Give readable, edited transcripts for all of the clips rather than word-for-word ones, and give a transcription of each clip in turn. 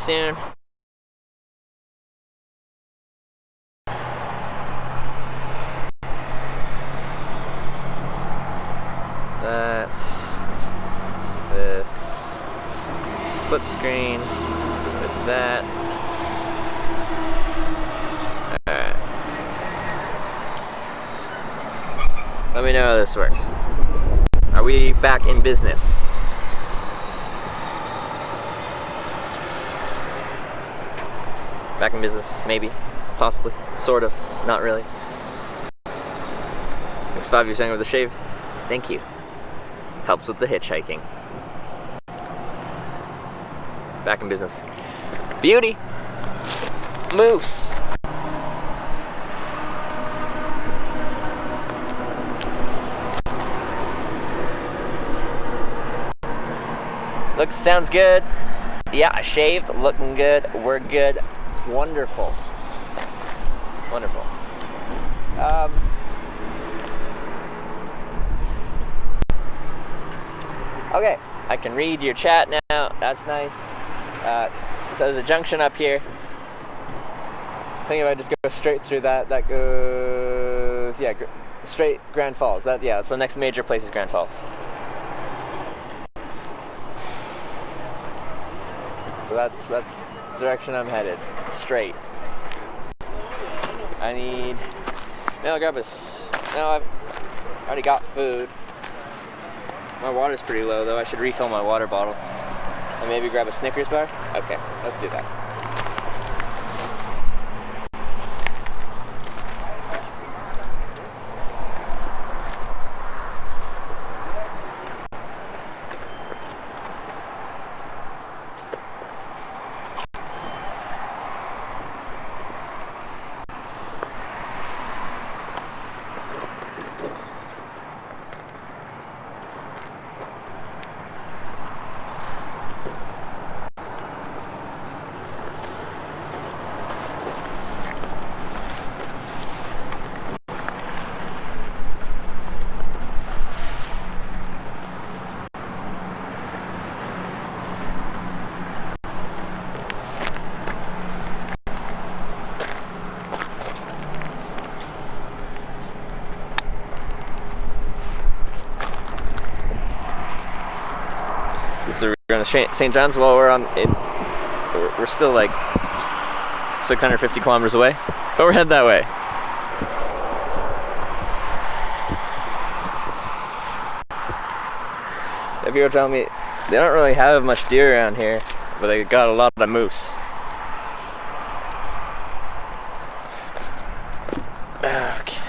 soon. This split screen with that. Alright. Let me know how this works. Are we back in business? Back in business, maybe, possibly, sort of, not really. It's 5 years younger with a shave. Thank you. Helps with the hitchhiking. Back in business. Beauty. Moose. Sounds good. Yeah, I shaved, looking good, we're good. Wonderful. Wonderful. Okay, I can read your chat now. That's nice. So there's a junction up here. I think if I just go straight through that, that goes, yeah, straight Grand Falls. That's the next major place is Grand Falls. So that's the direction I'm headed. Straight. I'll grab I've already got food. My water's pretty low though. I should refill my water bottle. And maybe grab a Snickers bar? Okay, let's do that. So we're going to St. John's while we're still like 650 kilometers away, but we're headed that way. If you were telling me they don't really have much deer around here, but they got a lot of moose. Okay.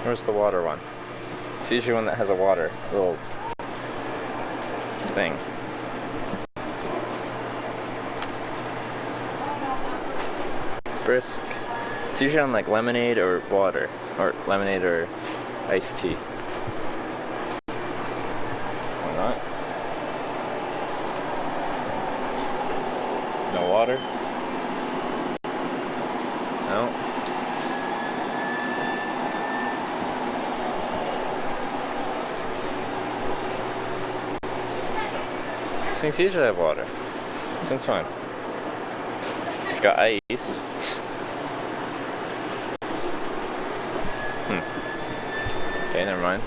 Where's the water one? It's usually one that has a water little thing. Brisk. It's usually on like lemonade or water, or lemonade or iced tea. Or not? No water? No. These things usually have water. Since when? You've got ice. Okay, never mind.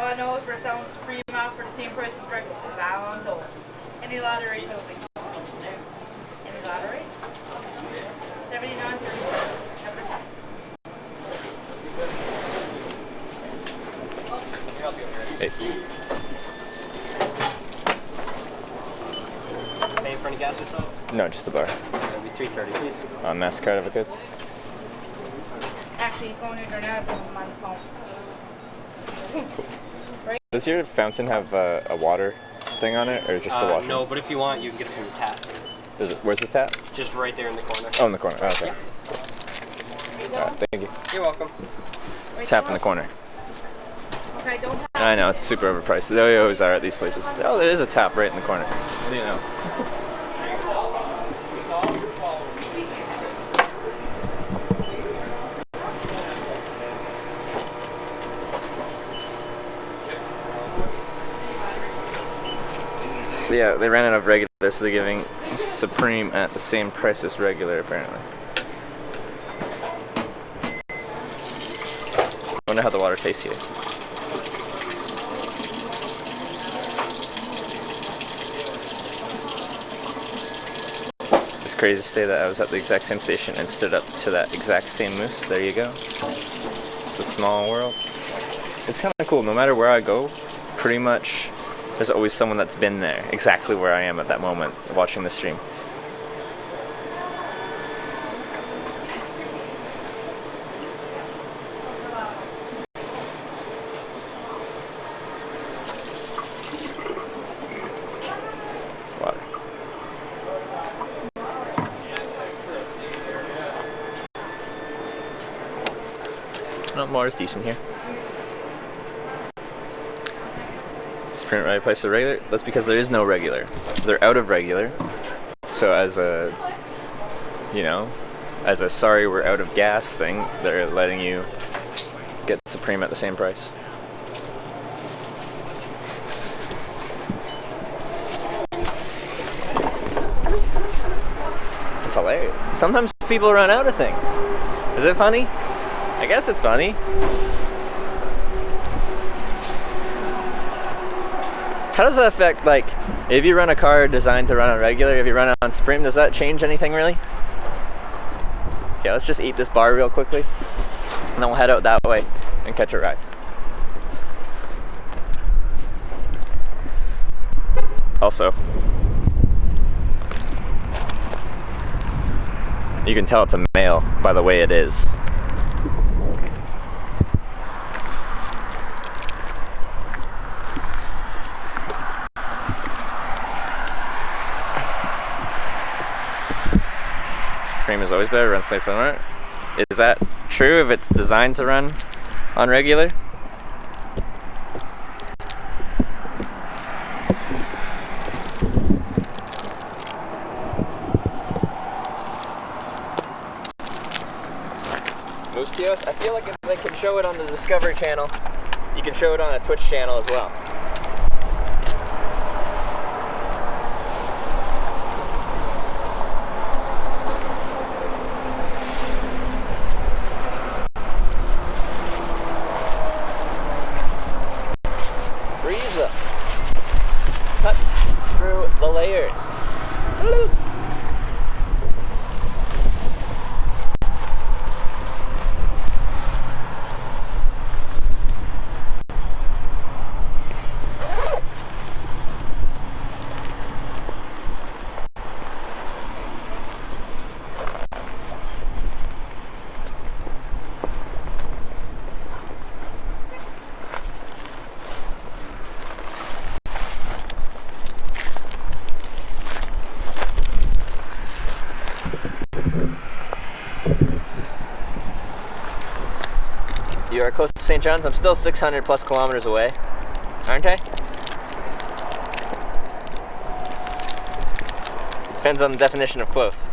I know if we're selling Supreme out for the same price as regular. I don't know. Any lottery, Toby? Any lottery? 79.34. Number 10. Hey. Paying for any gas or so? No, just the bar. It'll be $3.30, please. On MasterCard if I could. Actually, phone in or not, I'm on the phone. Right? Does your fountain have a water thing on it, or just the washroom? No, but if you want, you can get it from the tap. Where's the tap? Just right there in the corner. Oh, in the corner. Oh, okay. Yeah. All right, thank you. You're welcome. Wait, Tap in the corner. Okay, don't have I know, it's super overpriced. They always are at these places. Oh, there is a tap right in the corner. What do you know? Yeah, they ran out of regular, so they're giving Supreme at the same price as regular, apparently. Wonder how the water tastes here. It's crazy to say that I was at the exact same station and stood up to that exact same moose. There you go. It's a small world. It's kind of cool. No matter where I go, pretty much there's always someone that's been there, exactly where I am at that moment, watching the stream. Water. No, water's decent here. Sprint right place the regular. That's because there is no regular. They're out of regular. So as a, you know, as a sorry we're out of gas thing, they're letting you get Supreme at the same price. It's hilarious. Sometimes people run out of things. Is it funny? I guess it's funny. How does that affect, like, if you run a car designed to run on regular, if you run it on Supreme, does that change anything really? Okay, let's just eat this bar real quickly, and then we'll head out that way and catch a ride. Also, you can tell it's a male by the way it is. Supreme is always better, runs clear for the moment. Is that true if it's designed to run on regular? Moose I feel like if they can show it on the Discovery Channel, you can show it on a Twitch channel as well. Breeze cuts through the layers. Hello. You are close to St. John's. I'm still 600 plus kilometers away, aren't I? Depends on the definition of close.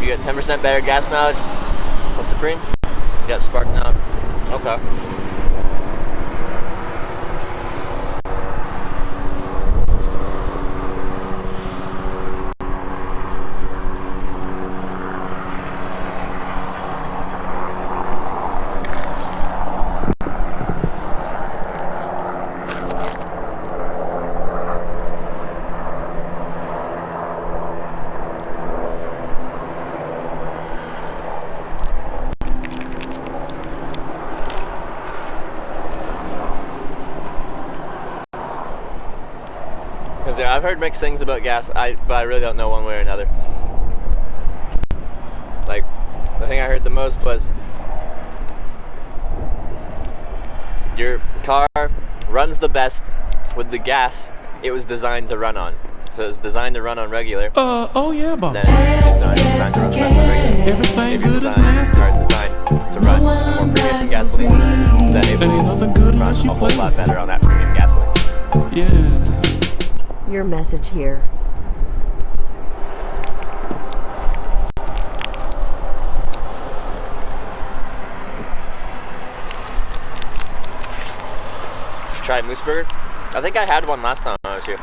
You get 10% better gas mileage with Supreme. You got spark now. Okay. Because yeah, I've heard mixed things about gas, but I really don't know one way or another. Like, the thing I heard the most was your car runs the best with the gas it was designed to run on. So it was designed to run on regular. Oh yeah, Bob. Then it's designed to run the best on regular. Everything If your good is car nasty. is designed to run more premium gasoline, then it Ain't will nothing good run unless a you whole play lot with it. better on that premium gasoline. Yeah. Your message here. Try Moose Burger? I think I had one last time I was here.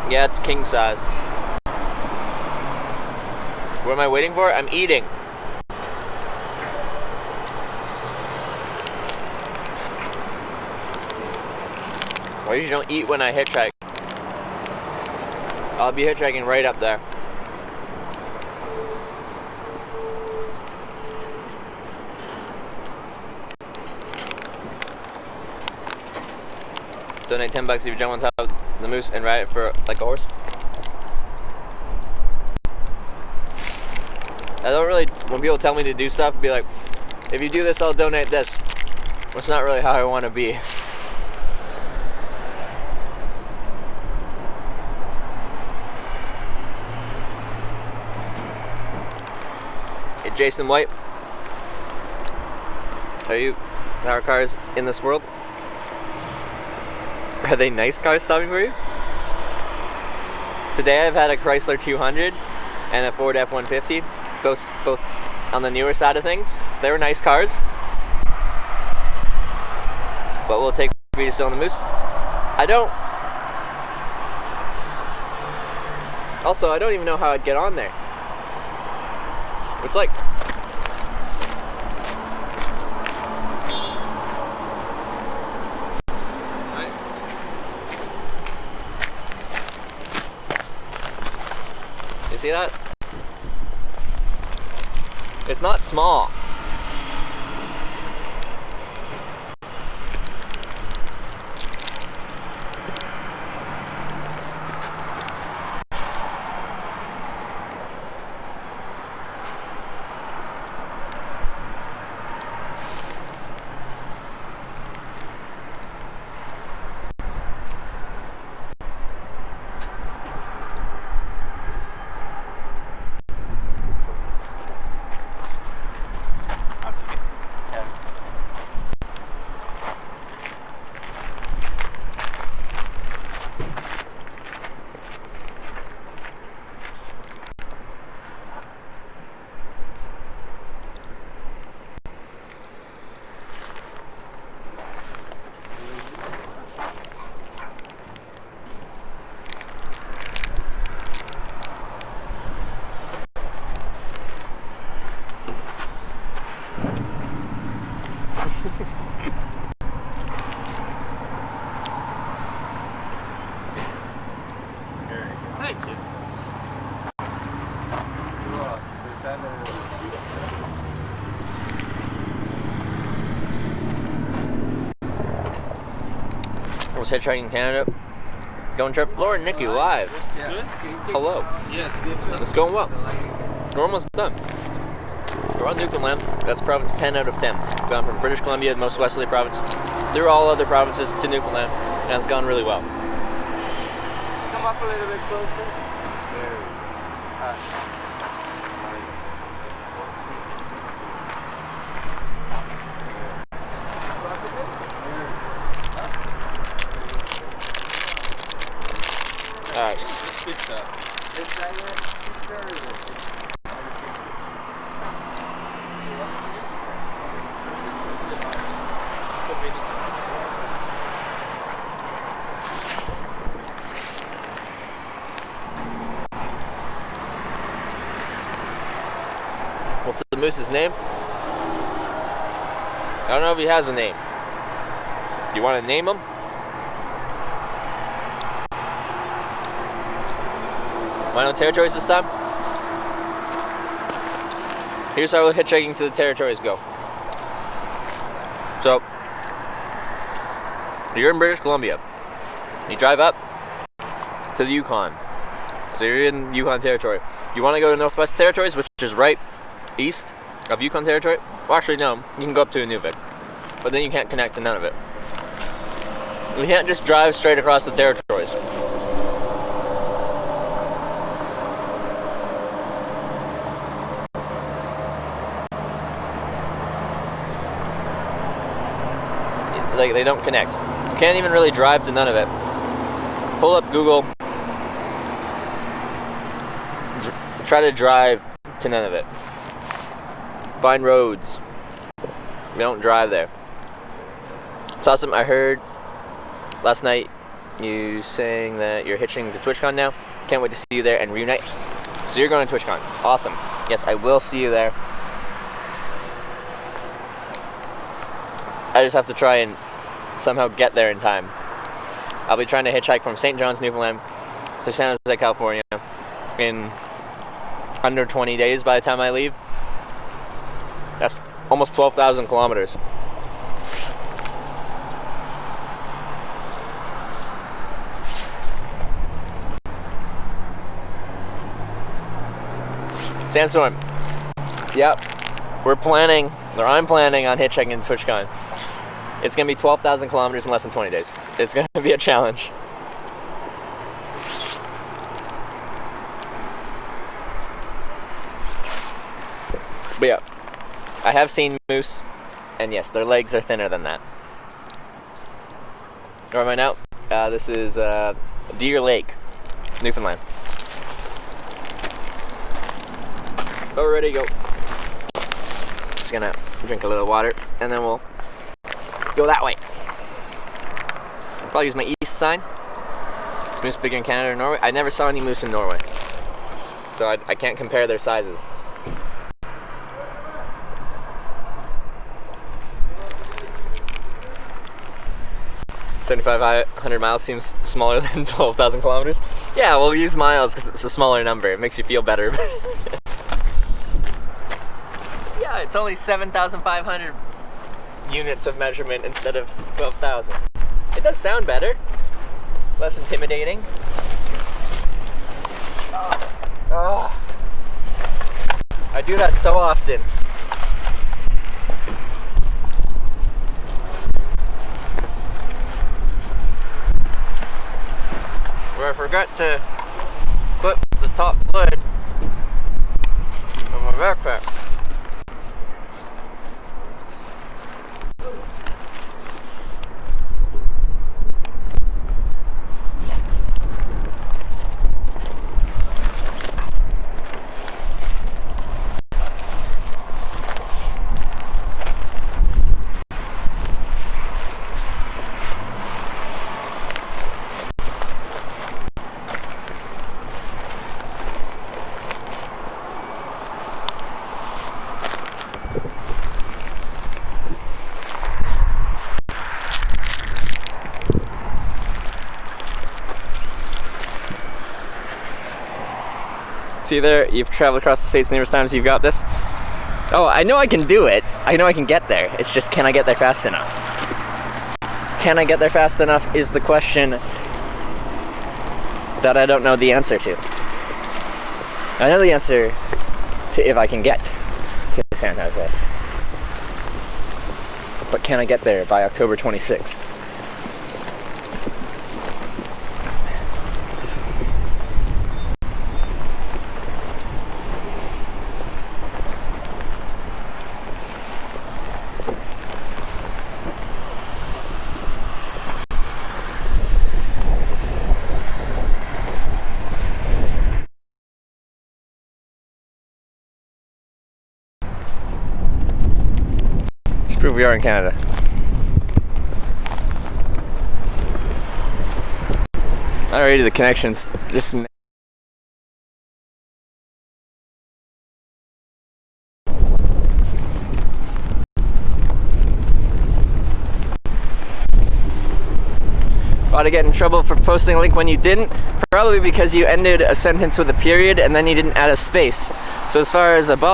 Yeah, it's king size. What am I waiting for? I'm eating. Why usually don't eat when I hitchhike? I'll be hitchhiking right up there. Donate $10 if you jump on top of the moose and ride it for like a horse. I don't really, when people tell me to do stuff, be like, if you do this, I'll donate this. That's not really how I want to be. Hey, Jason White, how are cars in this world? Are they nice cars stopping for you? Today I've had a Chrysler 200 and a Ford F-150, both on the newer side of things. They were nice cars, but we'll take for you to sit on the moose. I don't even know how I'd get on there. It's like, you see that? It's not small. Thank you. I was hitchhiking in Canada. Going trip. Laura and Nikki live. Hello. Yes. It's going well. We're almost done. We're on Newfoundland. That's province 10 out of 10. Gone from British Columbia, the most westerly province, through all other provinces to Newfoundland, and it's gone really well. Come up a little bit closer. Alright. What's the moose's name? I don't know if he has a name. You want to name him? My own territories this time? Here's how hitchhiking to the territories go. So, you're in British Columbia. You drive up to the Yukon. So you're in Yukon Territory. You want to go to Northwest Territories, which is right east of Yukon Territory. Well, actually, no. You can go up to Inuvik. But then you can't connect to none of it. You can't just drive straight across the territories. Like, they don't connect. You can't even really drive to none of it. Pull up Google. Try to drive to none of it. Find roads. We don't drive there. It's awesome. I heard last night you saying that you're hitching to TwitchCon now. Can't wait to see you there and reunite. So you're going to TwitchCon. Awesome. Yes, I will see you there. I just have to try and somehow get there in time. I'll be trying to hitchhike from St. John's, Newfoundland to San Jose, California in under 20 days by the time I leave. That's almost 12,000 kilometers. Sandstorm. Yep. I'm planning on hitchhiking to TwitchCon. It's going to be 12,000 kilometers in less than 20 days. It's going to be a challenge. But yeah, I have seen moose, and yes, their legs are thinner than that. Where am I now? This is Deer Lake, Newfoundland. Oh, ready to go. Just gonna drink a little water, and then we'll go that way. I'll probably use my east sign. Is moose bigger in Canada or Norway? I never saw any moose in Norway, so I can't compare their sizes. $7,500 miles seems smaller than 12,000 kilometers. Yeah, we'll use miles because it's a smaller number. It makes you feel better. Yeah, it's only 7,500 units of measurement instead of 12,000. It does sound better. Less intimidating. Oh. I do that so often. Where I forgot to clip the top lid on my backpack. See there, you've traveled across the states numerous times, you've got this. Oh, I know I can do it. I know I can get there. It's just, can I get there fast enough? Can I get there fast enough is the question that I don't know the answer to. I know the answer to if I can get to San Jose. But can I get there by October 26th? Prove we are in Canada. Alrighty, the connections just about to get in trouble for posting a link when you didn't, probably because you ended a sentence with a period and then you didn't add a space. So as far as about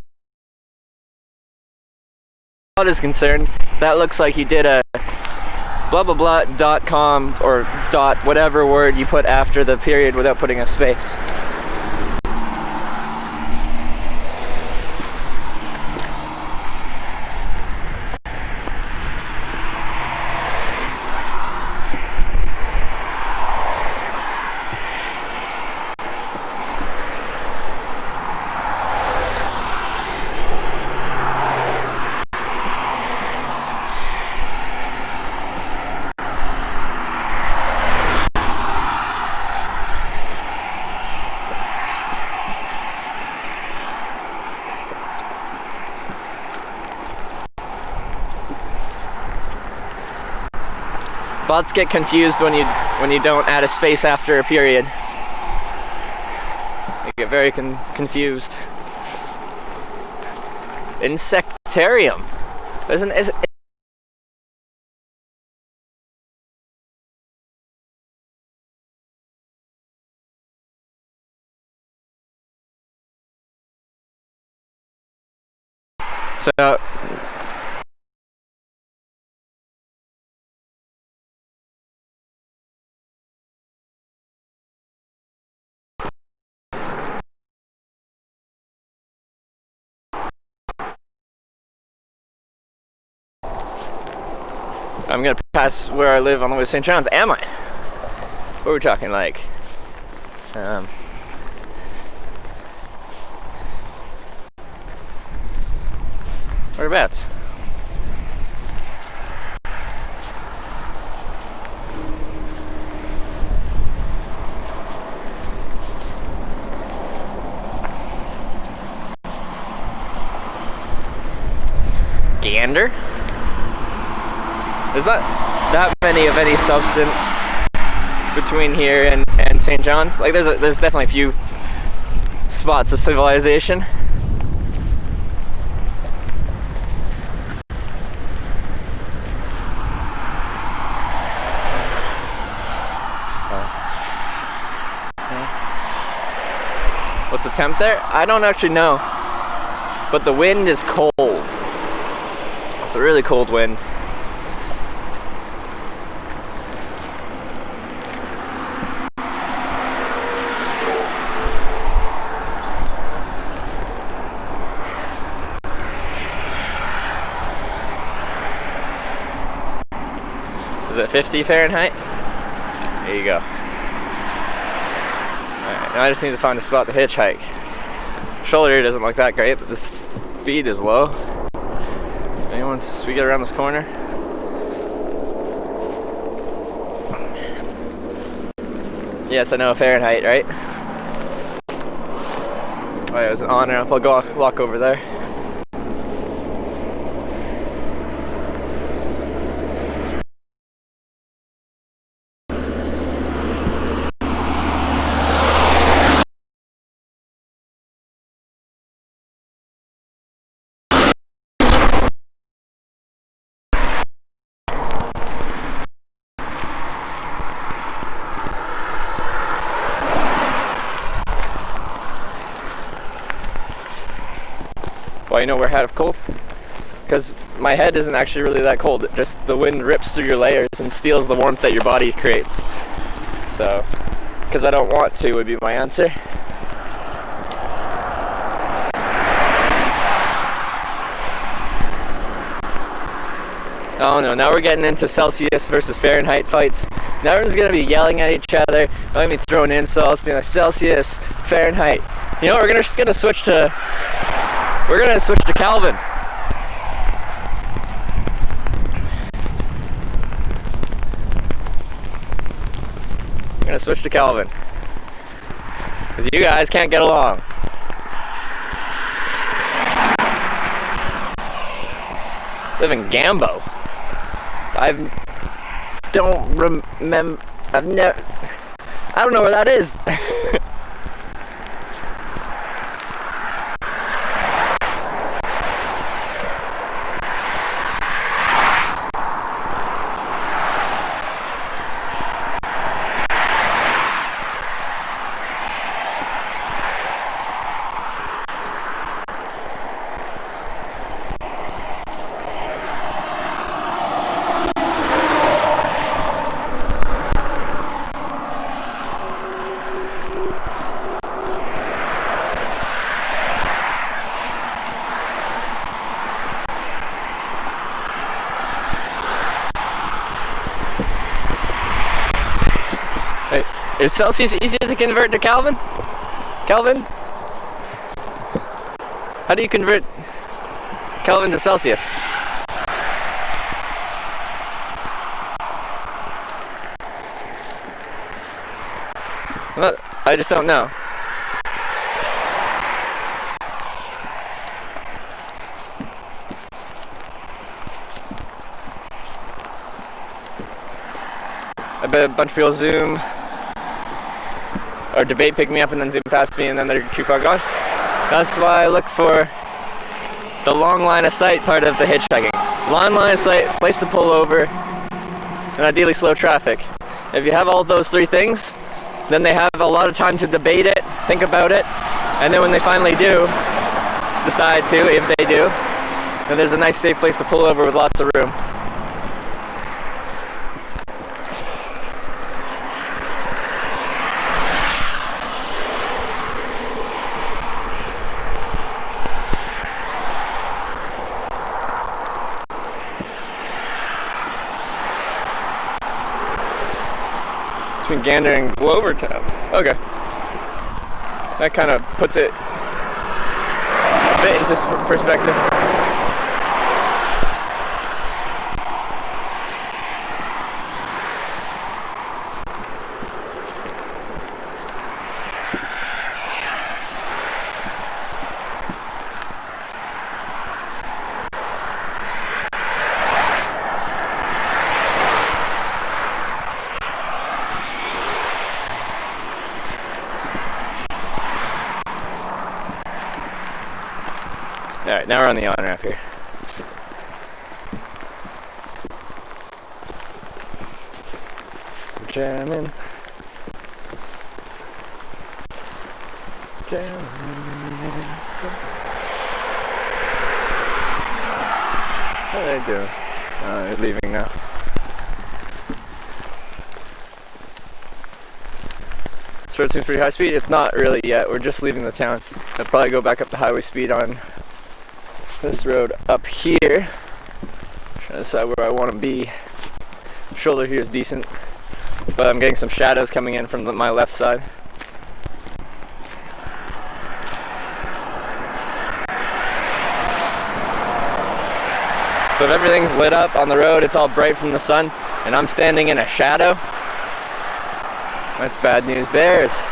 is concerned, that looks like you did a blah blah blah .com or dot whatever word you put after the period without putting a space. Bots get confused when you don't add a space after a period. They get very confused. Insectarium. So I'm gonna pass where I live on the way to St. John's. Am I? What are we talking, like? Whereabouts? Gander? There's not that many of any substance between here and St. John's. Like there's definitely a few spots of civilization. What's the temp there? I don't actually know. But the wind is cold. It's a really cold wind. Is it 50 Fahrenheit? There you go. Alright, now I just need to find a spot to hitchhike. Shoulder doesn't look that great, but the speed is low. And once we get around this corner. Yes, I know Fahrenheit, right? Oh, yeah, it was an on ramp. I'll go walk over there. you know we're out of cold? Because my head isn't actually really that cold. Just the wind rips through your layers and steals the warmth that your body creates. So, because I don't want to would be my answer. Oh no, now we're getting into Celsius versus Fahrenheit fights. Now everyone's gonna be yelling at each other. They're gonna be throwing insults, being like Celsius, Fahrenheit. You know what? We're gonna switch to Kelvin. We're gonna switch to Kelvin because you guys can't get along. Live in Gambo. I don't know where that is. Is Celsius easy to convert to Kelvin? Kelvin? How do you convert Kelvin to Celsius? I just don't know. I bet a bunch of people zoom or debate pick me up and then zoom past me and then they're too far gone. That's why I look for the long line of sight part of the hitchhiking. Long line of sight, place to pull over, and ideally slow traffic. If you have all those three things, then they have a lot of time to debate it, think about it, and then when they finally do decide to, if they do, then there's a nice safe place to pull over with lots of room. Between Gander and Glovertown. Okay. That kind of puts it a bit into perspective. Alright, now we're on the on-ramp here. We're jamming. How are they doing? They're leaving now. This road seems pretty high speed. It's not really yet. We're just leaving the town. I'll probably go back up to highway speed on this road up here. Trying to decide where I want to be. Shoulder here is decent, but I'm getting some shadows coming in from my left side. So if everything's lit up on the road, it's all bright from the sun, and I'm standing in a shadow, that's bad news bears.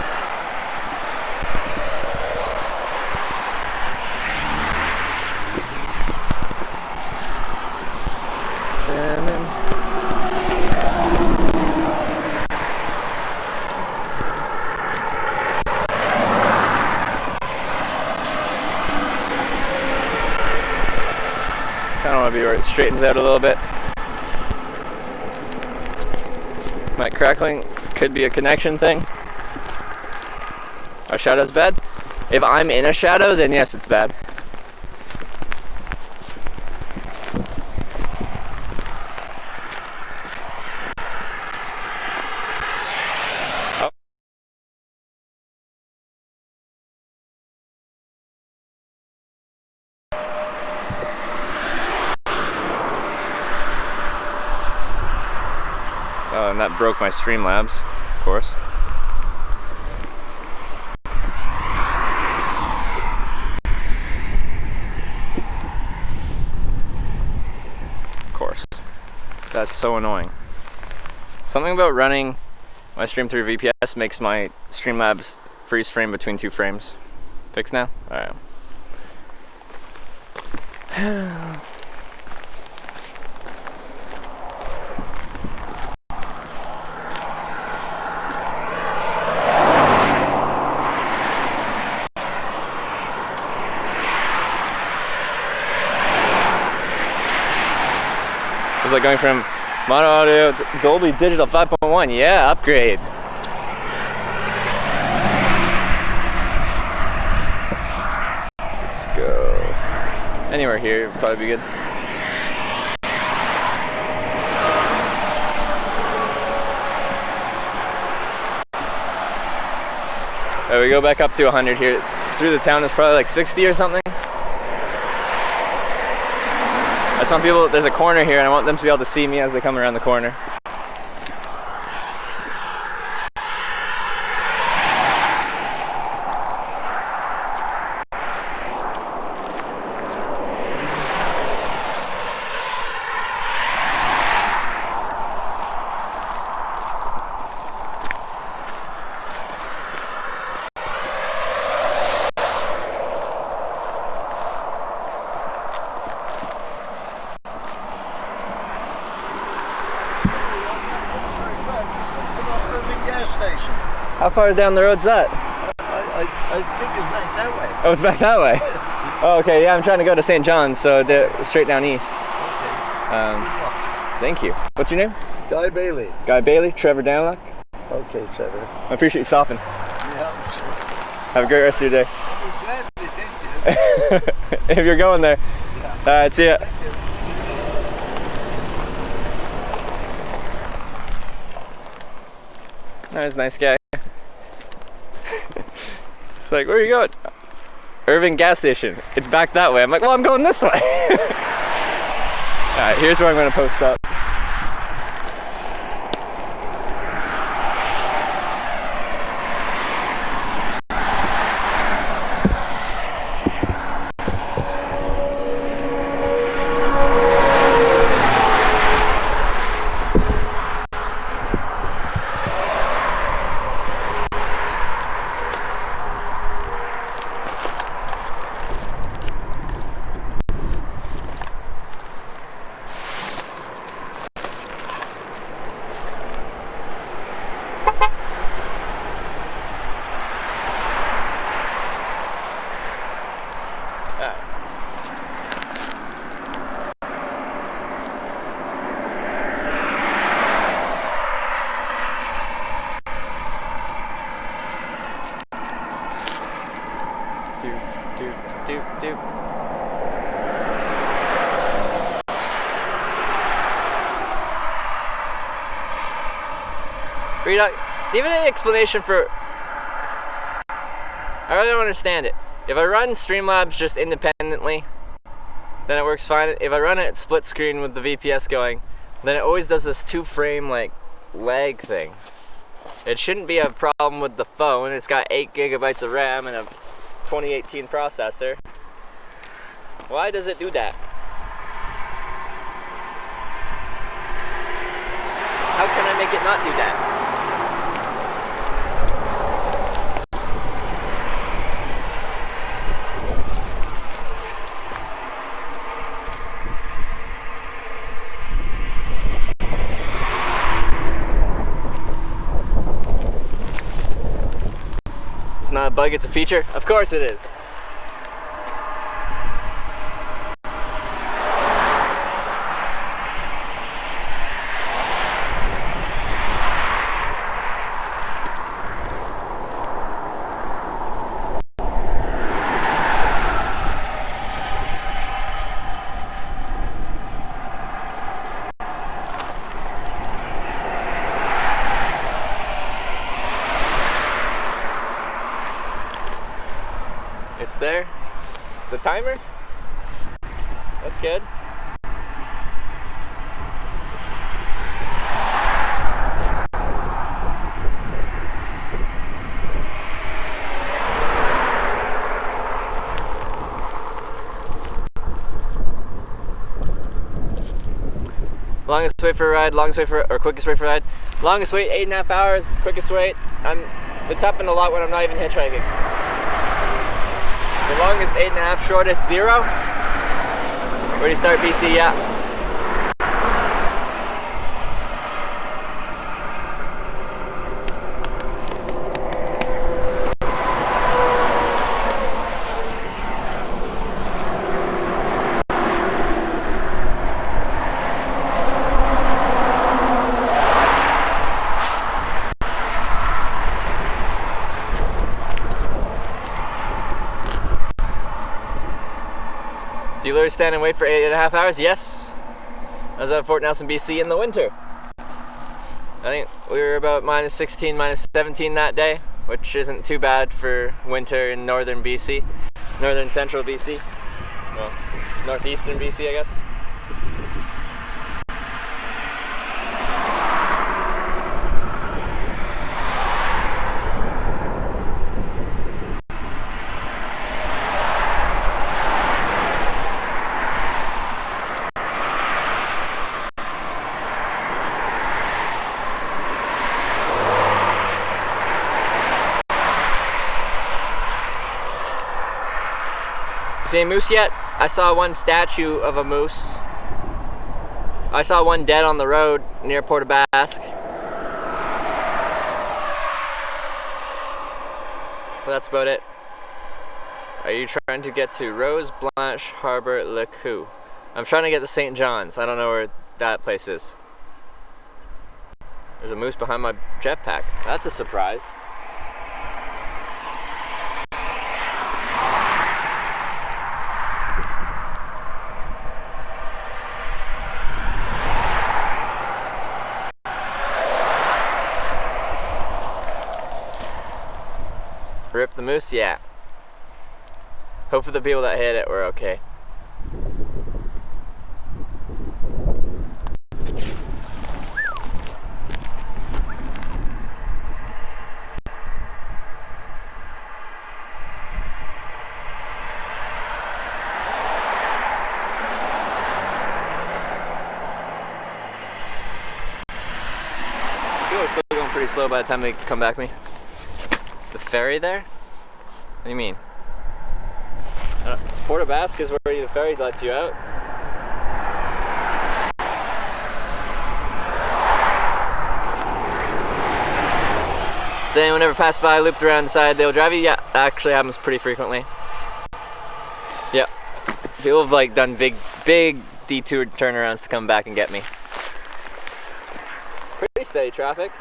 Kind of want to be where it straightens out a little bit. My crackling could be a connection thing. Our shadow's bad. If I'm in a shadow, then yes, it's bad. Oh, and that broke my Streamlabs, of course. Of course. That's so annoying. Something about running my stream through VPS makes my Streamlabs freeze frame between 2 frames. Fixed now? Alright. It's like going from mono audio to Dolby Digital 5.1. Yeah, upgrade. Let's go. Anywhere here would probably be good. Oh, we go back up to 100 here. Through the town is probably like 60 or something. I just want people, there's a corner here and I want them to be able to see me as they come around the corner. Station. How far down the road's that? I think it's back that way. Oh, it's back that way? Oh, okay, yeah, I'm trying to go to St. John's, so they're straight down east. Okay. Thank you. What's your name? Guy Bailey. Guy Bailey, Trevor Downlock. Okay, Trevor. I appreciate you stopping. Yeah, sure. Have a great rest of your day. I'll be glad to take you. If you're going there. Alright, see ya. That was a nice guy. It's like, where are you going? Irving gas station. It's back that way. I'm like, well, I'm going this way. Alright, here's where I'm going to post up. Do. Rita, do you have any explanation for... I really don't understand it. If I run Streamlabs just independently, then it works fine. If I run it split screen with the VPS going, then it always does this 2-frame like lag thing. It shouldn't be a problem with the phone. It's got 8 gigabytes of RAM and a 2018 processor. Why does it do that? How can I make it not do that? It's not a bug, it's a feature? Of course it is. It's there. The timer. That's good. Longest wait for a ride, quickest wait for a ride. Longest wait, 8.5 hours. Quickest wait, it's happened a lot when I'm not even hitchhiking. The longest 8.5, shortest 0. Where do you start, BC? Yeah. Do you literally stand and wait for 8.5 hours? Yes. I was at Fort Nelson, BC in the winter. I think we were about -16, -17 that day, which isn't too bad for winter in northern BC. Northern central BC. Well, northeastern BC, I guess. See a moose yet? I saw one statue of a moose. I saw one dead on the road near Port Basques. But that's about it. Are you trying to get to Rose Blanche Harbor Le Coup? I'm trying to get to St. John's. I don't know where that place is. There's a moose behind my jetpack. That's a surprise. Rip the moose? Yeah. Hopefully the people that hit it were okay. People are still going pretty slow by the time they come back to me. The ferry there? What do you mean? Port Basques is where the ferry lets you out. Does anyone ever pass by, looped around the side, they'll drive you? Yeah, that actually happens pretty frequently. Yeah. People have like done big detour turnarounds to come back and get me. Pretty steady traffic.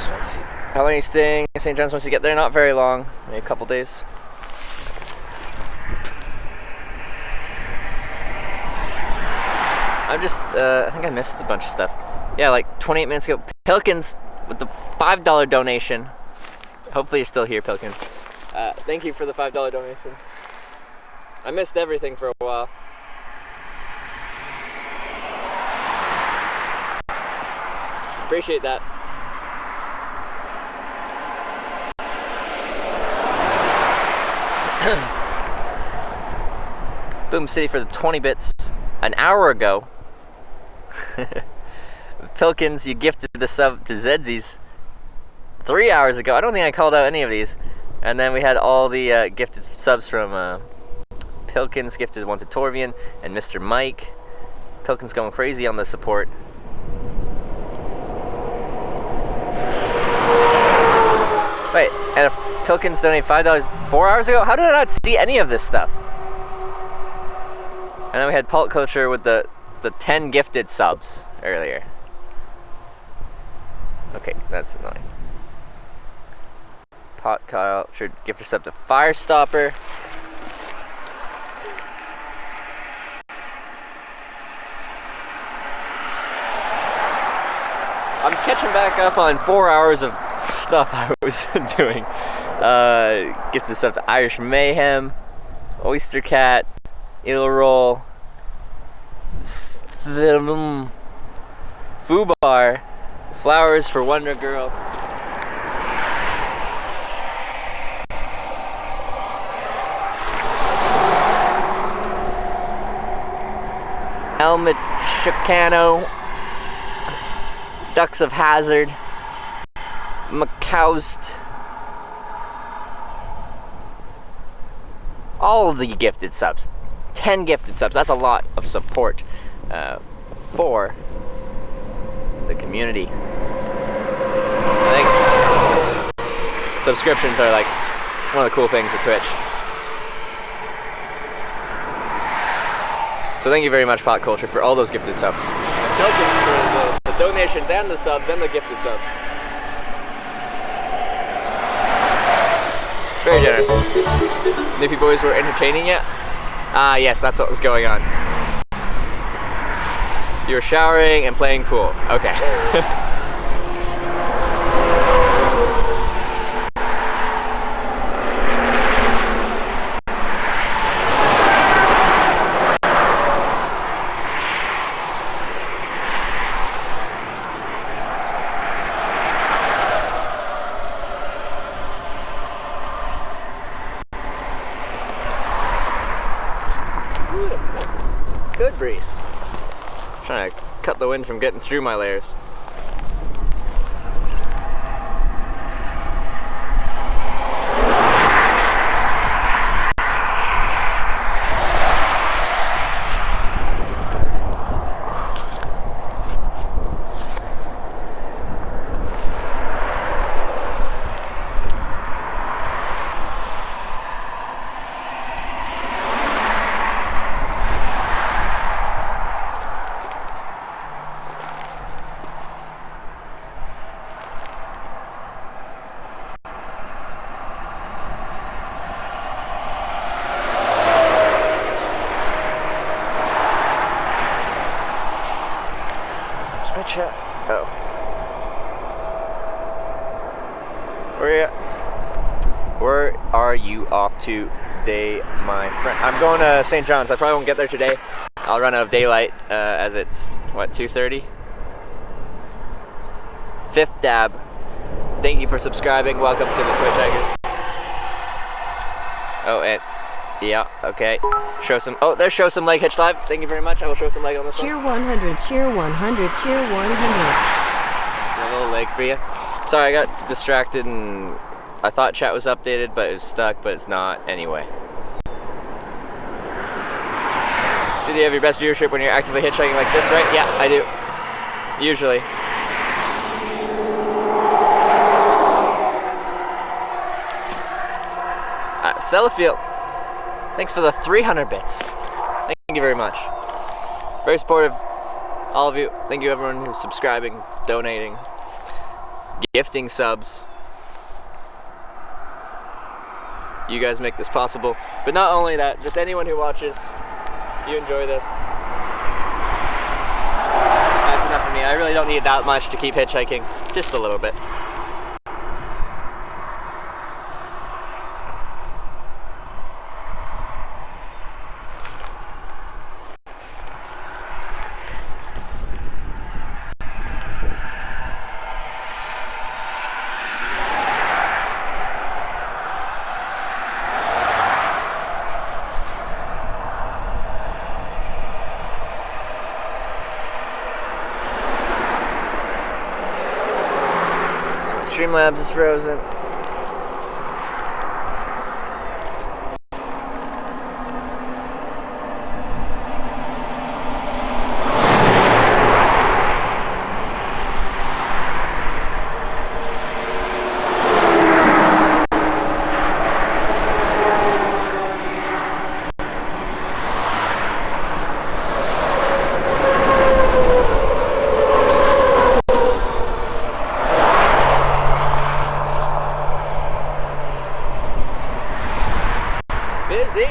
Let's see. How long are you staying in St. John's once you get there? Not very long, maybe a couple days. I'm just, I think I missed a bunch of stuff. Yeah, like 28 minutes ago, Pilkins with the $5 donation. Hopefully you're still here, Pilkins. Thank you for the $5 donation. I missed everything for a while. Appreciate that. Boom City for the 20 bits an hour ago. Pilkins, you gifted the sub to Zedsies 3 hours ago. I don't think I called out any of these. And then we had all the gifted subs from Pilkins, gifted one to Torvian and Mr. Mike. Pilkins going crazy on the support. Wait, and if Pilkins donated $5 4 hours ago? How did I not see any of this stuff? And then we had Pulp Culture with the 10 gifted subs earlier. Okay, that's annoying. Pot Kyle should gift a sub to Firestopper. I'm catching back up on 4 hours of stuff I was doing. Gifted sub to Irish Mayhem, Oyster Cat, Eel Roll, Fubar, Flowers for Wonder Girl. El Michoacano, Ducks of Hazard, Macaust, all of the gifted subs. 10 gifted subs. That's a lot of support for the community. I think subscriptions are like one of the cool things with Twitch. So thank you very much, Pot Culture, for all those gifted subs. And Pilkins for the donations and the subs and the gifted subs. Very generous. Nifty boys were entertaining yet? Ah, yes, that's what was going on. You were showering and playing pool. Okay. Ooh, that's good breeze. Trying to cut the wind from getting through my layers. Chat. Oh. Where are you off to today, my friend? I'm going to St. John's. I probably won't get there today. I'll run out of daylight as it's, what, 2:30? Fifth Dab. Thank you for subscribing. Welcome to the Twitchhikers. Oh, and yeah, okay. Show some, oh, there's Show Some Leg Hitch Live. Thank you very much. I will show some leg on this one. Cheer 100, cheer 100, cheer 100. A little leg for you. Sorry, I got distracted and I thought chat was updated, but it was stuck, but it's not anyway. So do you have your best viewership when you're actively hitchhiking like this, right? Yeah, I do. Usually. Sellafield. Thanks for the 300 bits. Thank you very much. Very supportive, all of you. Thank you everyone who's subscribing, donating, gifting subs. You guys make this possible. But not only that, just anyone who watches, you enjoy this. That's enough for me. I really don't need that much to keep hitchhiking. Just a little bit. Streamlabs is frozen. Busy.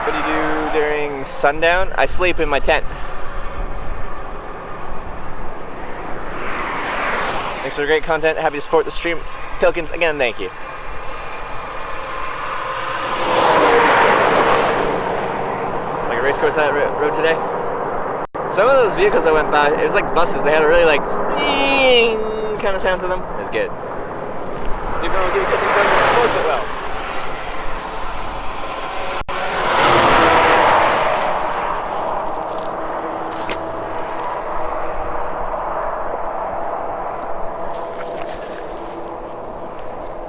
What do you do during sundown? I sleep in my tent. Thanks for the great content. Happy to support the stream. Pilkins, again, thank you. race course that road today. Some of those vehicles that went by, it was like buses. They had a really like kind of sound to them. It was good. Even though we get the sound, of course it will.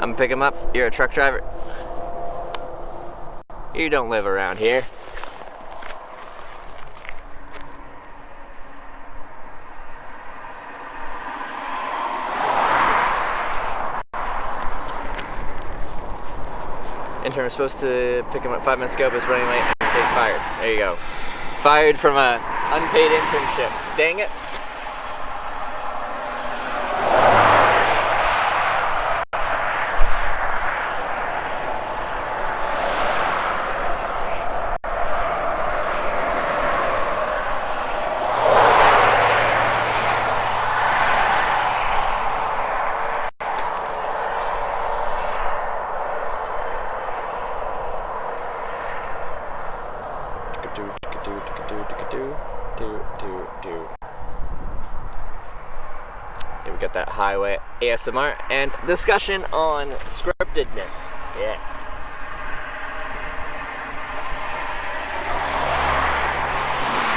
I'm gonna pick him up. You're a truck driver. You don't live around here. Intern was supposed to pick him up 5 minutes ago, but was running late and he's getting fired. There you go. Fired from a unpaid internship. Dang it. Yeah, we got that highway ASMR and discussion on scriptedness. Yes.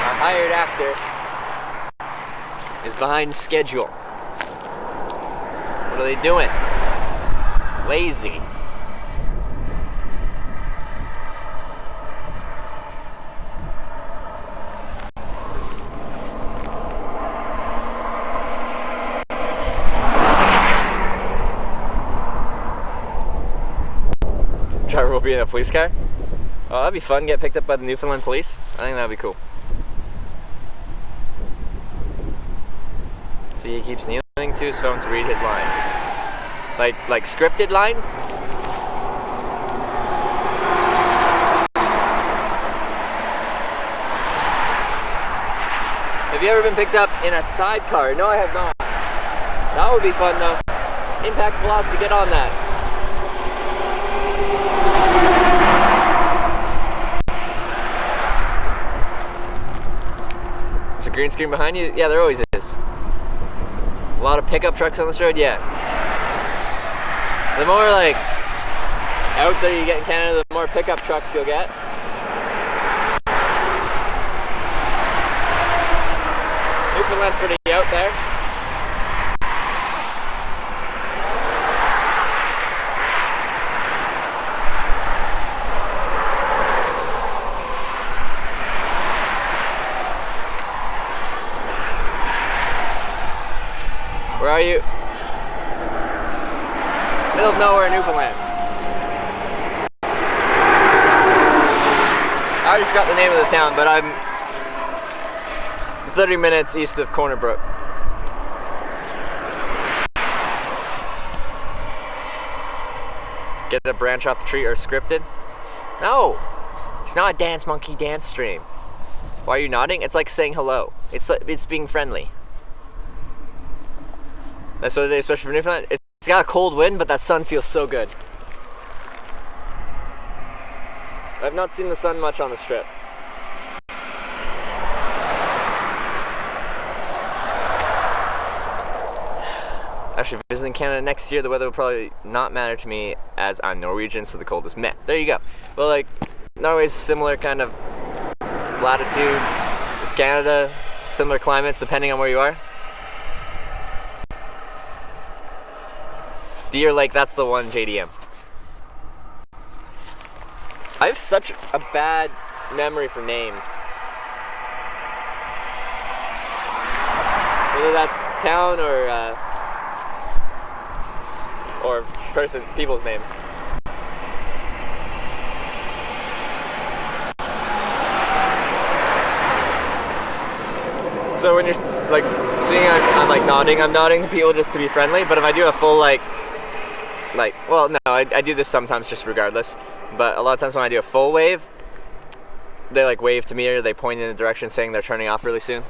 Our hired actor is behind schedule. What are they doing? Lazy. Driver will be in a police car. Oh, that'd be fun. Get picked up by the Newfoundland police. I think that'd be cool. See, he keeps kneeling to his phone to read his lines. Like scripted lines? Have you ever been picked up in a sidecar? No, I have not. That would be fun though. Impact velocity, get on that. There's a green screen behind you? Yeah, there always is. A lot of pickup trucks on this road? Yeah. The more like out there you get in Canada, the more pickup trucks you'll get. Newfoundland's pretty out there. Where are you? Middle of nowhere, Newfoundland. I already forgot the name of the town, but I'm 30 minutes east of Corner Brook. Get a branch off the tree or scripted? No! It's not a Dance Monkey dance stream. Why are you nodding? It's like saying hello. It's being friendly. That's what it is, especially for Newfoundland. It's got a cold wind, but that sun feels so good. I've not seen the sun much on the strip. Actually, visiting Canada next year, the weather will probably not matter to me as I'm Norwegian, so the cold is meh. There you go. Well, like, Norway's similar kind of latitude as Canada, similar climates depending on where you are. Deer Lake, that's the one, JDM. I have such a bad memory for names. Whether that's town or people's names. So when you're like seeing I'm like nodding, I'm nodding to people just to be friendly, but if I do a full well, no, I do this sometimes just regardless, but a lot of times when I do a full wave, they like wave to me or they point in a direction saying they're turning off really soon.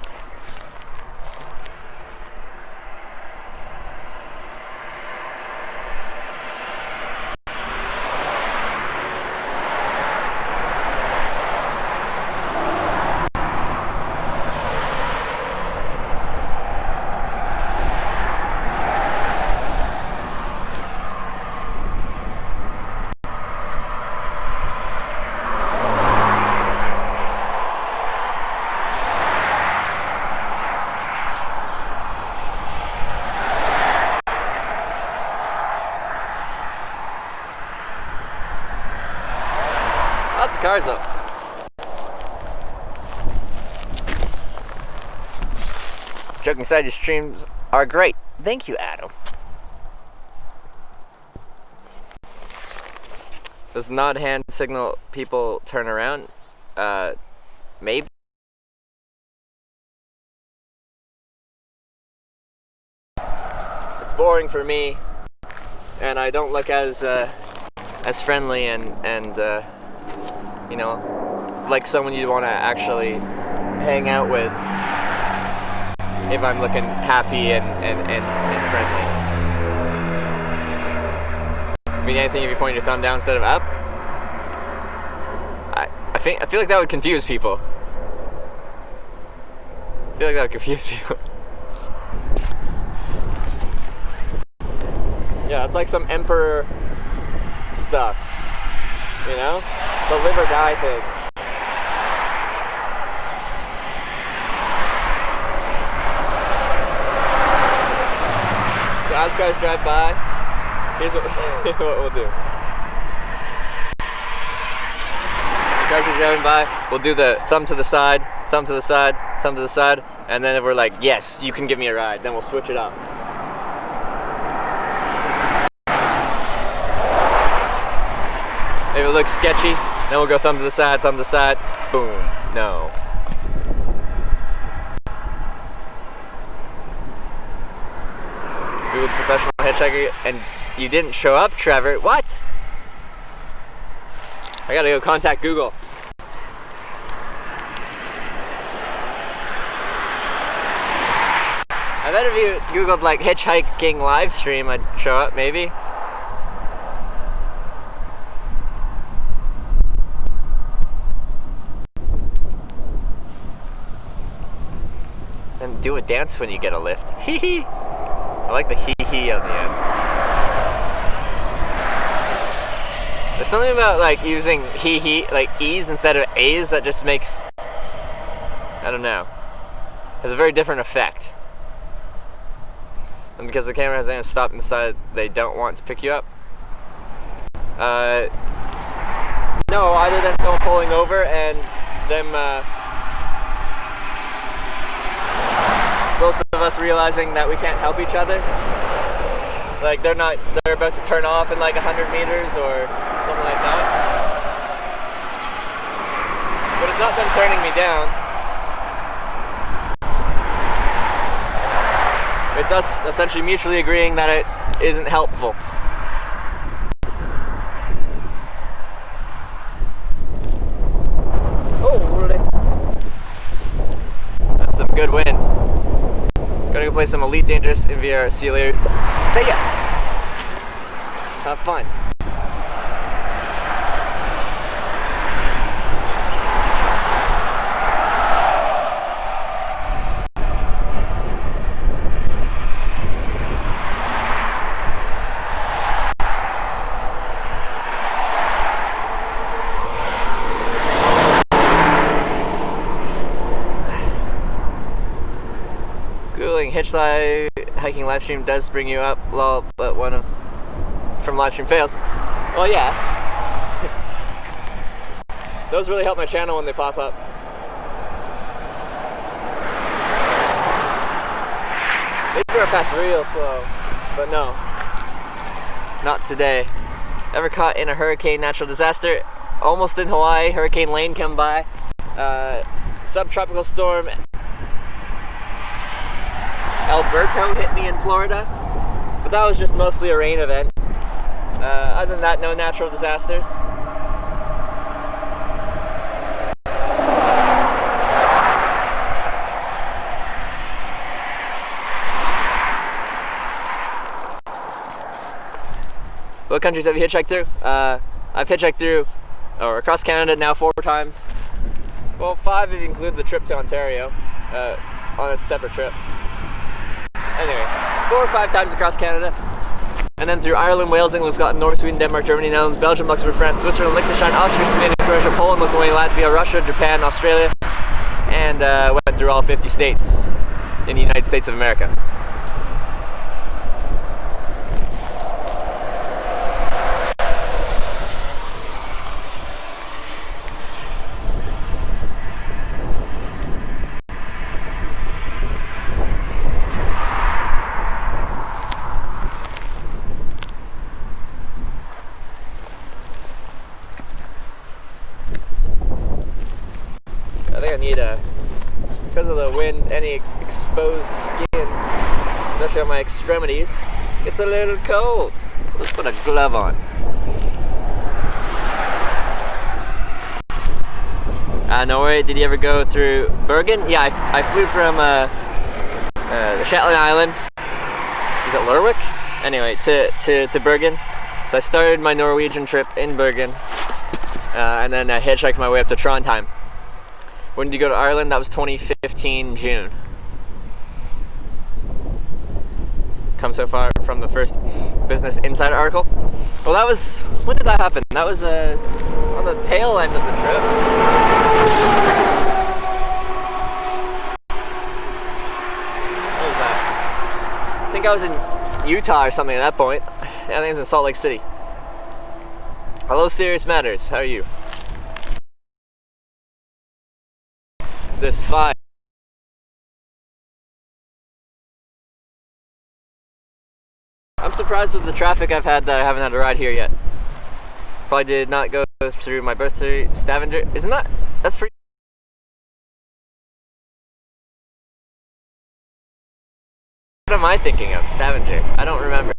cars though. Joking aside, your streams are great. Thank you, Adam. Does nod hand signal people turn around? Maybe. It's boring for me, and I don't look as friendly and you know, like someone you'd want to actually hang out with if I'm looking happy and friendly. I mean, anything if you point your thumb down instead of up? I feel like that would confuse people. I feel like that would confuse people. Yeah, it's like some emperor stuff, you know? The live or die thing. So as guys drive by, here's what, what we'll do. Guys are driving by, we'll do the thumb to the side, thumb to the side, thumb to the side, and then if we're like, yes, you can give me a ride, then we'll switch it up. If it looks sketchy, then we'll go thumb to the side, boom, no. Google professional hitchhiker, and you didn't show up, Trevor. What? I gotta go contact Google. I bet if you Googled like hitchhiking live stream, I'd show up maybe. And do a dance when you get a lift. Hee hee. I like the hee hee on the end. There's something about like using hee hee, like E's instead of A's that just makes, I don't know, has a very different effect. And because the camera has anyone stopped inside, they don't want to pick you up. No, other than someone pulling over and them, both of us realizing that we can't help each other. Like they're about to turn off in like 100 meters or something like that. But it's not them turning me down. It's us essentially mutually agreeing that it isn't helpful. Oh, that's some good wind. Gonna go play some Elite Dangerous in VR. See you later. See ya! Have fun. Googling hitchhiking livestream does bring you up, lol, but one of from livestream fails. Well, yeah. Those really help my channel when they pop up. They drove past real slow, but no, not today. Ever caught in a hurricane natural disaster? Almost in Hawaii, Hurricane Lane come by. Subtropical storm Alberto hit me in Florida, but that was just mostly a rain event. Other than that, no natural disasters. What countries have you hitchhiked through? I've hitchhiked through, or across Canada now 4 times. Well, 5 if you include the trip to Ontario, on a separate trip. Anyway, 4 or 5 times across Canada. And then through Ireland, Wales, England, Scotland, Norway, Sweden, Denmark, Germany, Netherlands, Belgium, Luxembourg, France, Switzerland, Liechtenstein, Austria, Slovenia, Croatia, Poland, Lithuania, Latvia, Russia, Japan, Australia, and went through all 50 states in the United States of America. I need because of the wind, any exposed skin, especially on my extremities, it's a little cold. So let's put a glove on. Norway, did you ever go through Bergen? Yeah, I flew from the Shetland Islands. Is it Lerwick? Anyway, to Bergen. So I started my Norwegian trip in Bergen, and then I hitchhiked my way up to Trondheim. When did you go to Ireland? That was 2015 June. Come so far from the first Business Insider article. Well, that was, when did that happen? That was on the tail end of the trip. What was that? I think I was in Utah or something at that point. I think it was in Salt Lake City. Hello, Serious Matters. How are you? This fine. I'm surprised with the traffic I've had that I haven't had a ride here yet. Probably did not go through my birthday Stavanger. Isn't that? That's pretty. What am I thinking of? Stavanger. I don't remember.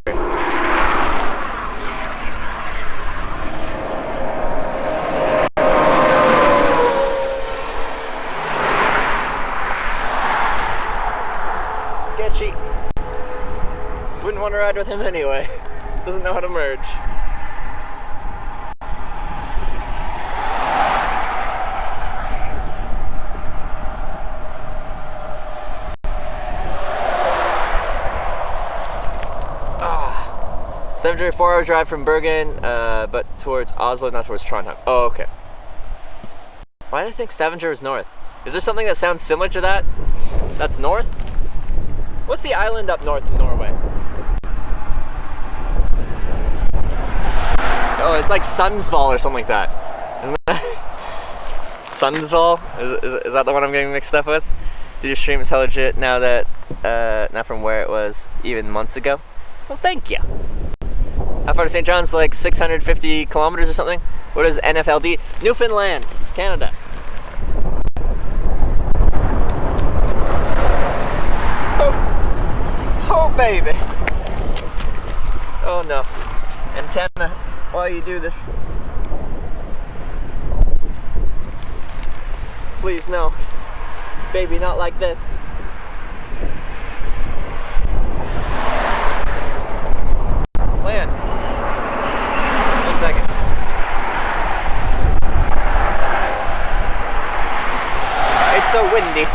Sketchy. Wouldn't want to ride with him anyway. Doesn't know how to merge. Stavanger, 4-hour drive from Bergen, but towards Oslo, not towards Trondheim. Oh, okay. Why did I think Stavanger was north? Is there something that sounds similar to that? That's north? What's the island up north in Norway? Oh, it's like Sundsvall or something like that. Isn't that? Sundsvall? Is that the one I'm getting mixed up with? Did your stream is hella legit now that, not from where it was even months ago? Well, thank you. How far to St. John's? Like 650 kilometers or something? What is NFLD? Newfoundland, Canada. Oh baby. Oh no. Antenna, why you do this? Please no. Baby, not like this. Land. 1 second. It's so windy.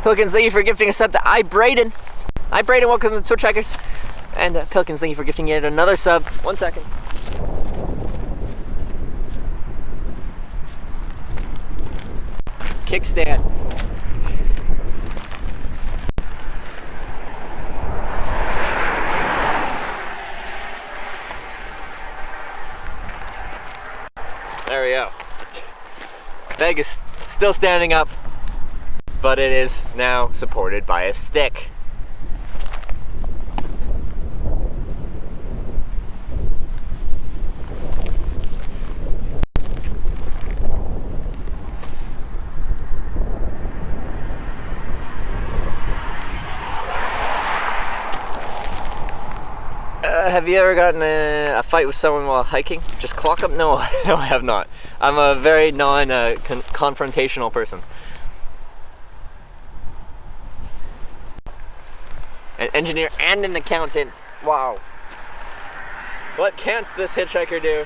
Pilkins, thank you for gifting a sub to Braden. Braden, welcome to the Twitch Hackers. And Pilkins, thank you for gifting yet another sub. 1 second. Kickstand. There we go. Bag is still standing up, but it is now supported by a stick. Have you ever gotten a fight with someone while hiking? Just clock up? No, no, I have not. I'm a very non-confrontational person. An engineer and an accountant. Wow. What can't this hitchhiker do?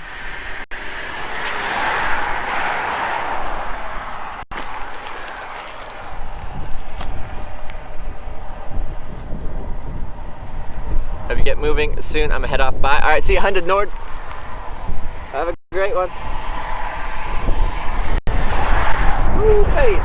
Hope you get moving soon. I'm gonna head off. Bye. Alright, see you 100 Nord. Have a great one. Woo, hey.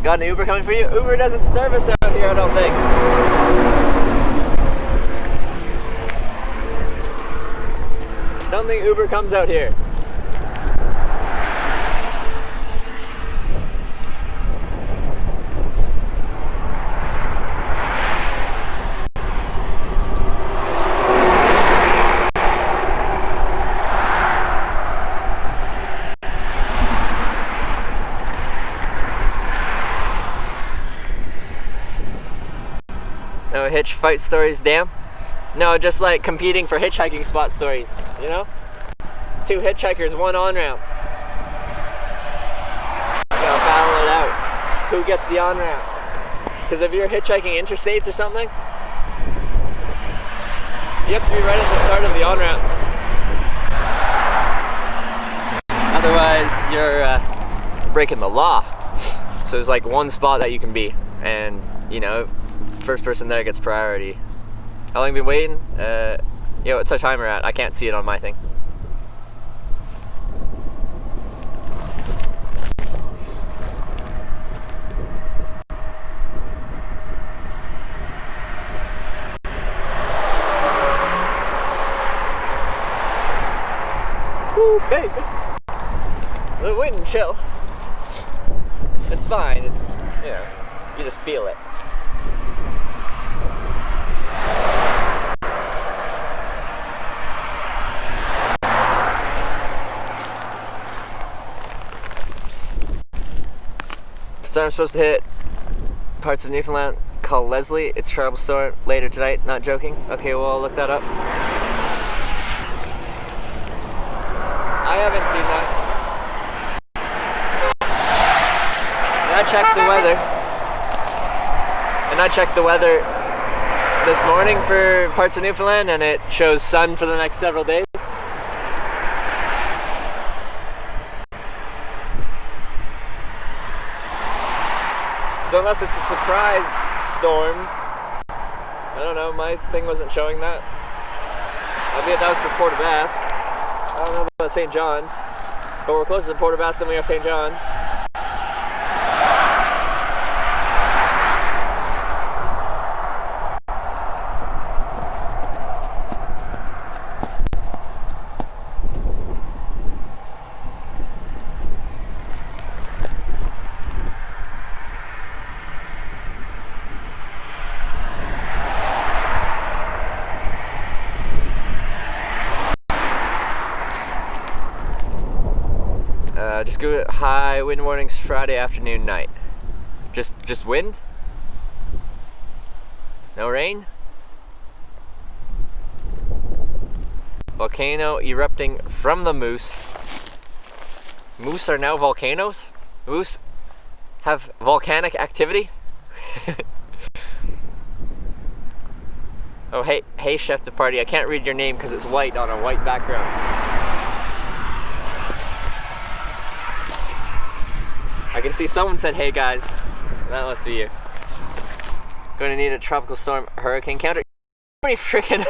Got an Uber coming for you? Uber doesn't service out here, I don't think. Don't think Uber comes out here. No hitch fight stories, damn. No, just like competing for hitchhiking spot stories, you know? 2 hitchhikers, 1 on-ramp. Gotta battle it out. Who gets the on-ramp? Because if you're hitchhiking interstates or something, you have to be right at the start of the on-ramp. Otherwise, you're breaking the law. So there's like 1 spot that you can be, and you know, first person there gets priority. How long have you been waiting? Yo, what's our timer at? I can't see it on my thing. Woo, hey. The wind and chill. It's fine. It's, you know, you just feel it. Storm's supposed to hit parts of Newfoundland. Call Leslie. It's a terrible storm later tonight. Not joking. Okay, well, I'll look that up. I haven't seen that. And I checked the weather. And I checked the weather this morning for parts of Newfoundland, and it shows sun for the next several days. So unless it's a surprise storm, I don't know, my thing wasn't showing that. Maybe that was for Port of Basque. I don't know about St. John's, but we're closer to Port of Basque than we are St. John's. Just go high wind warnings Friday afternoon, night. Just wind? No rain? Volcano erupting from the Moose. Moose are now volcanoes? Moose have volcanic activity? Oh, hey Chef de Party, I can't read your name because it's white on a white background. I can see someone said, hey guys. That must be you. Going to need a tropical storm hurricane counter. How many freaking...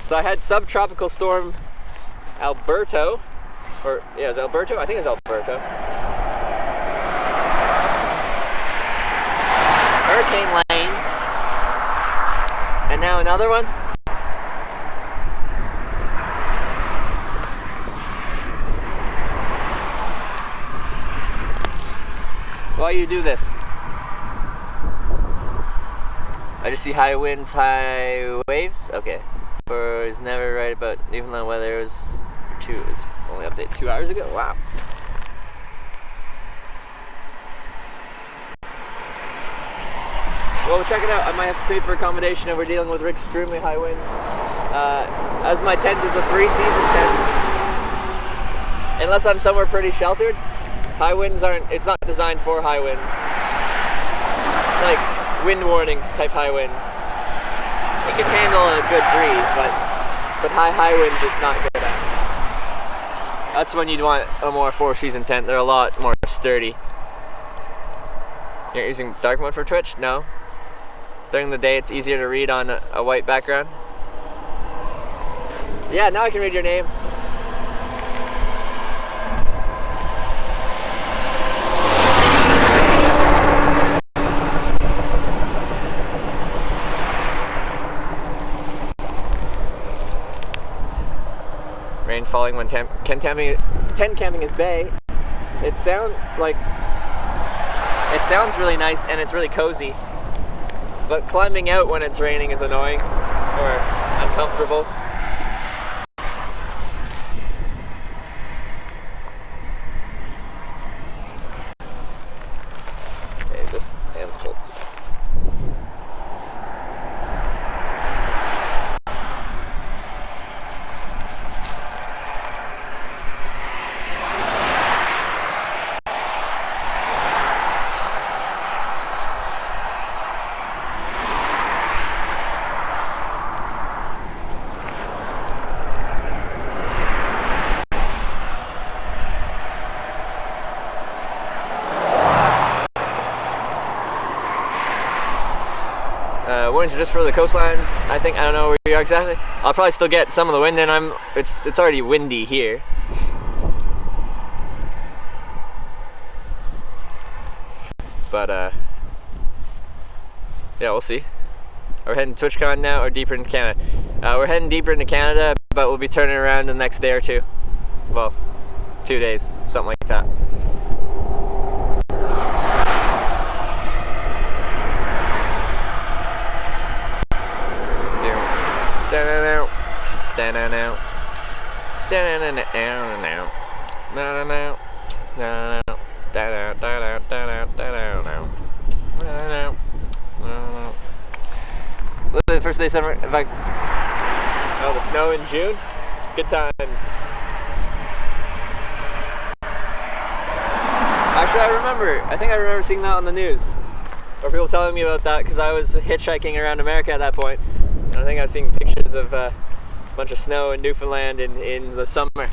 So I had subtropical storm Alberto. Or, yeah, it was Alberto? I think it was Alberto. Hurricane Lane. And now another one. Why you do this? I just see high winds, high waves. Okay. For is never right about Newfoundland weather. It was only updated 2 hours ago. Wow. Well, check it out. I might have to pay for accommodation, and we're dealing with extremely high winds. As my tent is a 3-season tent, unless I'm somewhere pretty sheltered. High winds it's not designed for high winds. Like wind warning type high winds. It can handle a good breeze, but high winds it's not good at. That's when you'd want a more 4-season tent. They're a lot more sturdy. You're using dark mode for Twitch? No. During the day it's easier to read on a white background. Yeah, now I can read your name. calling when tent camping is bae. It sounds really nice and it's really cozy. But climbing out when it's raining is annoying or uncomfortable. Okay, this hand's cold too. Winds are just for the coastlines. I don't know where you are exactly. I'll probably still get some of the wind, and it's already windy here. But yeah, we'll see. We're heading to TwitchCon now, or deeper into Canada. We're heading deeper into Canada, but we'll be turning around the next day or two. Well, 2 days, something like that. Literally the first day of summer. Oh, the snow in June? Good times. Actually, I think I remember seeing that on the news. Or people telling me about that, because I was hitchhiking around America at that point. And I think I was seeing pictures of a bunch of snow in Newfoundland in the summer.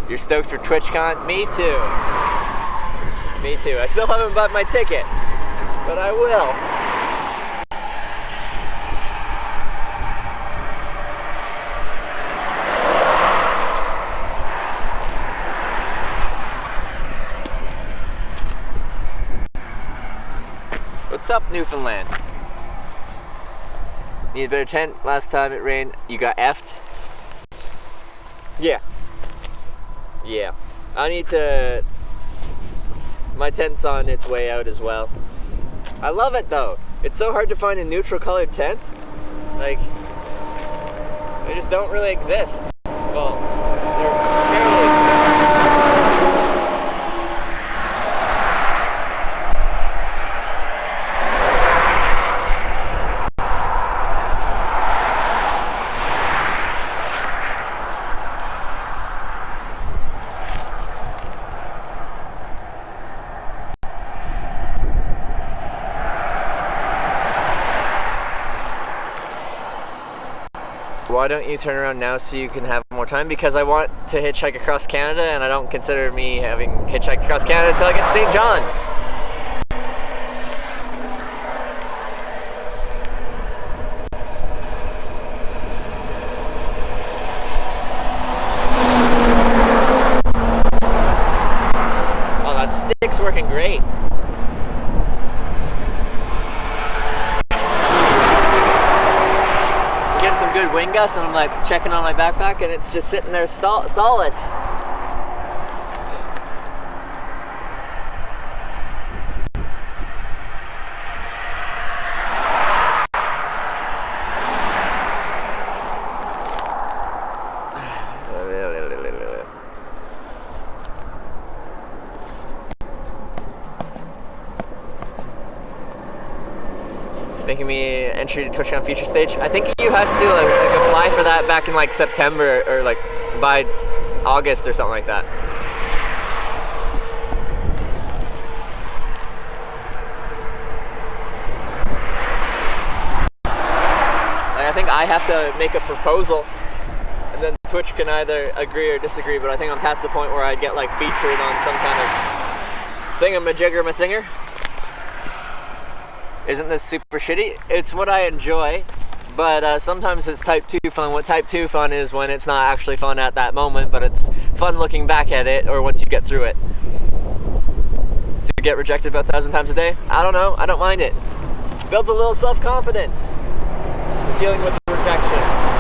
You're stoked for TwitchCon? Me too. Me too. I still haven't bought my ticket, but I will. What's up, Newfoundland? Need a better tent. Last time it rained, you got effed. Yeah. Yeah. I need to... My tent's on its way out as well. I love it though. It's so hard to find a neutral colored tent. Like, they just don't really exist. Well, they're barely exist. Why don't you turn around now so you can have more time? Because I want to hitchhike across Canada, and I don't consider me having hitchhiked across Canada until I get to St. John's. Oh, that stick's working great. Some good wind gusts, and I'm like checking on my backpack, and it's just sitting there solid. Making me entry to TwitchCon feature stage. I think you had to like apply for that back in like September or like by August or something like that. Like, I think I have to make a proposal, and then Twitch can either agree or disagree. But I think I'm past the point where I'd get like featured on some kind of thingamajigger-mathinger. Isn't this super shitty? It's what I enjoy, but sometimes it's type 2 fun. What type 2 fun is when it's not actually fun at that moment, but it's fun looking back at it, or once you get through it. To get rejected about 1,000 times a day? I don't know, I don't mind it. Builds a little self-confidence dealing with the rejection.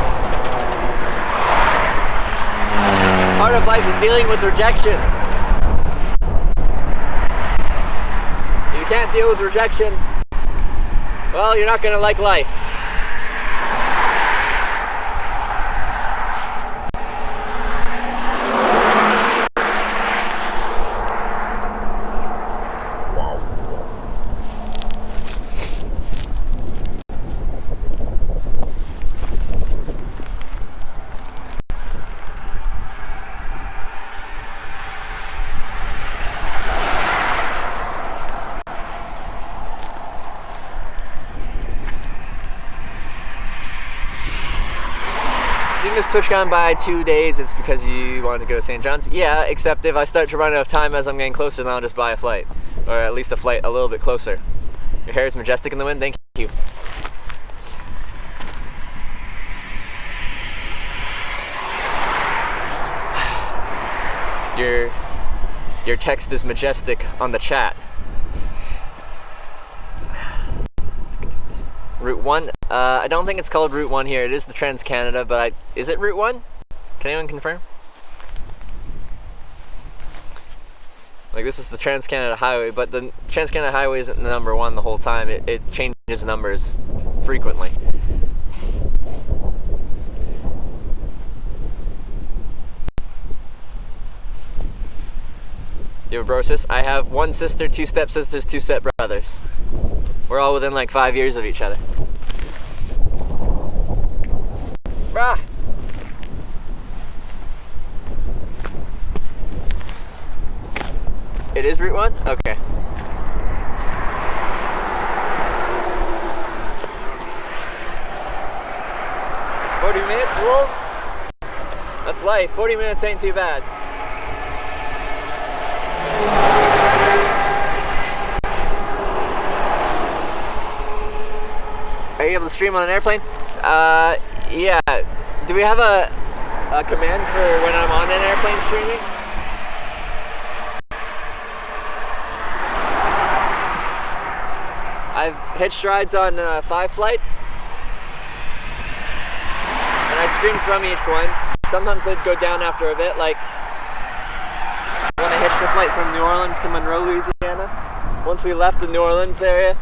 of life is dealing with rejection. If you can't deal with rejection, well, you're not gonna like life. So you missed TwitchCon by 2 days, it's because you wanted to go to St. John's? Yeah, except if I start to run out of time as I'm getting closer, then I'll just buy a flight. Or at least a flight a little bit closer. Your hair is majestic in the wind, thank you. Your text is majestic on the chat. Route 1? I don't think it's called Route 1 here. It is the Trans-Canada, but is it Route 1? Can anyone confirm? Like, this is the Trans-Canada Highway, but the Trans-Canada Highway isn't the number 1 the whole time. It changes numbers frequently. You have a bro sis? I have 1 sister, 2 stepsisters, 2 stepbrothers. We're all within like 5 years of each other. Brah! It is Route 1? Okay. $40 rule? That's life. 40 minutes ain't too bad. Are you able to stream on an airplane? Yeah. Do we have a command for when I'm on an airplane streaming? I've hitched rides on 5 flights. And I streamed from each one. Sometimes they'd go down after a bit, like when I hitched a flight from New Orleans to Monroe, Louisiana. Once we left the New Orleans area,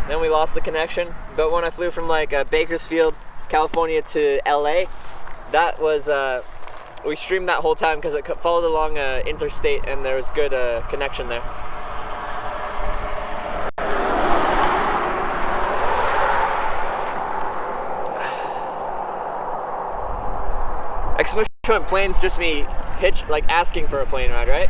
then we lost the connection. But when I flew from like Bakersfield, California to LA, that was, we streamed that whole time because it followed along interstate and there was good connection there. Exclamation point plane's just me like asking for a plane ride, right?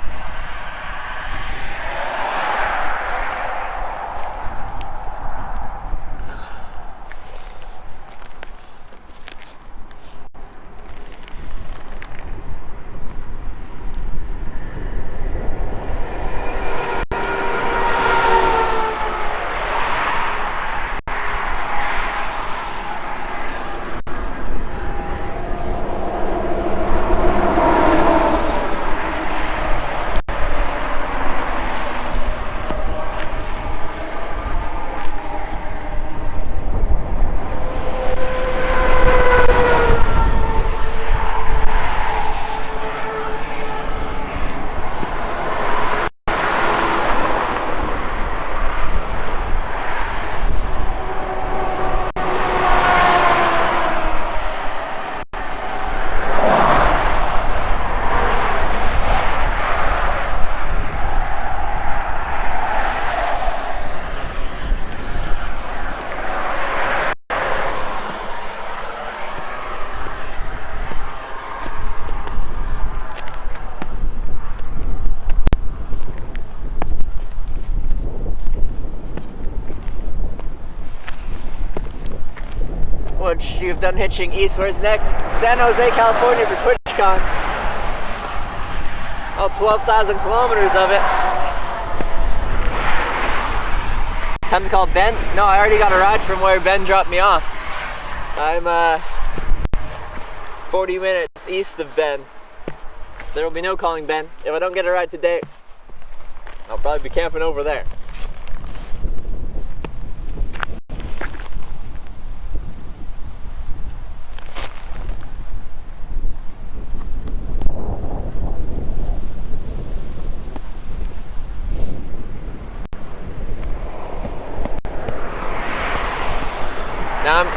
You've done hitching east. Where's next? San Jose, California for TwitchCon. Oh, 12,000 kilometers of it. Time to call Ben? No, I already got a ride from where Ben dropped me off. I'm 40 minutes east of Ben. There will be no calling Ben. If I don't get a ride today, I'll probably be camping over there.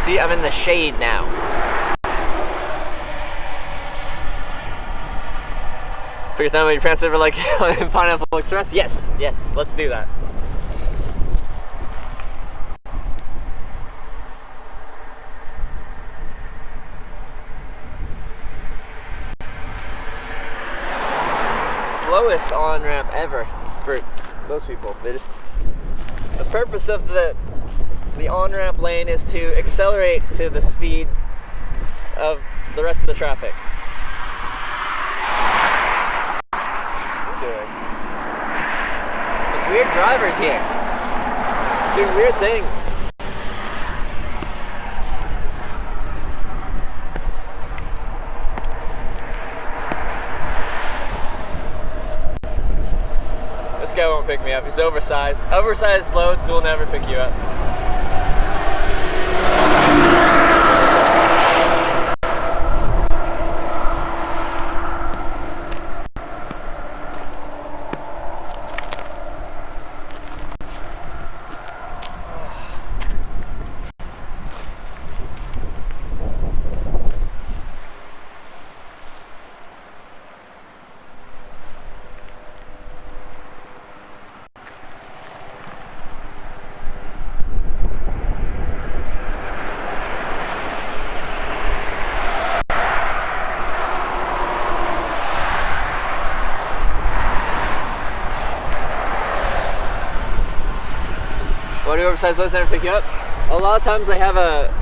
See, I'm in the shade now. Put your thumb on your pants over like Pineapple Express? Yes, yes, let's do that. Slowest on-ramp ever for most people. The purpose of the on-ramp lane is to accelerate to the speed of the rest of the traffic. Some weird drivers here, doing weird things. This guy won't pick me up. He's oversized. Oversized loads will never pick you up. Why do oversized loads never pick you up? A lot of times they have a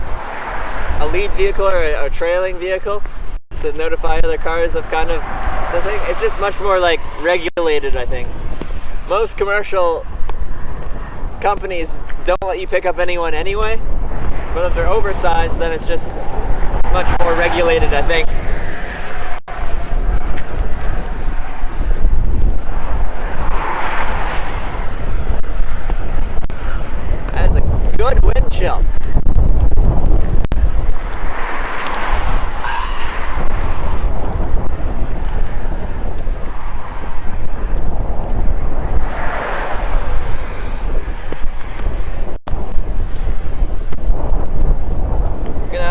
lead vehicle or a trailing vehicle to notify other cars of kind of the thing. It's just much more like regulated, I think. Most commercial companies don't let you pick up anyone anyway, but if they're oversized, then it's just much more regulated, I think. That's a good wind chill.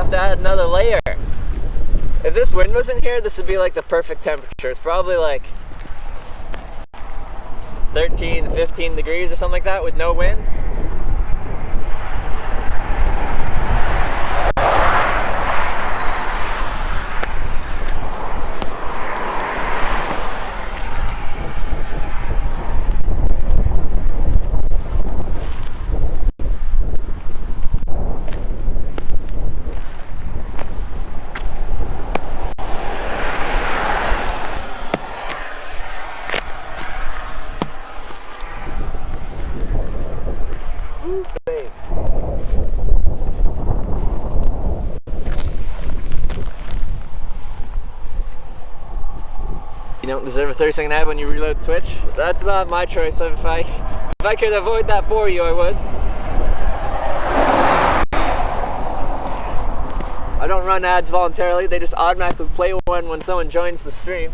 To add another layer. If this wind wasn't here, this would be like the perfect temperature. It's probably like 13, 15 degrees or something like that with no wind. You don't deserve a 30-second ad when you reload Twitch? That's not my choice. If I could avoid that for you, I would. I don't run ads voluntarily. They just automatically play one when someone joins the stream.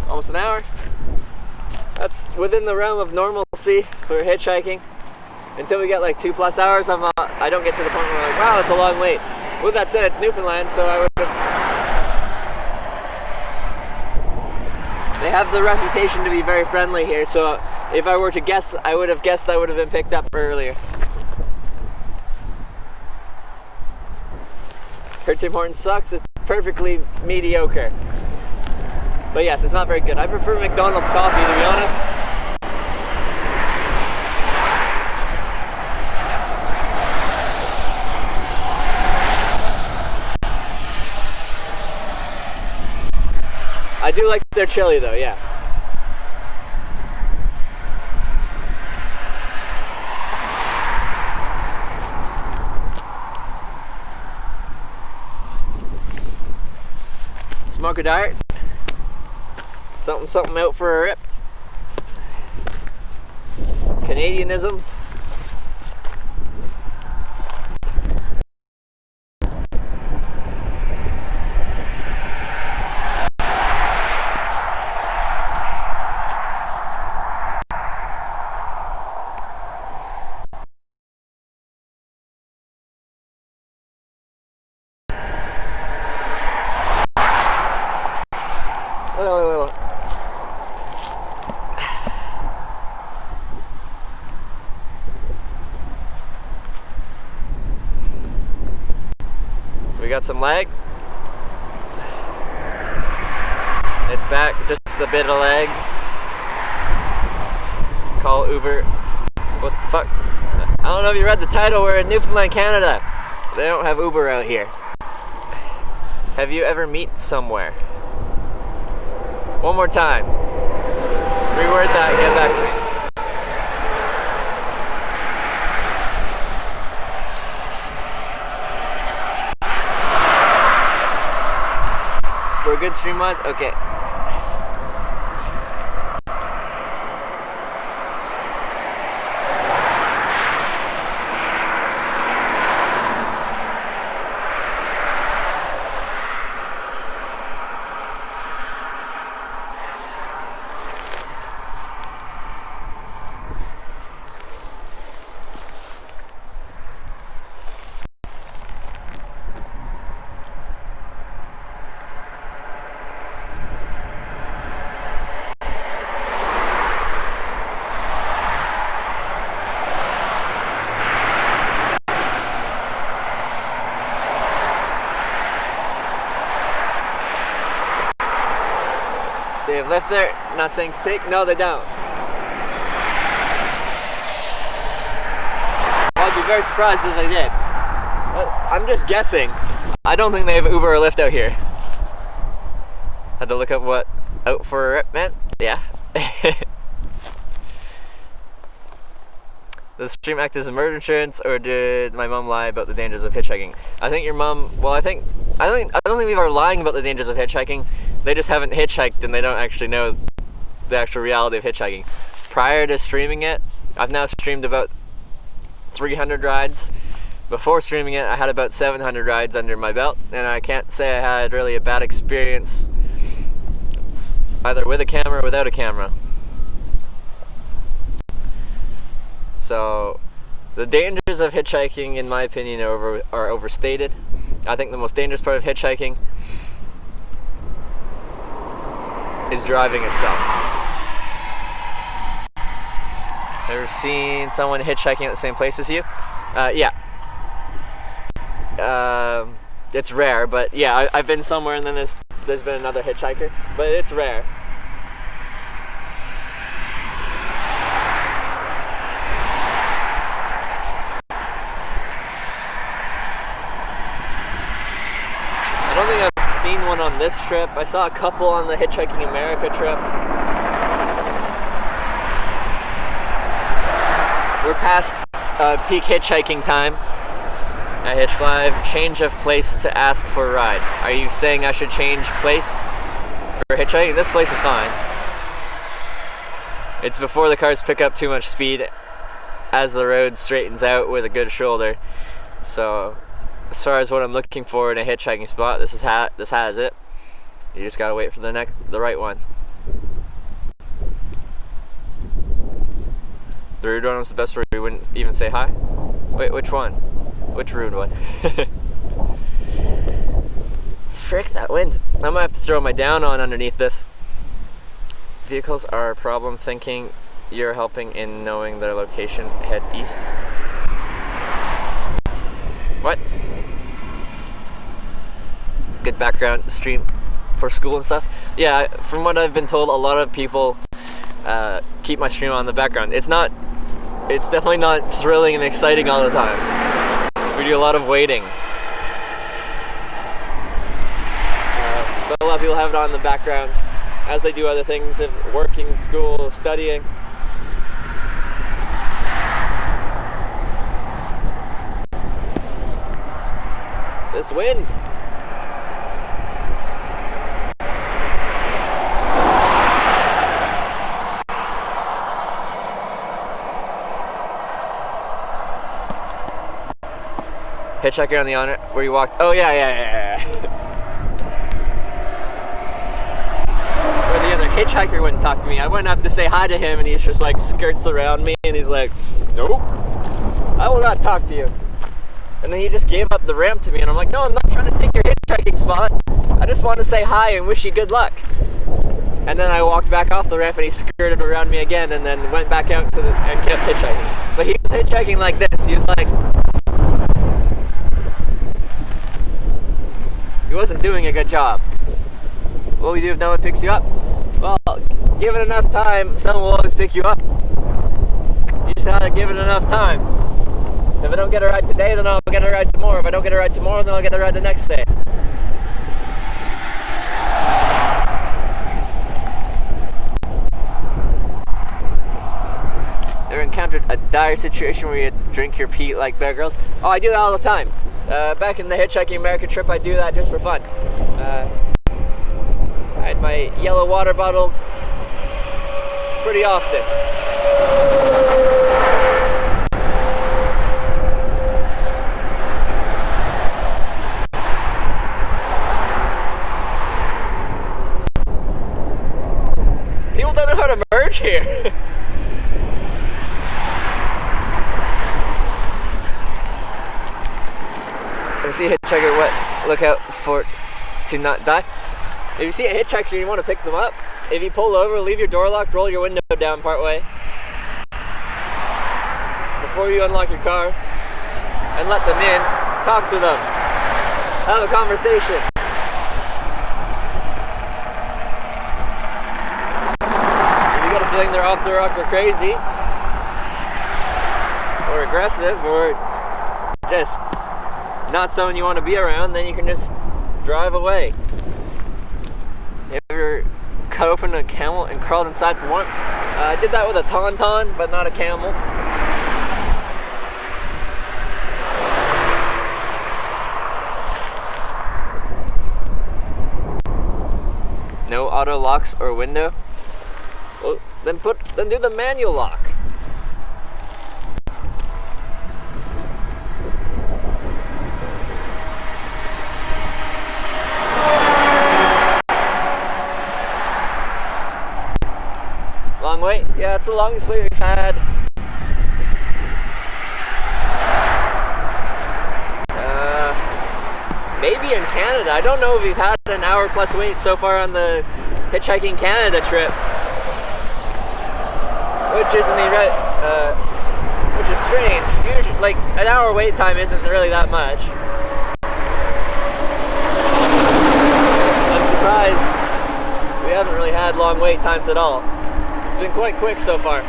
Almost an hour. That's within the realm of normalcy for hitchhiking. Until we get like 2+ hours, I don't get to the point where I'm like, wow, that's a long wait. With that said, it's Newfoundland, so I would have... They have the reputation to be very friendly here, so if I were to guess, I would have guessed I would have been picked up earlier. Heard Tim Hortons sucks, it's perfectly mediocre. But yes, it's not very good. I prefer McDonald's coffee, to be honest. I do like their chili though, yeah. Smoke a dart. Something out for a rip. Canadianisms. We got some lag. It's back, just a bit of lag. Call Uber. What the fuck? I don't know if you read the title, we're in Newfoundland, Canada. They don't have Uber out here. Have you ever met somewhere? One more time. Reword that and get back to me. We're good stream-wise? Okay. They have left there, not saying to take. No, they don't. I'd be very surprised if they did. I'm just guessing. I don't think they have Uber or Lyft out here. Had to look up what out for a rip meant. Yeah. Does the stream act as murder insurance, or did my mom lie about the dangers of hitchhiking? I think your mom. Well, I don't think people are lying about the dangers of hitchhiking. They just haven't hitchhiked and they don't actually know the actual reality of hitchhiking. Prior to streaming it, I've now streamed about 300 rides. Before streaming it, I had about 700 rides under my belt, and I can't say I had really a bad experience either with a camera or without a camera. So the dangers of hitchhiking, in my opinion, are overstated. I think the most dangerous part of hitchhiking is driving itself. Ever seen someone hitchhiking at the same place as you? Yeah. It's rare, but yeah, I've been somewhere and then there's been another hitchhiker, but it's rare. I don't think I've seen one on this trip. I saw a couple on the Hitchhiking America trip. We're past peak hitchhiking time at Hitch Live. Change of place to ask for a ride. Are you saying I should change place for hitchhiking? This place is fine. It's before the cars pick up too much speed as the road straightens out with a good shoulder. So as far as what I'm looking for in a hitchhiking spot, this has it. You just gotta wait for the right one. The rude one was the best where you wouldn't even say hi? Wait, which one? Which rude one? Frick, that wind. I might have to throw my down on underneath this. Vehicles are a problem. Thinking you're helping in knowing their location. Head east. What? Good background stream for school and stuff. Yeah, from what I've been told, a lot of people keep my stream on the background. It's definitely not thrilling and exciting all the time. We do a lot of waiting. But a lot of people have it on in the background. as they do other things of working, school, studying. This wind. Hitchhiker on the honor where you walked. Oh yeah. Where the other hitchhiker wouldn't talk to me. I went up to say hi to him, and he's just like skirts around me, and he's like, "Nope, I will not talk to you." And then he just gave up the ramp to me, and I'm like, "No, I'm not trying to take your hitchhiking spot. I just want to say hi and wish you good luck." And then I walked back off the ramp, and he skirted around me again, and then went back out to and kept hitchhiking. But he was hitchhiking like this. He was like. He wasn't doing a good job. What will you do if no one picks you up? Well, give it enough time, someone will always pick you up. You just gotta give it enough time. If I don't get a ride today, then I'll get a ride tomorrow. If I don't get a ride tomorrow, then I'll get a ride the next day. Ever encountered a dire situation where you drink your pee like Bear Grylls? Oh, I do that all the time. Back in the Hitchhiking America trip, I do that just for fun. I had my yellow water bottle pretty often. People don't know how to merge here. If you see a hitchhiker, look out for to not die. If you see a hitchhiker and you want to pick them up, if you pull over, leave your door locked, roll your window down part way before you unlock your car, and let them in. Talk to them. Have a conversation. If you got a feeling they're off the rock or crazy, or aggressive, or just not someone you want to be around, then you can just drive away. You ever cut open a camel and crawled inside for warmth? I did that with a tauntaun, but not a camel. No auto locks or window? Well, then do the manual lock. Long wait? Yeah, it's the longest wait we've had. Maybe in Canada. I don't know if we've had an hour plus wait so far on the Hitchhiking Canada trip. Which is strange. Usually, like, an hour wait time isn't really that much. I'm surprised we haven't really had long wait times at all. It's been quite quick so far.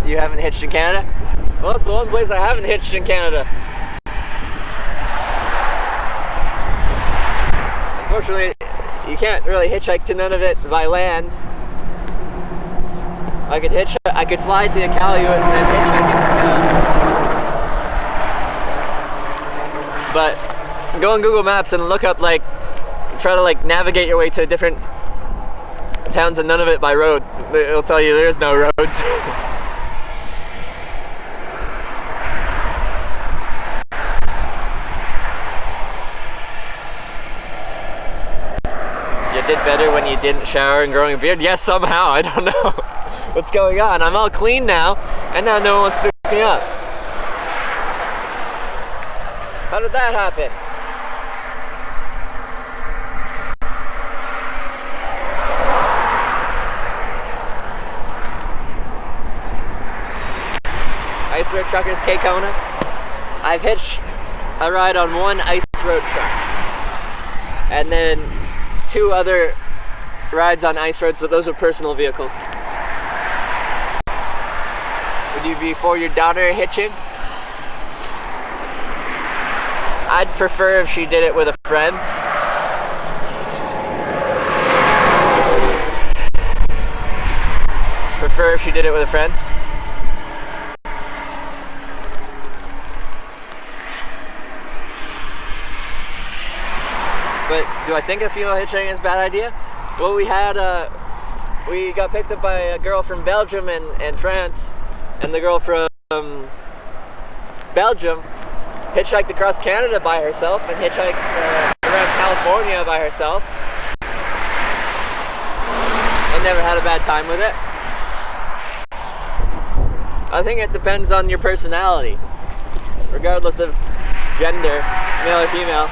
You haven't hitched in Canada? Well, that's the one place I haven't hitched in Canada. Unfortunately, you can't really hitchhike to none of it by land. I could fly to Iqaluit and then hitchhike it. But go on Google Maps and look up, try to navigate your way to different towns, and none of it by road. It'll tell you there's no roads. Did better when you didn't shower and growing a beard? Yes, somehow. I don't know what's going on. I'm all clean now, and now no one wants to pick me up. How did that happen? Ice road truckers, K Kona. I've hitched a ride on one ice road truck, and then 2 other rides on ice roads, but those were personal vehicles. Would you be for your daughter hitching? I'd prefer if she did it with a friend. Prefer if she did it with a friend. But do I think a female hitchhiking is a bad idea? Well, we got picked up by a girl from Belgium and France, and the girl from Belgium hitchhiked across Canada by herself and hitchhiked around California by herself, and never had a bad time with it. I think it depends on your personality, regardless of gender, male or female.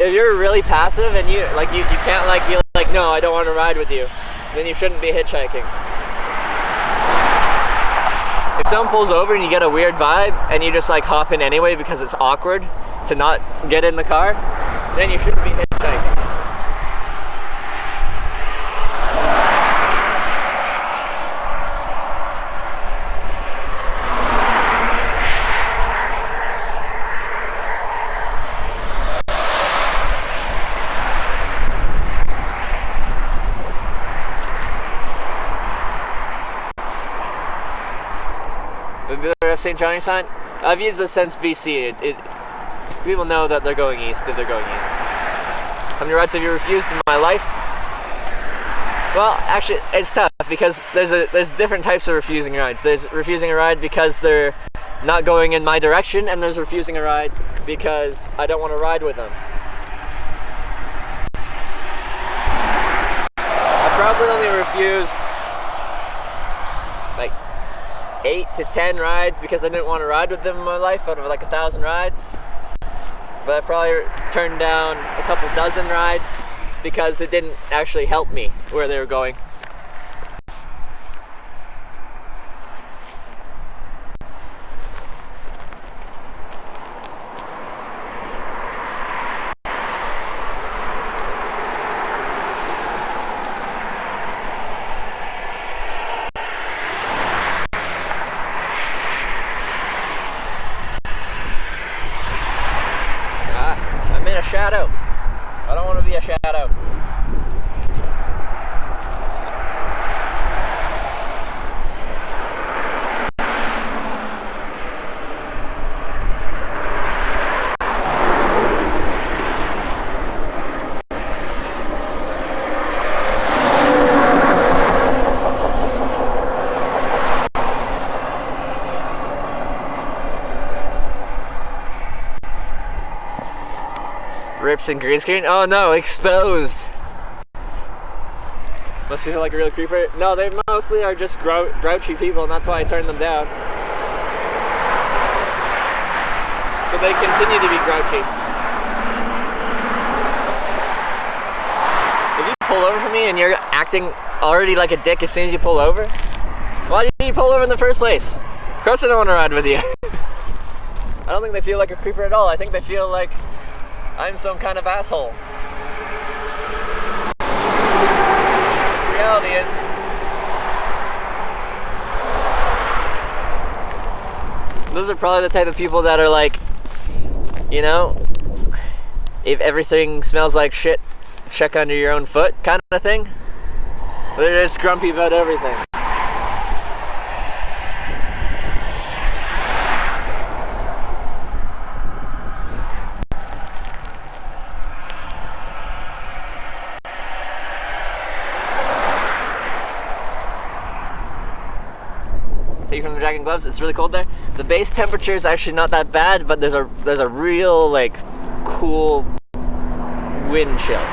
If you're really passive and you can't be like, no, I don't want to ride with you, then you shouldn't be hitchhiking. If someone pulls over and you get a weird vibe and you just like hop in anyway because it's awkward to not get in the car, then you shouldn't be hitchhiking. The St. Johnny sign? I've used this since BC. People know that they're going east if they're going east. How many rides have you refused in my life? Well, actually, it's tough because there's different types of refusing rides. There's refusing a ride because they're not going in my direction, and there's refusing a ride because I don't want to ride with them. I probably only refused like 8 to 10 rides because I didn't want to ride with them in my life out of like 1,000 rides. But I probably turned down a couple dozen rides because it didn't actually help me where they were going. I'm in a shadow. I don't want to be a shadow. Rips and green screen? Oh no, exposed. Must feel like a real creeper. No, they mostly are just grouchy people, and that's why I turned them down. So they continue to be grouchy. If you pull over for me and you're acting already like a dick as soon as you pull over, why did you pull over in the first place? Of course I don't want to ride with you. I don't think they feel like a creeper at all. I think they feel like I'm some kind of asshole. The reality is, those are probably the type of people that are like, you know, if everything smells like shit, check under your own foot kind of thing. They're just grumpy about everything. Take from the Dragon Gloves. It's really cold there. The base temperature is actually not that bad, but there's a real like cool wind chill.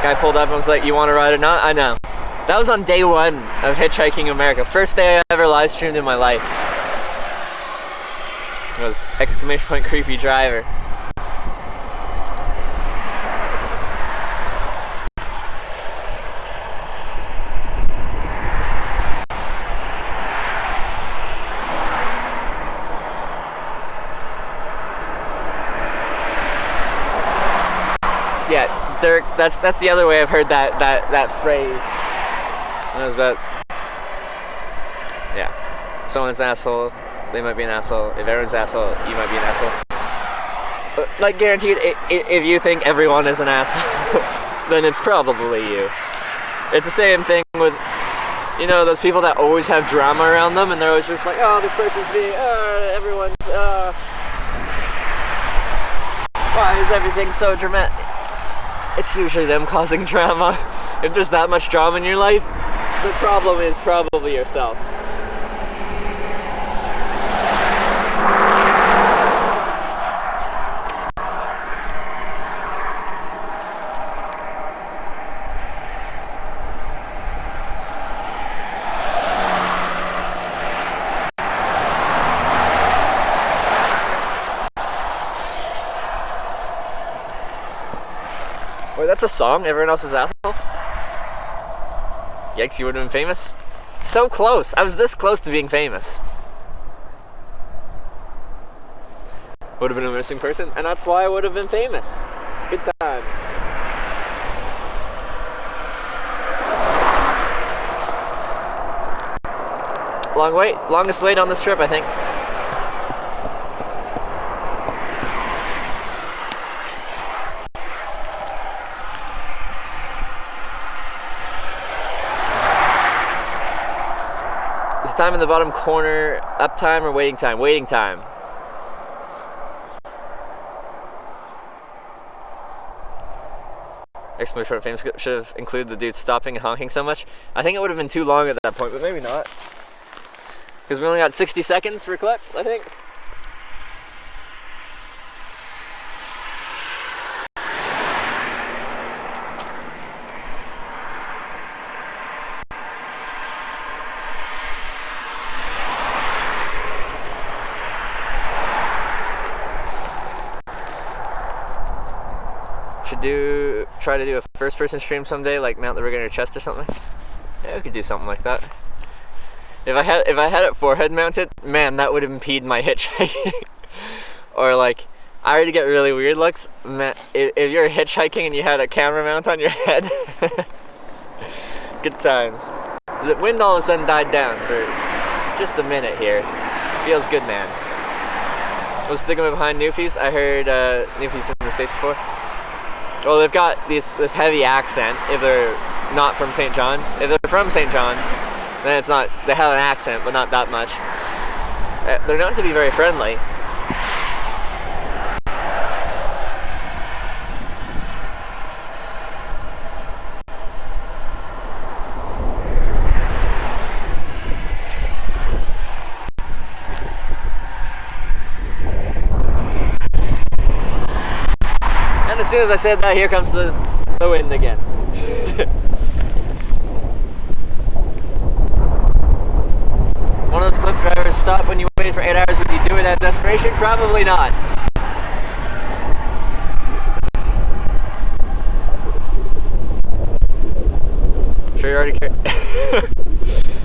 Guy pulled up and was like, "You want to ride or not?" I know. That was on day 1 of Hitchhiking America. First day I ever live streamed in my life. It was exclamation point creepy driver. Yeah, Dirk, that's the other way I've heard that phrase. It was about, yeah, someone's an asshole, they might be an asshole. If everyone's an asshole, you might be an asshole. But, like, guaranteed, if you think everyone is an asshole, then it's probably you. It's the same thing with, you know, those people that always have drama around them, and they're always just like, oh, this person's being, everyone's, why is everything so dramatic? It's usually them causing drama. If there's that much drama in your life, the problem is probably yourself. Wait, that's a song? Everyone Else's Asshole? Yikes, you would have been famous? So close! I was this close to being famous. Would have been a missing person, and that's why I would have been famous. Good times. Long wait, longest wait on this trip, I think. Time in the bottom corner, up time or waiting time? Waiting time. Exclamation point famous should have included the dude stopping and honking so much. I think it would have been too long at that point, but maybe not. Because we only got 60 seconds for clips, I think. Try to do a first-person stream someday, like mount the rig on your chest or something. Yeah, we could do something like that. If I had it forehead mounted, man, that would impede my hitchhiking. Or like, I already get really weird looks. Man, if you're hitchhiking and you had a camera mount on your head, good times. The wind all of a sudden died down for just a minute here. It feels good, man. I was sticking behind Newfies. I heard Newfies in the States before. Well, they've got this heavy accent if they're not from St. John's. If they're from St. John's, then it's not, they have an accent, but not that much. They're known to be very friendly. As soon as I said that, here comes the wind again. One of those clip drivers stop when you wait for 8 hours. Would you do it out of desperation? Probably not. Sure you already care?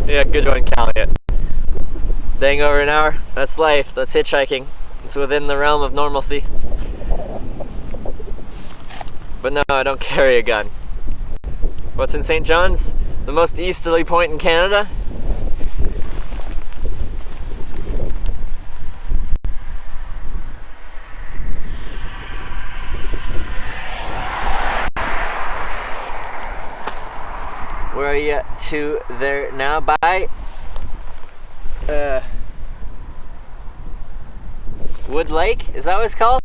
Yeah, good one, Calliot. Dang, over an hour. That's life. That's hitchhiking. It's within the realm of normalcy. But no, I don't carry a gun. What's in St. John's? The most easterly point in Canada? Where are you to there now? By Wood Lake? Is that what it's called?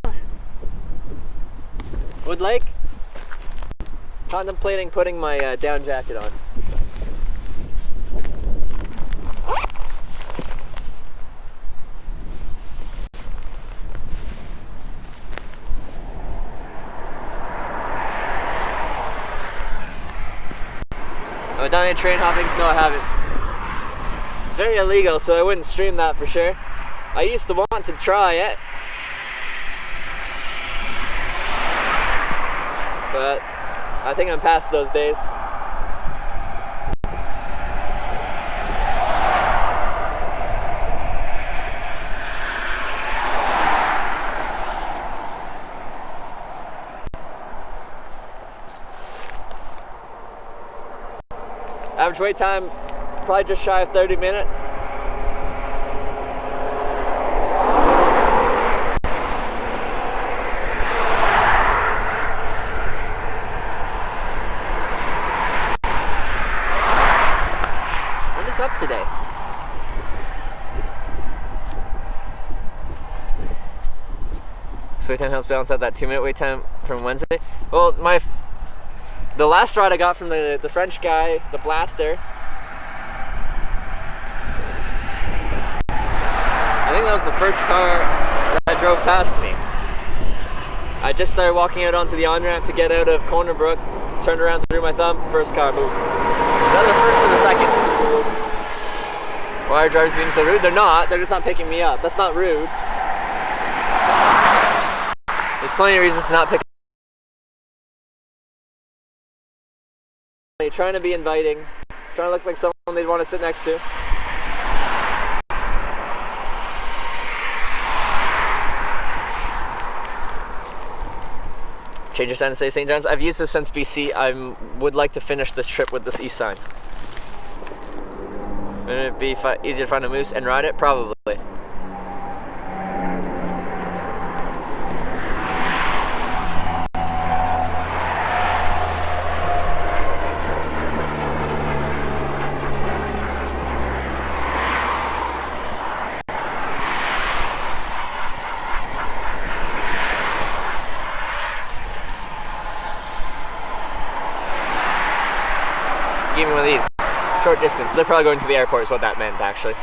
Wood Lake? Contemplating putting my down jacket on. done any train hoppings? No, I haven't. It's very illegal, so I wouldn't stream that for sure. I used to want to try it, but I think I'm past those days. Average wait time, probably just shy of 30 minutes. What is up today? So wait time helps balance out that 2-minute wait time from Wednesday. Well, the last ride I got from the French guy, the Blaster, I think that was the first car that drove past me. I just started walking out onto the on-ramp to get out of Corner Brook, turned around, threw my thumb, first car moved. Is that the first or the second? Why are drivers being so rude? They're not, they're just not picking me up. That's not rude. There's plenty of reasons to not pick up. Trying to be inviting, trying to look like someone they'd want to sit next to. Change your sign to say St. John's. I've used this since BC. I would like to finish this trip with this east sign. Would it be easier to find a moose and ride it? Probably. Give me one of these. Short distance. They're probably going to the airport is what that meant, actually.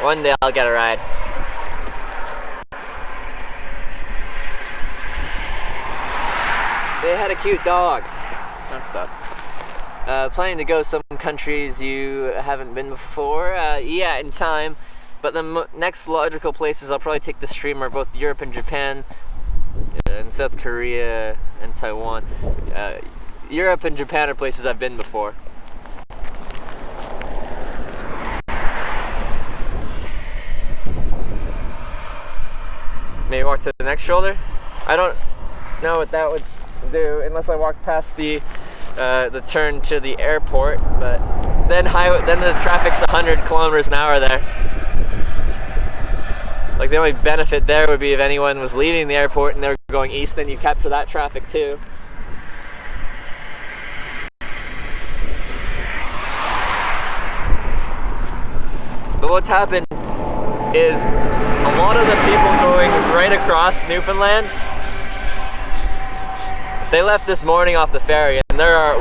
One day I'll get a ride. They had a cute dog. That sucks. Planning to go some countries you haven't been before? Yeah, in time. But the next logical places I'll probably take the stream are both Europe and Japan, and South Korea and Taiwan. Europe and Japan are places I've been before. Maybe walk to the next shoulder? I don't know what that would do unless I walk past the turn to the airport, but then the traffic's 100 kilometers an hour there. Like the only benefit there would be if anyone was leaving the airport and they were going east, then you capture that traffic too. But what's happened is a lot of the people going right across Newfoundland, they left this morning off the ferry, and there are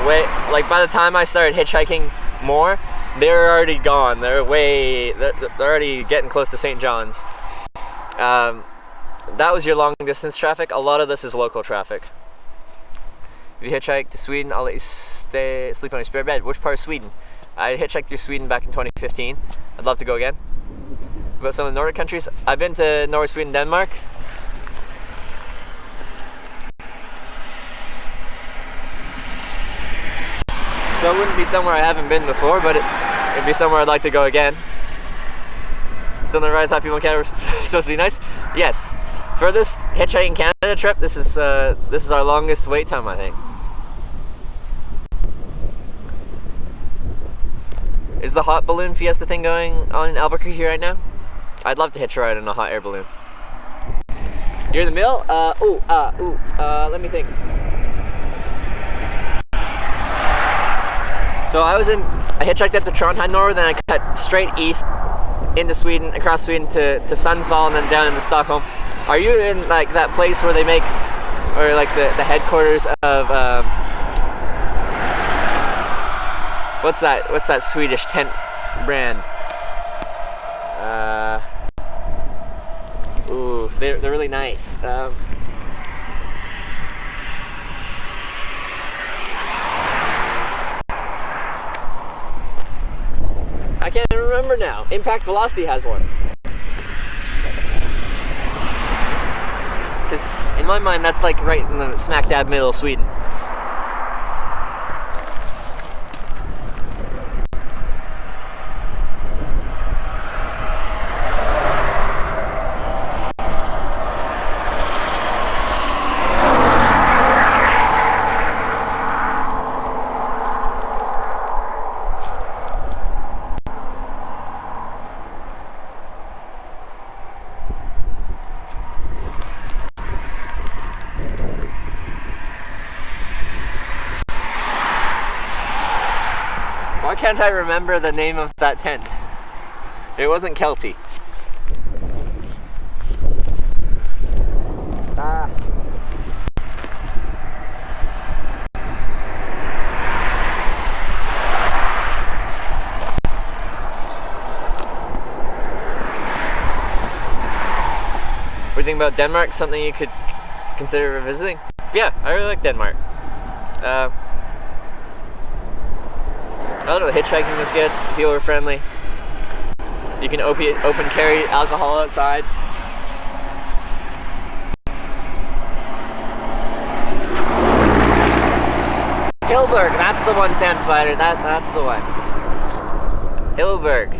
by the time I started hitchhiking more, they're already gone. They're already getting close to St. John's. That was your long distance traffic. A lot of this is local traffic. If you hitchhike to Sweden, I'll let you sleep on your spare bed. Which part of Sweden? I hitchhiked through Sweden back in 2015. I'd love to go again. About some of the Nordic countries, I've been to Norway, Sweden, Denmark. So it wouldn't be somewhere I haven't been before, but it'd be somewhere I'd like to go again. Still never thought people in Canada were supposed to be nice. Yes, for this hitchhiking Canada trip, this is our longest wait time, I think. Is the hot balloon fiesta thing going on in Albuquerque right now? I'd love to hitch a ride in a hot air balloon. You're in the middle? Let me think. So I hitchhiked up to Trondheim, Norway, then I cut straight east into Sweden, across Sweden to Sundsvall, and then down into Stockholm. Are you in like that place where they make, or like the headquarters of what's that Swedish tent brand? Ooh, they're really nice. I can't remember now. Impact Velocity has one. Because in my mind, that's like right in the smack dab middle of Sweden. Why can't I remember the name of that tent? It wasn't Kelty. Ah. What do you think about Denmark? Something you could consider visiting? Yeah, I really like Denmark. I don't know, the hitchhiking was good. People were friendly. You can open carry alcohol outside. Hilberg, that's the one, Sand Spider. That's the one. Hilberg.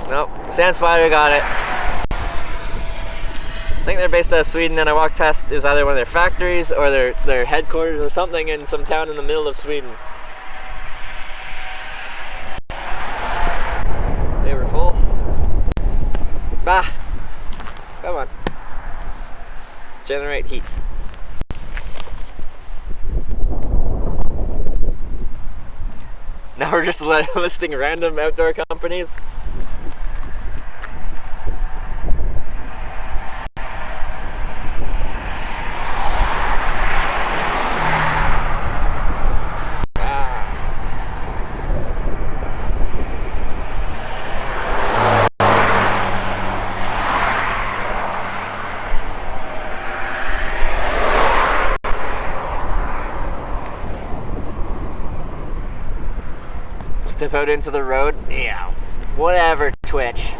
Nope, Sand Spider got it. I think they're based out of Sweden, and I walked past, it was either one of their factories or their headquarters or something in some town in the middle of Sweden. They were full. Bah! Come on. Generate heat. Now we're just listing random outdoor companies. Step out into the road. Yeah. Whatever, Twitch.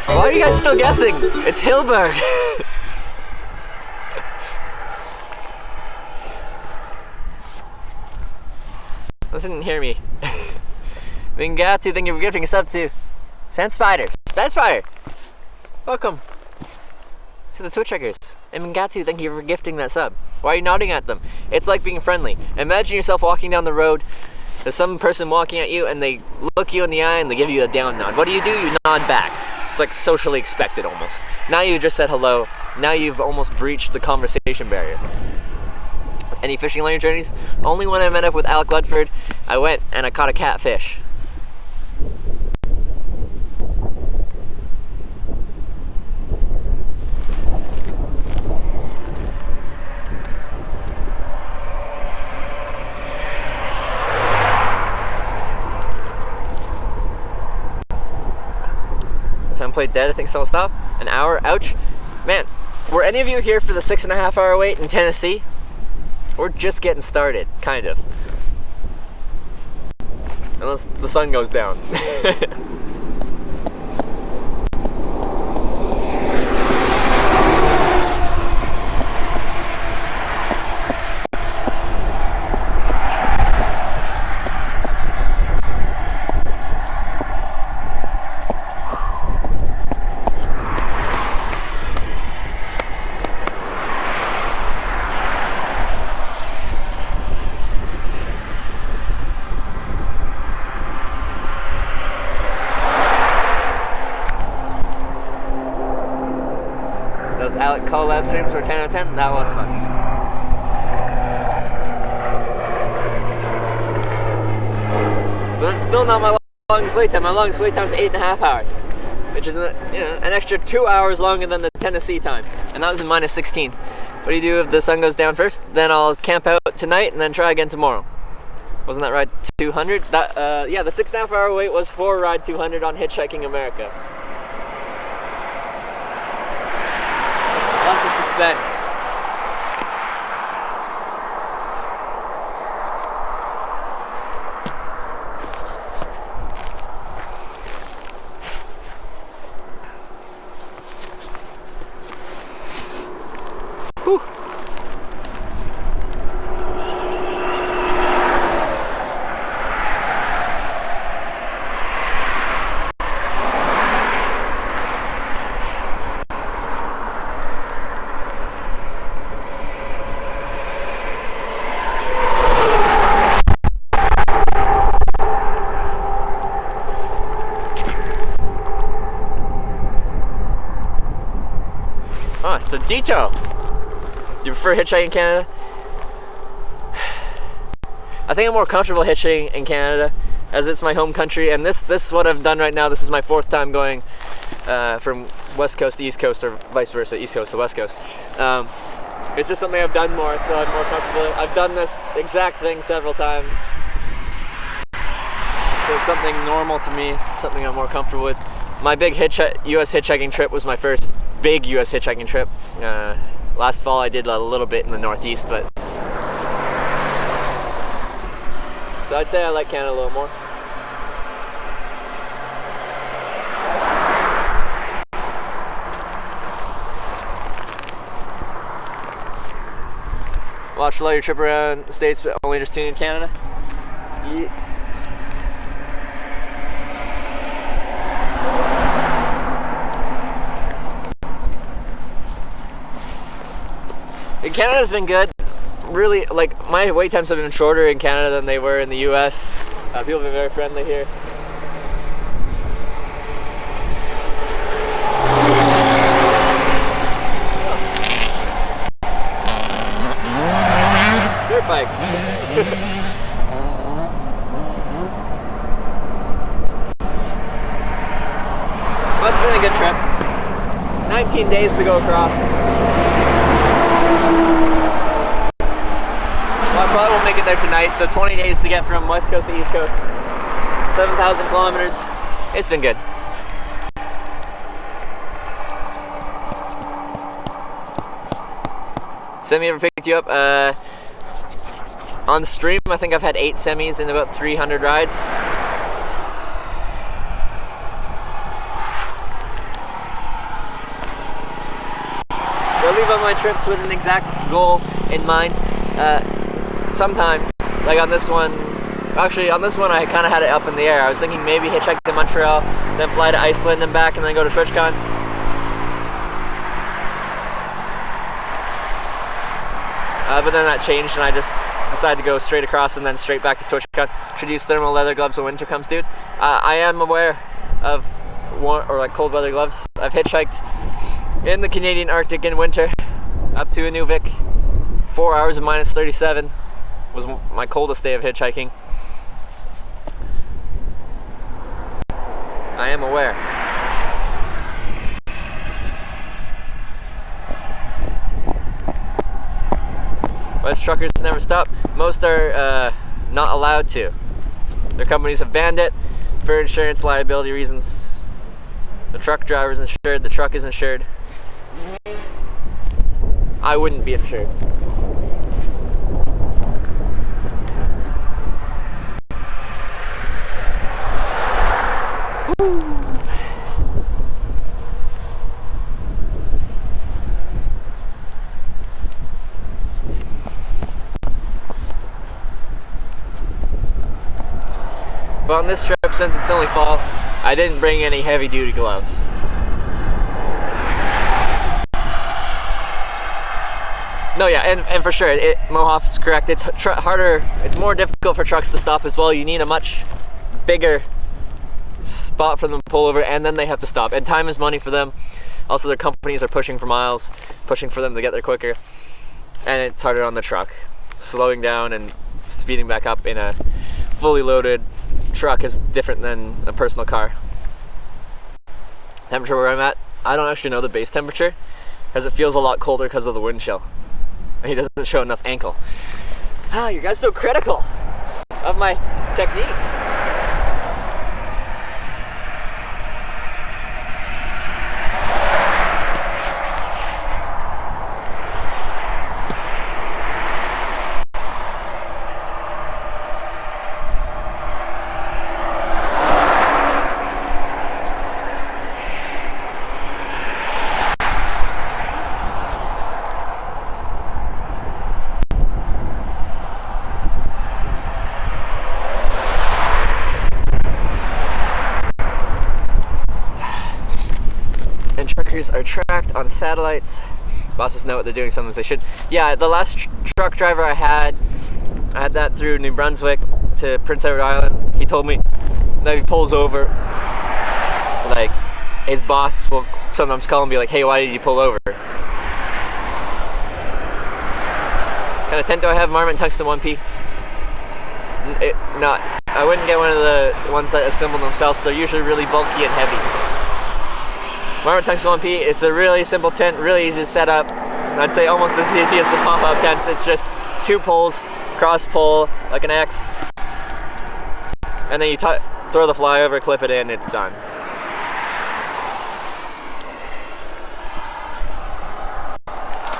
Why are you guys still guessing? It's Hilberg. Listen, hear me. Vingatu, thank you for gifting us up to Sand Spider. Sand Spider. Welcome to the Twitch checkers. And Mingatu, thank you for gifting that sub. Why are you nodding at them? It's like being friendly. Imagine yourself walking down the road. There's some person walking at you and they look you in the eye and they give you a down nod. What do? You nod back. It's like socially expected almost. Now you just said hello. Now you've almost breached the conversation barrier. Any fishing on your journeys? Only when I met up with Alec Ludford, I went and I caught a catfish. Played dead, I think so. I'll stop. An hour, ouch. Man, were any of you here for the 6.5 hour wait in Tennessee? We're just getting started, kind of. Unless the sun goes down. Alec collab streams were 10 out of 10. That was fun. But it's still not my longest wait time. My longest wait time is 8.5 hours. which is an extra 2 hours longer than the Tennessee time, and that was in minus 16. What do you do if the sun goes down first? Then I'll camp out tonight and then try again tomorrow. Wasn't that ride 200? That yeah, the 6.5 hour wait was for ride 200 on Hitchhiking America. Lots of suspense. Whew. Oh, so Dito. Do you prefer hitchhiking in Canada? I think I'm more comfortable hitchhiking in Canada, as it's my home country, and this is what I've done right now. This is my 4th time going from West Coast to East Coast, or vice versa, East Coast to West Coast. It's just something I've done more, so I'm more comfortable. I've done this exact thing several times, so it's something normal to me, something I'm more comfortable with. My big U.S. hitchhiking trip was my first big U.S. hitchhiking trip. Last fall I did a little bit in the Northeast, but so I'd say I like Canada a little more. Watch a lot of your trip around the States, but only just tune in Canada. Yeah. Canada's been good. Really, like, my wait times have been shorter in Canada than they were in the US. People have been very friendly here. Dirt bikes. Well, it's been a good trip. 19 days to go across. Well, I probably won't make it there tonight, so 20 days to get from West Coast to East Coast. 7,000 kilometers. It's been good. Semi ever picked you up? On stream, I think I've had 8 semis in about 300 rides. I leave on my trips with an exact goal in mind. Sometimes, like on this one, actually on this one I kind of had it up in the air. I was thinking maybe hitchhike to Montreal, then fly to Iceland and back, and then go to TwitchCon. But then that changed, and I just decided to go straight across and then straight back to TwitchCon. Should use thermal leather gloves when winter comes, dude. I am aware of warm or like cold weather gloves. I've hitchhiked in the Canadian Arctic in winter up to Inuvik. 4 hours of minus 37 was my coldest day of hitchhiking. I am aware. West truckers never stop. Most are not allowed to. Their companies have banned it for insurance liability reasons. The truck driver is insured, the truck is insured. I wouldn't be insured. But on this trip, since it's only fall, I didn't bring any heavy duty gloves. No, yeah, and for sure, Mohawk's correct. It's harder, it's more difficult for trucks to stop as well. You need a much bigger spot for them to pull over, and then they have to stop. And time is money for them. Also, their companies are pushing for miles, pushing for them to get there quicker. And it's harder on the truck. Slowing down and speeding back up in a fully loaded truck is different than a personal car. temperature where I'm at, I don't actually know the base temperature because it feels a lot colder because of the wind chill. And he doesn't show enough ankle. Ah, you guys so critical of my technique. Truckers are tracked on satellites. Bosses know what they're doing, sometimes they should. Yeah, the last truck driver I had that through New Brunswick to Prince Edward Island. He told me that he pulls over, like, his boss will sometimes call and be like, hey, why did you pull over? Kind of tent do I have? Marmot Tungsten 1P? No, I wouldn't get one of the ones that assemble themselves. They're usually really bulky and heavy. Marmot Tungsten 1P, it's a really simple tent, really easy to set up. I'd say almost as easy as the pop-up tents. It's just 2 poles, cross pole, like an X. And then you throw the flyover, clip it in, it's done.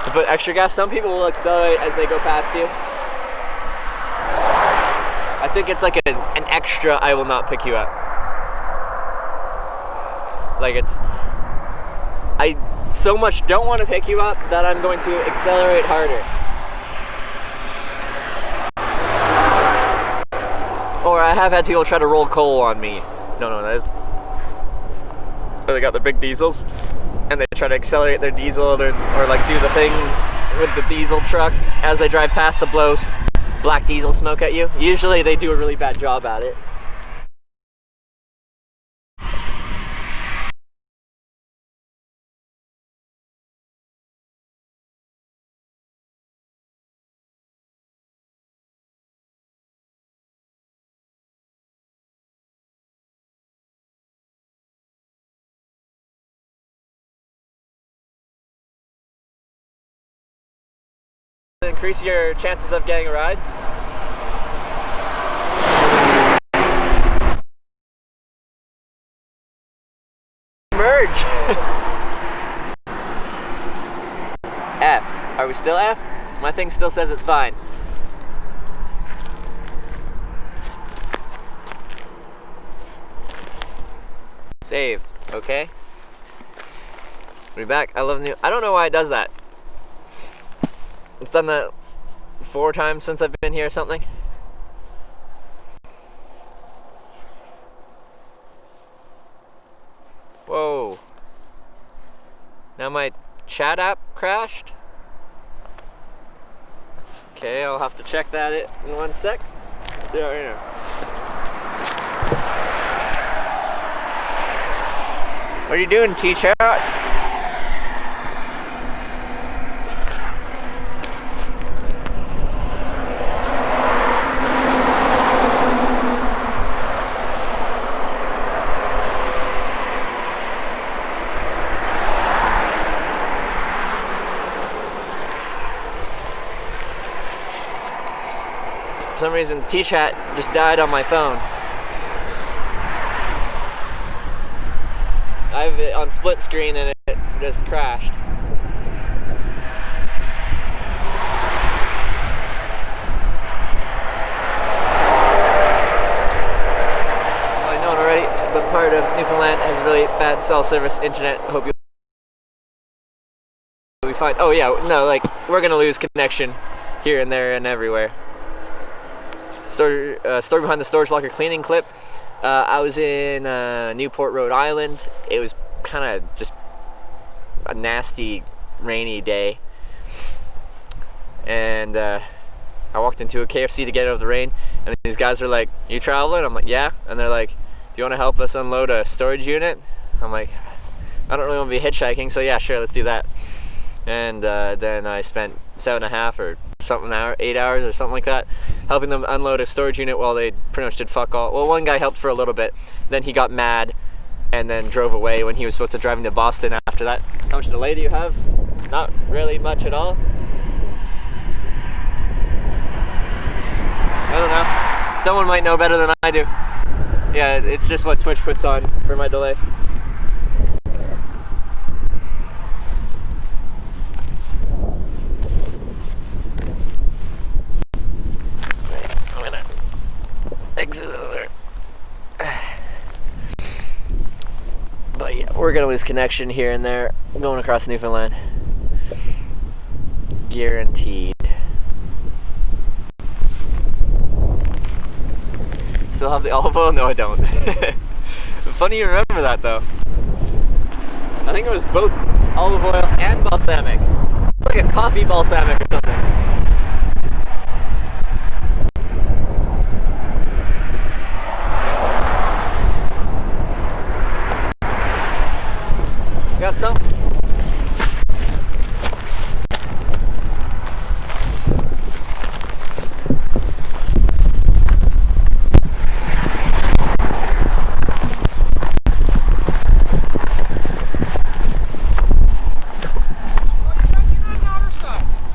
To put extra gas, some people will accelerate as they go past you. I think it's like an extra, I will not pick you up. Like I so much don't want to pick you up that I'm going to accelerate harder. Or I have had people try to roll coal on me. No, that is... Or they got the big diesels, and they try to accelerate their diesel or like do the thing with the diesel truck as they drive past to blow black diesel smoke at you. Usually they do a really bad job at it. Increase your chances of getting a ride. Merge. F. Are we still F? My thing still says it's fine. Saved. Okay. We're back. I love new. I don't know why it does that. It's done that 4 times since I've been here or something. Whoa. Now my chat app crashed. Okay, I'll have to check that in 1 sec. Yeah, right now. What are you doing, T-chat? For some reason, T-Chat just died on my phone. I have it on split screen and it just crashed. Well, I know it already, but part of Newfoundland has really bad cell service internet. Hope you'll be fine. Oh yeah, no, like, we're gonna lose connection here and there and everywhere. Story behind the storage locker cleaning clip. I was in Newport, Rhode Island. It was kind of just a nasty, rainy day. And I walked into a KFC to get out of the rain. And these guys were like, "You traveling?" I'm like, "Yeah." And they're like, "Do you want to help us unload a storage unit?" I'm like, "I don't really want to be hitchhiking, so yeah, sure, let's do that." And then I spent 7.5 or something 8 hours or something like that, helping them unload a storage unit while they pretty much did fuck all. Well, one guy helped for a little bit, then he got mad and then drove away when he was supposed to drive into Boston after that. How much delay do you have? Not really much at all. I don't know. Someone might know better than I do. Yeah, it's just what Twitch puts on for my delay. I'm gonna exit over. But yeah, we're gonna lose connection here and there going across Newfoundland. Guaranteed. Still have the olive oil? No, I don't. Funny you remember that though. I think it was both olive oil and balsamic. It's like a coffee balsamic or something. Got some?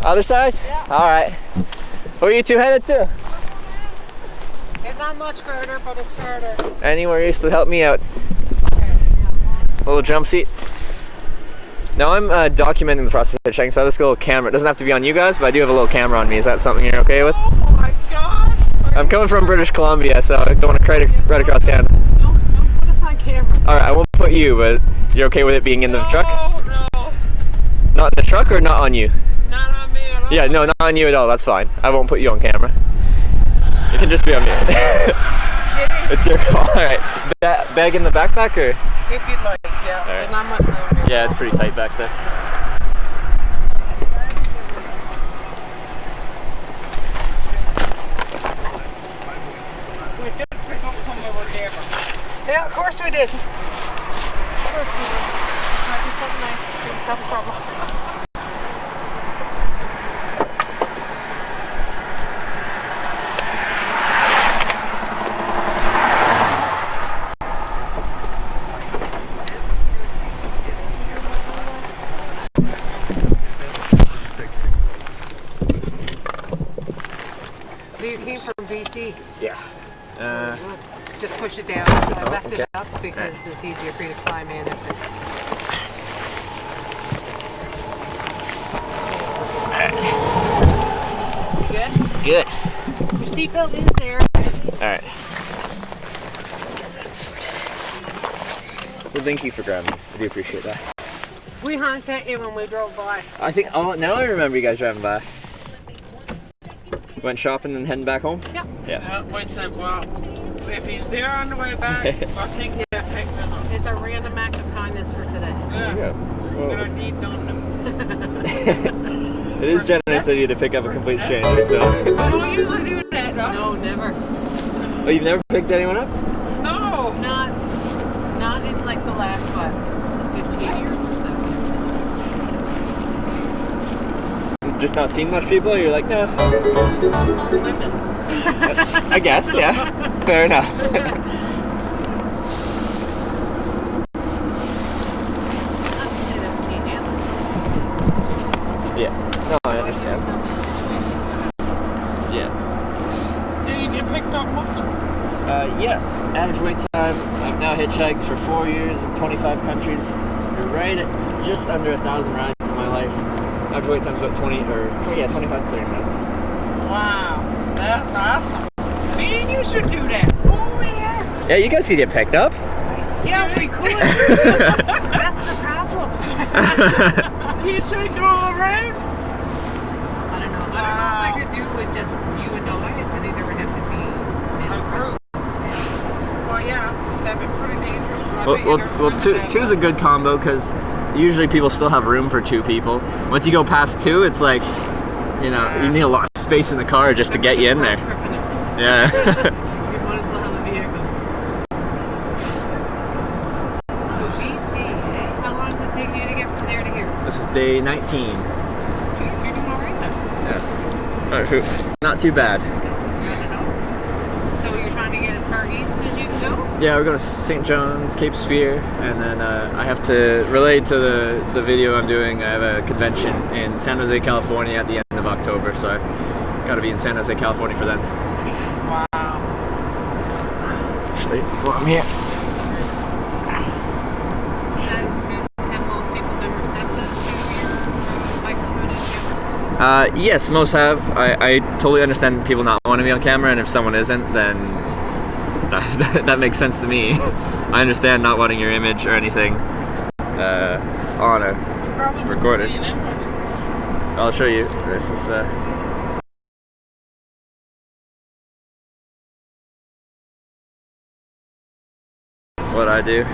Other side? Yeah. Alright. Where are you two headed to? It's not much further, but it's further. Anywhere east to help me out. Little jump seat. Now I'm documenting the process of hitchhiking, so I have this little camera. It doesn't have to be on you guys, but I do have a little camera on me. Is that something you're okay with? Oh my gosh! I'm coming from British Columbia, so I don't want to right across Canada. Don't put us on camera. Alright, I won't put you, but you're okay with it being in the truck? No, Not in the truck or not on you? not on me at all. Yeah, no, not on you at all. That's fine. I won't put you on camera. It can just be on me. It's your call. Alright. Bag in the backpack or? If you'd like, yeah. There's not much room here. Yeah, it's pretty tight back there. We did pick up some of our camera. Yeah, of course we did. Of course we did. Might be something nice. Give yourself a problem. So you came from BC? Yeah. Just push it down. So I left okay. it up because it's easier for you to climb in if it's... You good? Good. Your seatbelt is there. Alright. Get that sorted. Well, thank you for grabbing me. I do appreciate that. We honked at you when we drove by. I think, oh, now I remember you guys driving by. Went shopping and heading back home? Yeah. Yeah. We said, well, if he's there on the way back, I think he'll pick them up. It's a random act of kindness for today. Yeah. Yeah. We're Well, gonna need them. it is generous of you to pick up a complete stranger, so. We don't usually do that, though. No, never. Oh, you've never picked anyone up? No. Not in like the last, what, 15 years or so. Just not seen much people? Or you're like, no. Women. I guess, yeah. Fair enough. Yeah. No, I understand. Yeah. Do you get picked up much? Yeah. Average wait time. I've now hitchhiked for 4 years in 25 countries. You're right at just under 1,000 rides in my life. Average wait time's about 25 to 30 minutes. Wow. That's awesome. Me and you should do that. Oh, yes. Yeah, you guys can get picked up. Yeah, we could. That's the problem. Hitchhike all around. I don't know. I don't know if I could do it with just you and Noah. I think there would have to be A group. Well, yeah, that'd be pretty dangerous. Well, two's a good combo because usually people still have room for 2 people. Once you go past 2, it's like, you know, you need a lot of space in the car just to get you in there. Yeah. You might as well have a vehicle. So BC, how long does it take you to get from there to here? This is day 19. Jeez, you're doing all right then. Yeah. Alright, not too bad. I don't know. So you're trying to get as far east as you can go? Yeah, we're going to St. John's, Cape Spear, and then I have to relate to the video I'm doing. I have a convention in San Jose, California at the end of October, so I got to be in San Jose, California for that. Wow. Actually, well, I'm here. Have most people been receptive to your microphone issue? Yes, most have. I totally understand people not wanting to be on camera, and if someone isn't, then that makes sense to me. I understand not wanting your image or anything on a Probably recorded. see an image. I'll show you. This is what I do.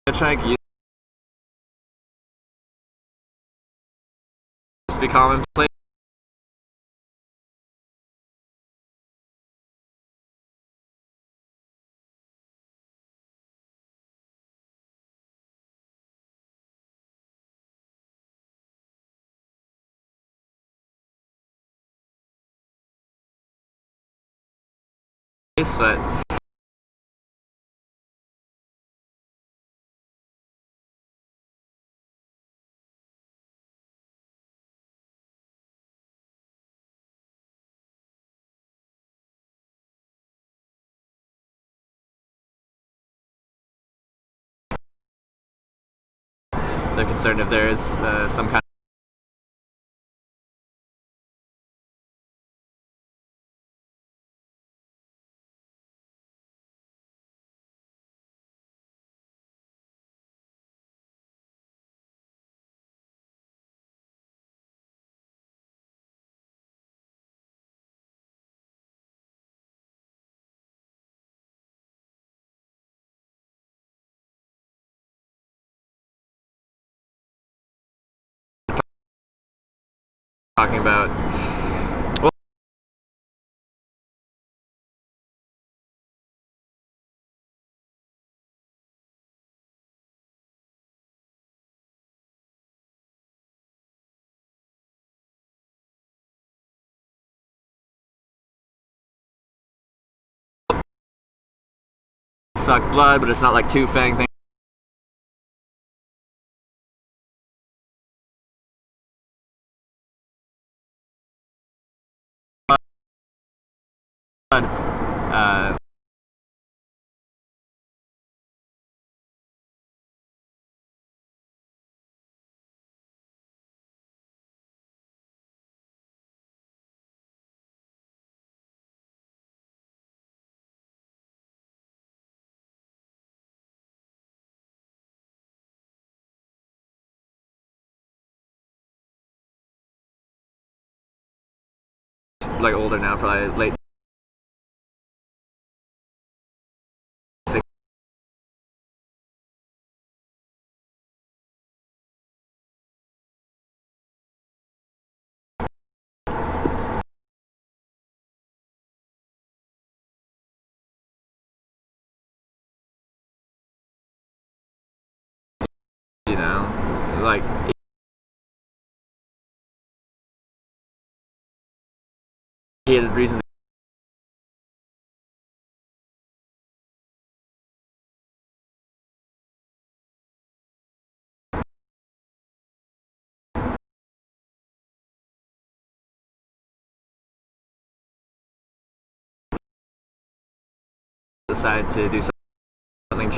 Hitchhiking used to be commonplace. But they're concerned if there is some kind talking about. Well, suck blood, but it's not like two fang thing. Like older now, probably late. You know, like he had a reason. decide to do something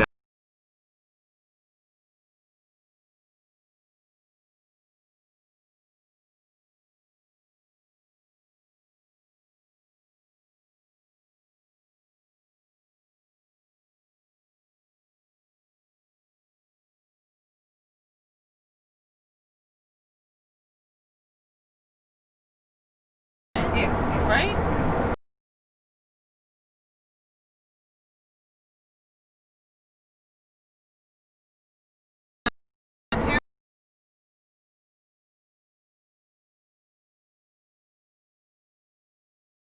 Yes, right?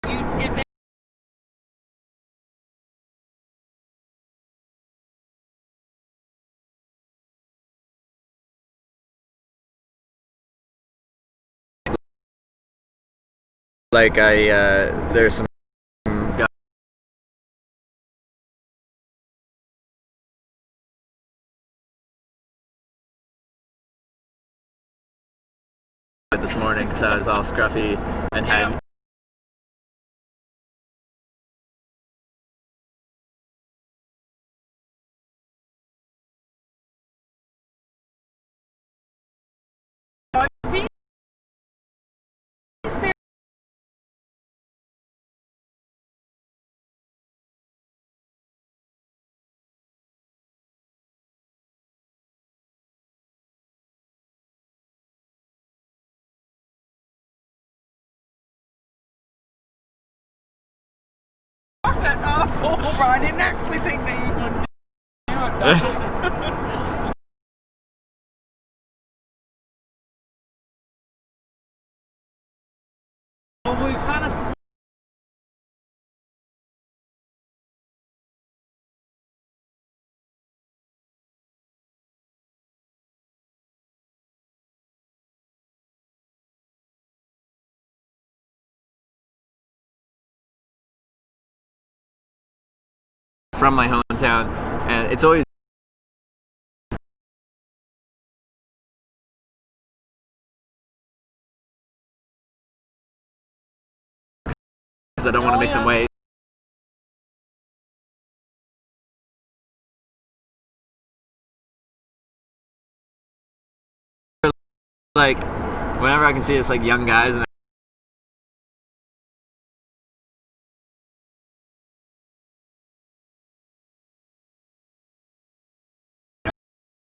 You get that. like there's some guy this morning because I was all scruffy and had Is there that awful? I didn't actually think that you would do it. Well, we kind of. from my hometown, and it's always because I don't want to make them wait. Like whenever I can see it's like young guys and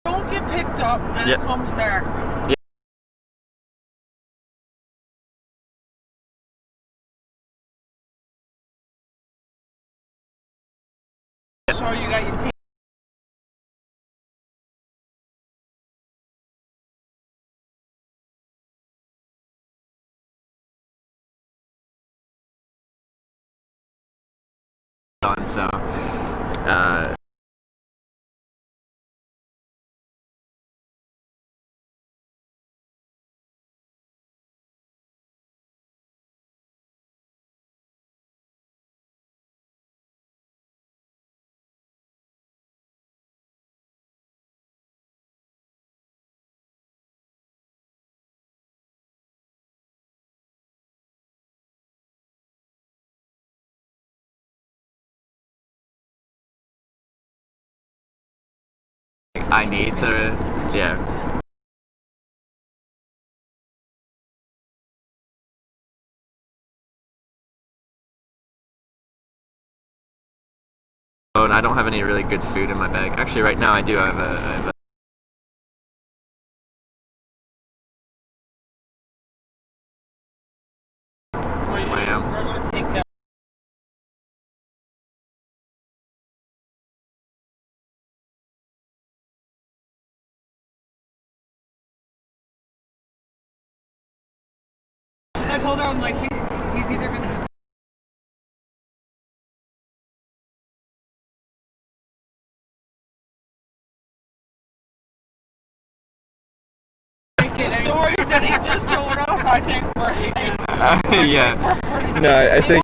Don't get picked up and Yep. it comes dark. So you got your team. on, so I need to, yeah. Oh, and I don't have any really good food in my bag. Actually, right now I do. I have a lamb. We're going to take that. I told her, I'm like, he's either going to have the stories that he just told us. I think we're safe. Yeah. We're pretty No, I safe. think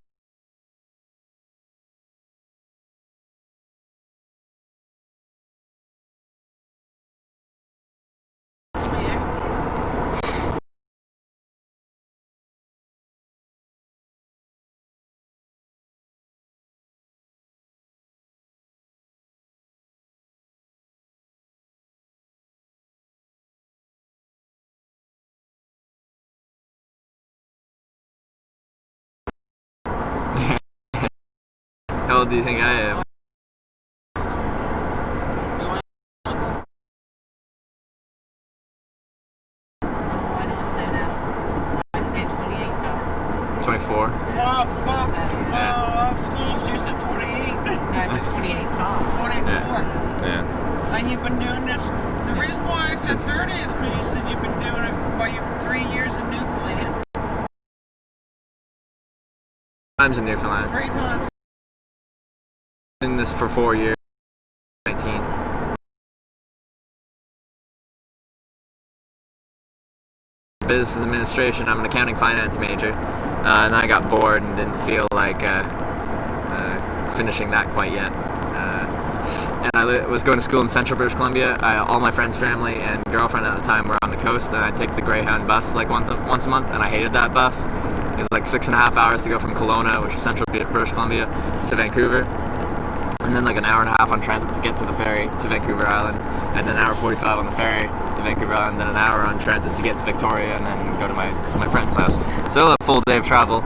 old do you think I am? I don't say that. I'd say 28 tops. 24. Oh, fuck. Yeah. I was told you said 28. No, I said 28 tops. 24. Yeah. And you've been doing this. The reason why I said 30 is because you said you've been doing it by your 3 years in Newfoundland. Times in Newfoundland. 3 times. Been this for 4 years. 19. Business administration. I'm an accounting finance major, and I got bored and didn't feel like finishing that quite yet. And I was going to school in central British Columbia. All my friends, family, and girlfriend at the time were on the coast, and I take the Greyhound bus like once a month, and I hated that bus. It was like 6.5 hours to go from Kelowna, which is central British Columbia, to Vancouver, and then like an hour and a half on transit to get to the ferry to Vancouver Island, and then an hour 45 on the ferry to Vancouver Island, then an hour on transit to get to Victoria, and then go to my friend's house. So a full day of travel.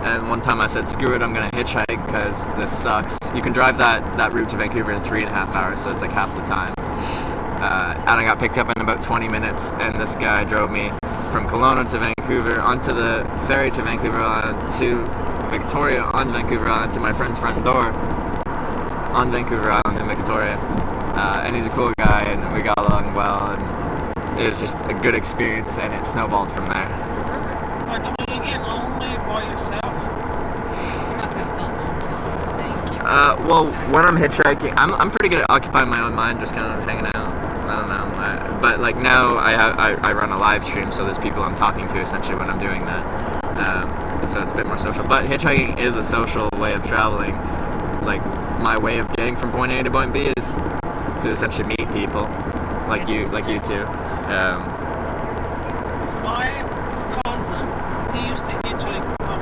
And one time I said, screw it, I'm gonna hitchhike because this sucks. You can drive that route to Vancouver in 3.5 hours, so it's like half the time. And I got picked up in about 20 minutes, and this guy drove me from Kelowna to Vancouver, onto the ferry to Vancouver Island, to Victoria on Vancouver Island, to my friend's front door on Vancouver Island in Victoria. And he's a cool guy, and we got along well, and it was just a good experience, and it snowballed from there. Like, do you get lonely by yourself? You must have cell phone or something. Thank you. Well, when I'm hitchhiking, I'm pretty good at occupying my own mind, just kind of hanging out. I don't know, but like now I run a live stream, so there's people I'm talking to essentially when I'm doing that. So it's a bit more social. But hitchhiking is a social way of traveling. Like my way of getting from point A to point B is to essentially meet people, like you two. My cousin, he used to hitchhike from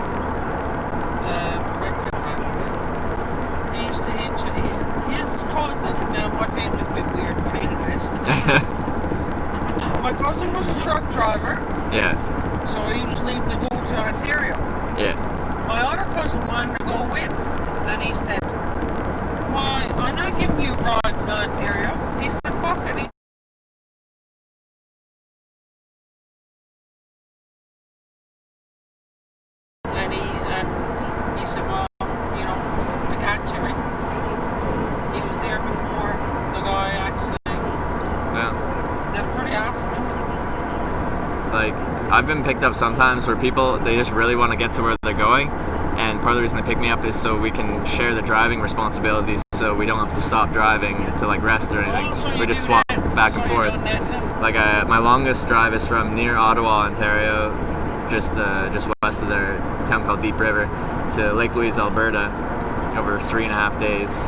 he used to hitchhike. His cousin, now my family's a bit weird, but anyways. My cousin was a truck driver. Yeah. So he was leaving to go to Ontario. Yeah. My other cousin wanted to go with, and he said, "Why? I'm not giving you a ride to Ontario." He said, "Fuck it." And he said, "Well, you know, I got you." He was there before the guy actually. Yeah. That's pretty awesome, isn't it? Like I've been picked up sometimes where people, they just really want to get to where they're going, and part of the reason they pick me up is so we can share the driving responsibilities, so we don't have to stop driving to like rest or anything. Oh, so you We just do swap that. back So and you're forth. doing that too? Like my longest drive is from near Ottawa, Ontario, just west of their town called Deep River, to Lake Louise, Alberta, over 3.5 days.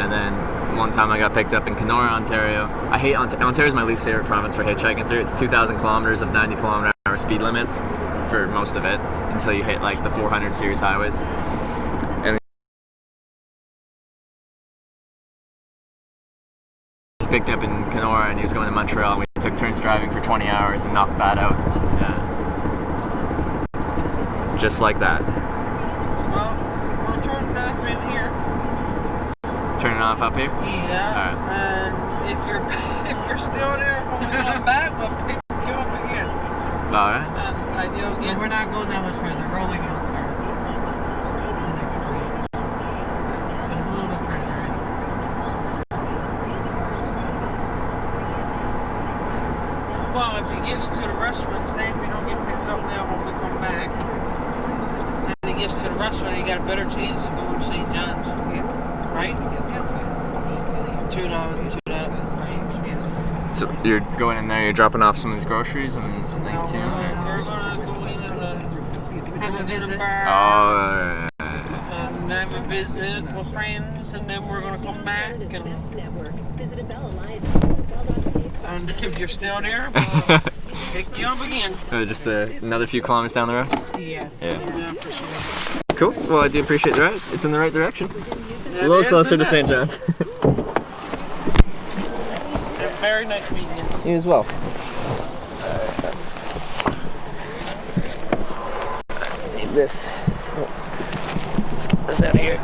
And then one time I got picked up in Kenora, Ontario. I hate Ontario's my least favorite province for hitchhiking through. It's 2,000 kilometers of 90-kilometer-an-hour speed limits for most of it, until you hit like the 400 series highways. And he picked up in Kenora, and he was going to Montreal. We took turns driving for 20 hours and knocked that out. Just like that. Well, we're turning off in here. Turn it off up here? Yeah. Alright. And if you're still there when we come back, we'll pick you up again. Alright. And you'll Yeah, get. we're not going that much further. We're only going as far as the next bridge. But it's a little bit further in. Well, if he gets to the restaurant, say if you don't get picked up now when we come back, and he gets to the restaurant, you got a better chance of going to St. John's, Yes. right? To that range. Yeah. So you're going in there, you're dropping off some of these groceries and Now things too? we're gonna go in and Have a go to the visit. bar. Oh, And have a visit with friends, and then we're gonna come back, and if you're still there, we'll pick you up again. just another few kilometers down the road? Yes. Yeah. Yeah, for sure. Cool. Well, I do appreciate the ride. It's in the right direction. It A little is, closer to isn't St. it? John's. Very nice meeting you. You as well. Need this. Let's get this out of here.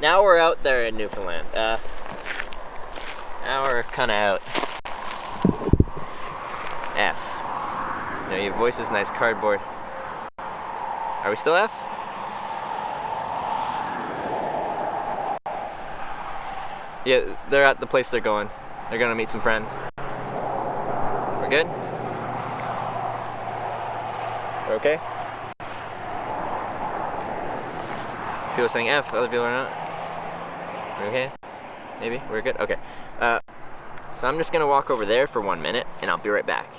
Now we're out there in Newfoundland. Now we're kind of out. F. No, your voice is nice cardboard. Are we still F? Yeah, they're at the place they're going. They're gonna meet some friends. We're good? We're okay? People are saying F, other people are not. We're okay? Maybe? We're good? Okay. So I'm just gonna walk over there for 1 minute and I'll be right back.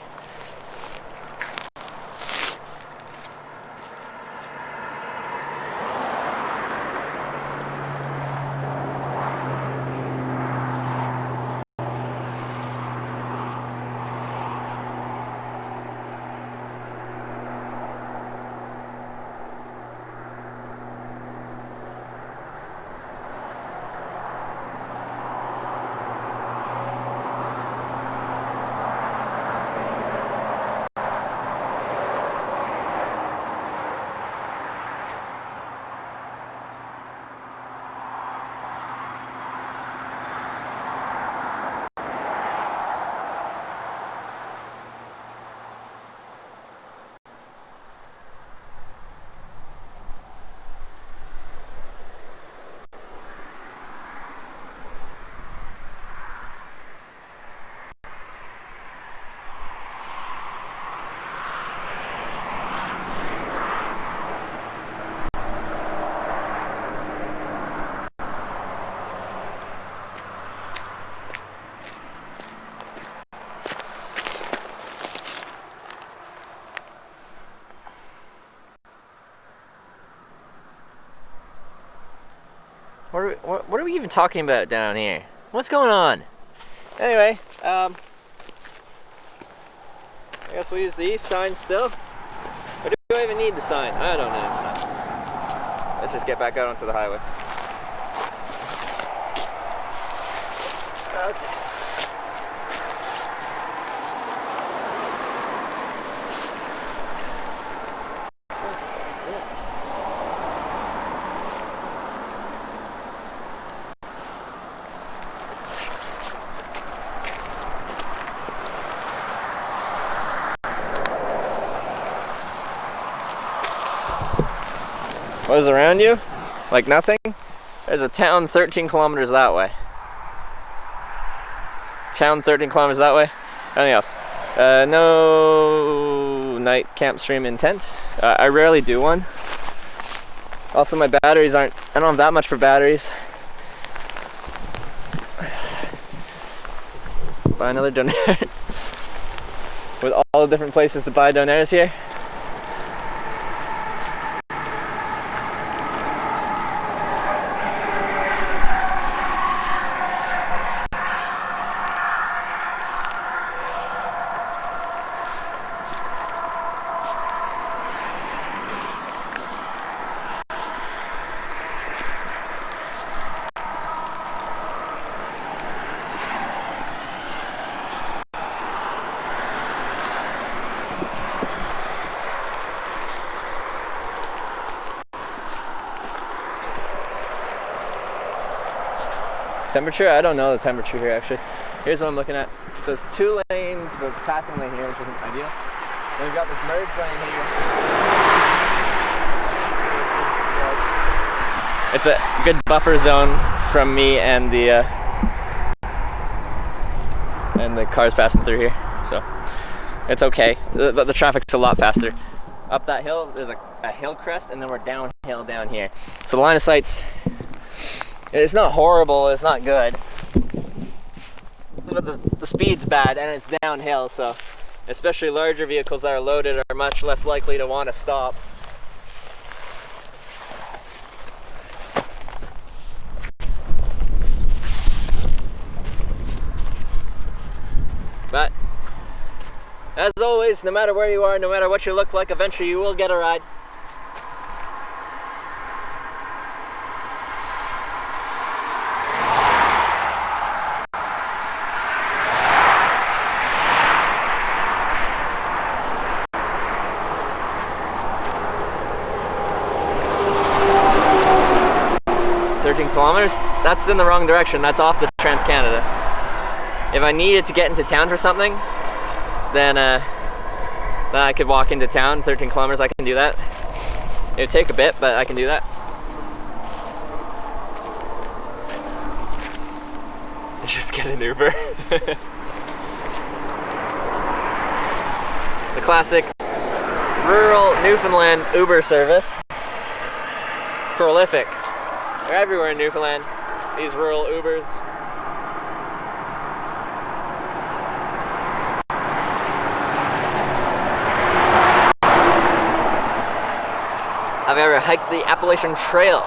What are we even talking about down here? What's going on? Anyway, I guess we'll use the east sign still. Or do I even need the sign? I don't know. Let's just get back out onto the highway. Okay. What is around you? Like nothing? There's a town 13 kilometers that way. Town 13 kilometers that way. Anything else? No night camp stream intent. I rarely do one. Also, my batteries aren't, I don't have that much for batteries. Buy another donaire. With all the different places to buy donaires here. Temperature? I don't know the temperature here actually. Here's what I'm looking at. So it's 2 lanes, so it's a passing lane here, which isn't ideal. Then we've got this merge lane here. Which is, it's a good buffer zone from me and the cars passing through here. So it's okay, but the traffic's a lot faster. Up that hill, there's a hill crest, and then we're downhill down here. So the line of sight's, it's not horrible, it's not good. But the speed's bad, and it's downhill, so especially larger vehicles that are loaded are much less likely to want to stop. But as always, no matter where you are, no matter what you look like, eventually you will get a ride. Kilometers? That's in the wrong direction. That's off the Trans-Canada. If I needed to get into town for something, then I could walk into town. 13 kilometers, I can do that. It would take a bit, but I can do that. Just get an Uber. The classic rural Newfoundland Uber service. It's prolific. They're everywhere in Newfoundland, these rural Ubers. Have you ever hiked the Appalachian Trail?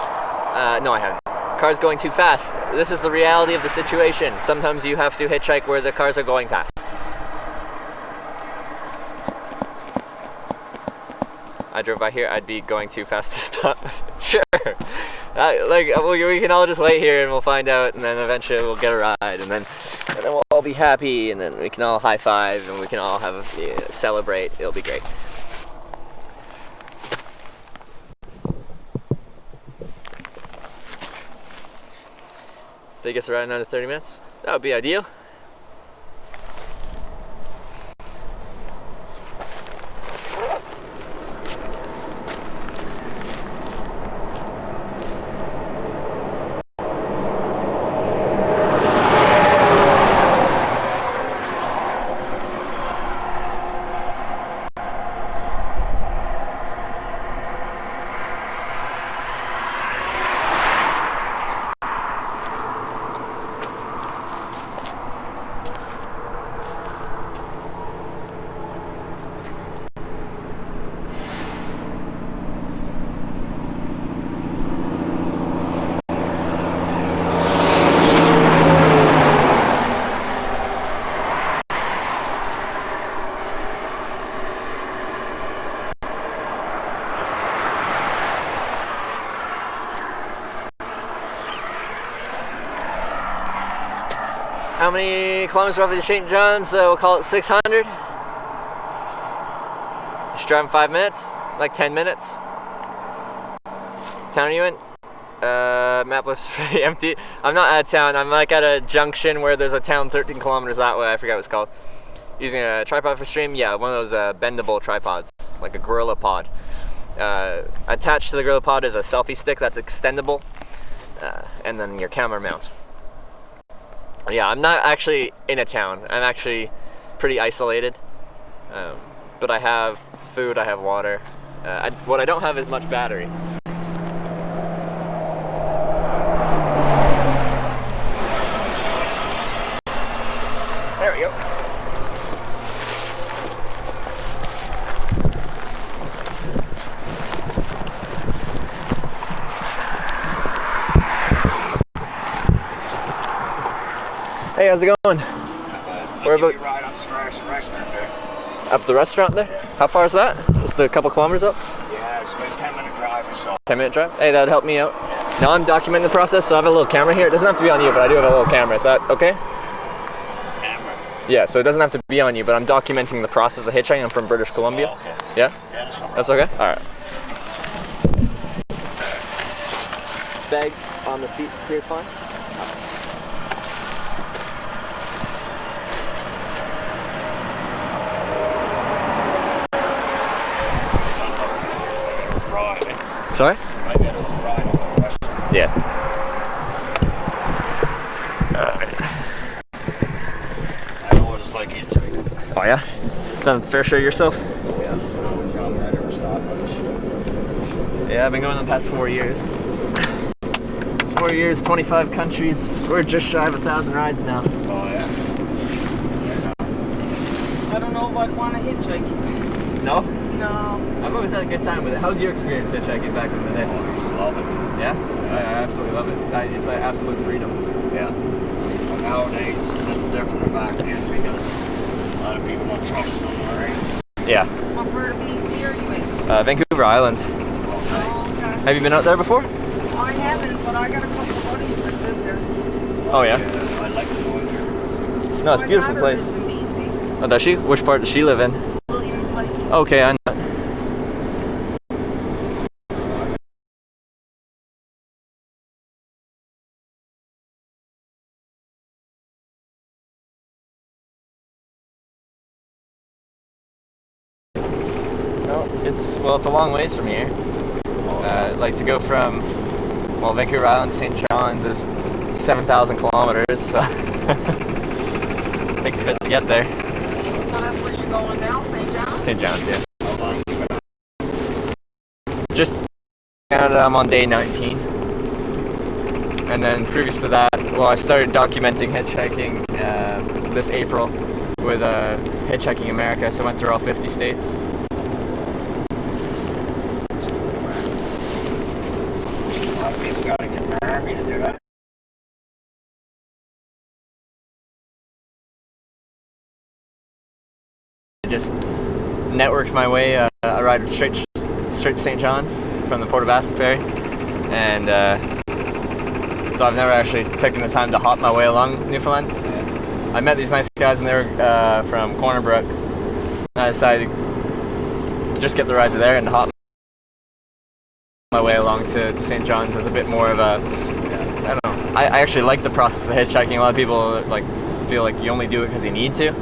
No, I haven't. Cars going too fast. This is the reality of the situation. Sometimes you have to hitchhike where the cars are going fast. I drove by here, I'd be going too fast to stop. Sure. We can all just wait here and we'll find out, and then eventually we'll get a ride, and then we'll all be happy, and then we can all high five, and we can all have celebrate. It'll be great. They get us a ride in under 30 minutes. That would be ideal. How many kilometers roughly to St. John's? We'll call it 600. Just driving 5 minutes, like 10 minutes. Town are you in? Map looks pretty empty. I'm not at a town. I'm like at a junction where there's a town 13 kilometers that way. I forgot what it's called. Using a tripod for stream. Yeah, one of those bendable tripods, like a Gorilla Pod. Attached to the Gorilla Pod is a selfie stick that's extendable, and then your camera mount. Yeah, I'm not actually in a town. I'm actually pretty isolated, but I have food, I have water. What I don't have is much battery. There we go. Hey, how's it going? Where about? You ride up to the restaurant there. Up the restaurant there? Yeah. How far is that? Just a couple kilometers up? Yeah, it's about a 10-minute drive or so. 10-minute drive? Hey, that'd help me out. Now I'm documenting the process, so I have a little camera here. It doesn't have to be on you, but I do have a little camera. Is that okay? Camera? Yeah, so it doesn't have to be on you, but I'm documenting the process of hitchhiking. I'm from British Columbia. Oh, okay. Yeah? Yeah, that's no problem. That's okay? Alright. Bag on the seat here is fine? Sorry? Might be able to ride on the restaurant. Yeah. I know what it's like hitchhiking. Oh yeah? Done fair share yourself? Yeah. No job I never stopped on this shit. Yeah, I've been going the past 4 years. 4 years, 25 countries. We're just shy of 1,000 rides now. Oh, yeah. I don't know if I'd want to hitchhike. No? No. I've always had a good time with it. How's your experience hitchhiking back in the day? Oh, I used to love it. Yeah? I absolutely love it. It's like absolute freedom. Yeah. But nowadays, it's a little different than back then because a lot of people don't trust them, right? Yeah. What part of BC are you in? Vancouver Island. Oh, okay. Have you been out there before? I haven't, but I got a couple of buddies that live there. Oh yeah? Yeah, I like to go in there. No, it's a My beautiful daughter place. lives in BC. Oh, does she? Which part does she live in? Williams Lake. Okay, I know. No, it's a long ways from here. Like to go from Vancouver Island to St. John's is 7,000 kilometers, so takes a bit to get there. So that's where you're going now, St. John's? St. John's, yeah. Just Canada, I'm on day 19. And then previous to that, I started documenting hitchhiking this April with Hitchhiking America, so I went through all 50 states. A lot of people got to get in the army to do that. I just networked my way. I ride straight to St. John's from the Port of Basques ferry, and so I've never actually taken the time to hop my way along Newfoundland. I met these nice guys, and they were from Corner Brook. And I decided to just get the ride to there and hop my way along to St. John's as a bit more of a, I don't know. I actually like the process of hitchhiking. A lot of people feel like you only do it because you need to,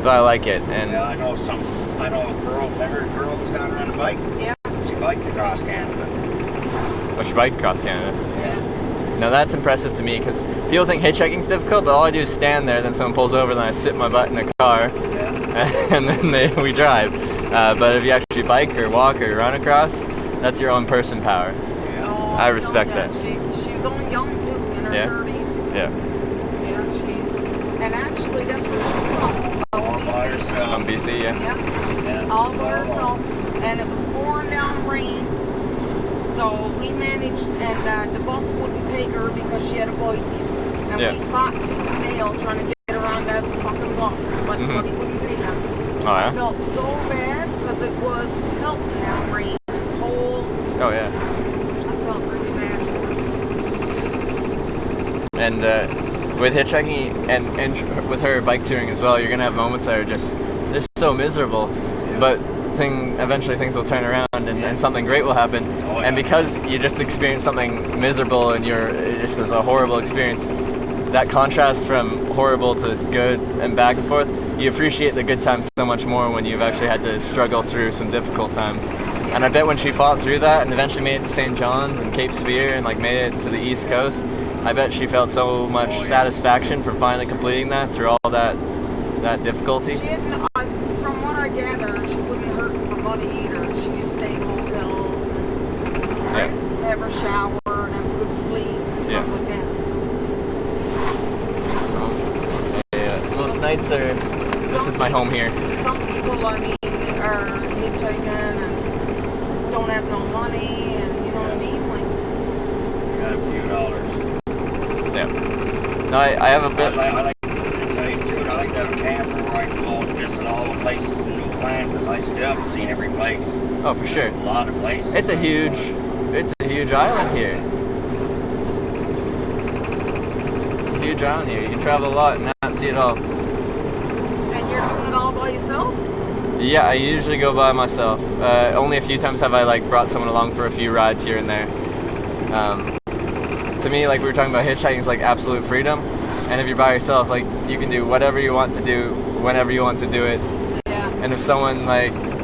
but I like it. And Yeah, I know a girl, remember a girl was down on a bike? Yeah. She biked across Canada. she biked across Canada. Yeah. Now that's impressive to me because people think hitchhiking's difficult, but all I do is stand there, then someone pulls over, then I sit my butt in a car, Yeah. and then we drive. But if you actually bike or walk or run across, that's your own person power. Oh, I respect yeah. that. She was only young too, in her Yeah. 30s. Yeah. Yeah, and actually that's where she's from. All by herself. From BC, yeah. Yeah. Yeah. All by herself, and it was pouring down rain. So we managed, and the bus wouldn't take her because she had a bike, and Yeah. we fought tooth and nail trying to get her on that fucking bus, but Mhm. Buddy wouldn't take her. Oh I yeah. felt so bad because it was pelting down rain and cold. Oh yeah. I felt really bad for her. And with hitchhiking and with her bike touring as well, you're gonna have moments that are just they're so miserable, but eventually things will turn around and something great will happen. Oh, yeah. And because you just experienced something miserable and it just was a horrible experience, that contrast from horrible to good and back and forth, you appreciate the good times so much more when you've actually had to struggle through some difficult times. And I bet when she fought through that and eventually made it to St. John's and Cape Spear and made it to the East Coast, I bet she felt so much satisfaction for finally completing that through all that difficulty. She hadn't, from what I gather, she wouldn't hurt for money either. She used to stay in hotels and have her shower and have a good sleep and stuff like that. Most nights are. This is my home here. Some people, I mean, are hitchhiking and don't have no money, and you know what I mean? Got a few dollars. Yeah. No, I have a bit. I like to tell you the truth, I like to have a camper where I can go and visit all the places in Newfoundland because I still haven't seen every place. Oh, for sure. A lot of places. It's a huge island here. It's a huge island here. You can travel a lot and not see it all. And you're doing it all by yourself? Yeah, I usually go by myself. Only a few times have I brought someone along for a few rides here and there. To me, we were talking about hitchhiking is absolute freedom, and if you're by yourself, you can do whatever you want to do whenever you want to do it. Yeah. And if someone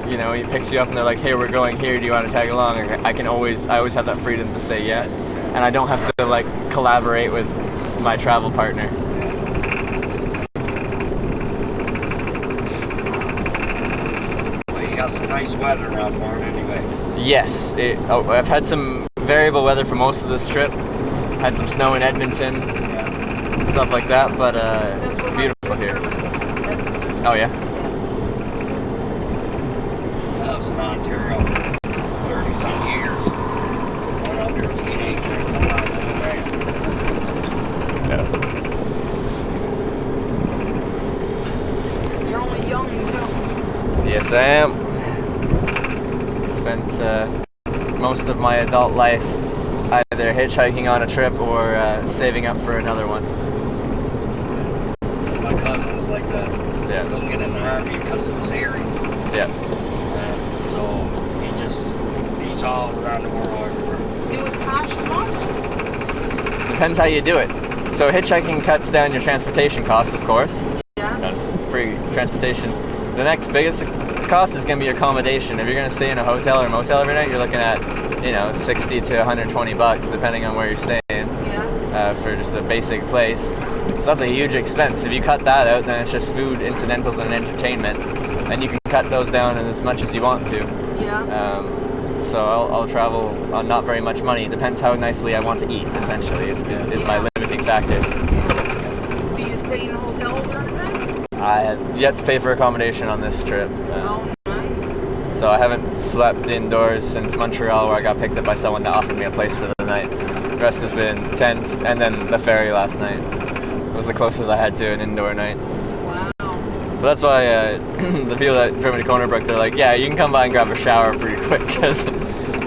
you know, he picks you up and they're like, hey, we're going here, do you want to tag along? I always have that freedom to say yes, and I don't have to like collaborate with my travel partner. Well, you got some nice weather now for it anyway. Yes, I've had some variable weather for most of this trip. Had some snow in Edmonton, Yeah. stuff like that, but That's where my beautiful sister here. lives. Oh yeah? I was in Ontario for 30-some years. Went up here a teenager and come out all the way. Yeah. You're only young, you Yes, I am. Spent most of my adult life either hitchhiking on a trip or saving up for another one. My cousin was like that. Yeah. Couldn't get in the army because it was airy. Yeah. So he's all around the world everywhere. Do it cost much? Depends how you do it. So hitchhiking cuts down your transportation costs, of course. Yeah. That's free transportation. The next biggest cost is going to be your accommodation. If you're going to stay in a hotel or motel every night, you're looking at, you know, $60 to $120 depending on where you're staying Yeah. for just a basic place. So that's a huge expense. If you cut that out, then it's just food, incidentals, and entertainment. And you can cut those down as much as you want to. Yeah. So I'll travel on not very much money. It depends how nicely I want to eat, essentially, is my limiting factor. Do you stay in hotels or anything? I have yet to pay for accommodation on this trip. Oh, nice. So I haven't slept indoors since Montreal, where I got picked up by someone that offered me a place for the night. The rest has been tent, and then the ferry last night. It was the closest I had to an indoor night. Wow. But that's why the people that drove me to Corner Brook, they're like, yeah, you can come by and grab a shower pretty quick, because I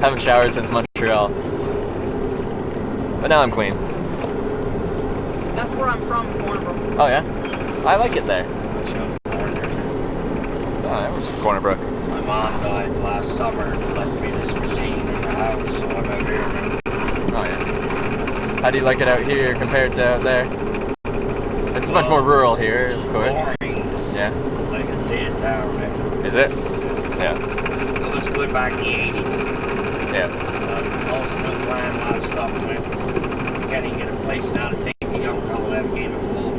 haven't showered since Montreal. But now I'm clean. That's where I'm from, Cornerbrook. Oh yeah? I like it there. Oh, that was Corner Brook. My mom died last summer and left me this machine in the house, so I'm out here now. Oh yeah. How do you like it out here compared to out there? It's much more rural here, of course. Boring. It's Yeah. like a dead town, man. Is it? Yeah. It was good back in the 80s. Yeah. Also Newfoundland, a lot of stuff, man. You can't even get a place now to take a young fellow to have a game of pool.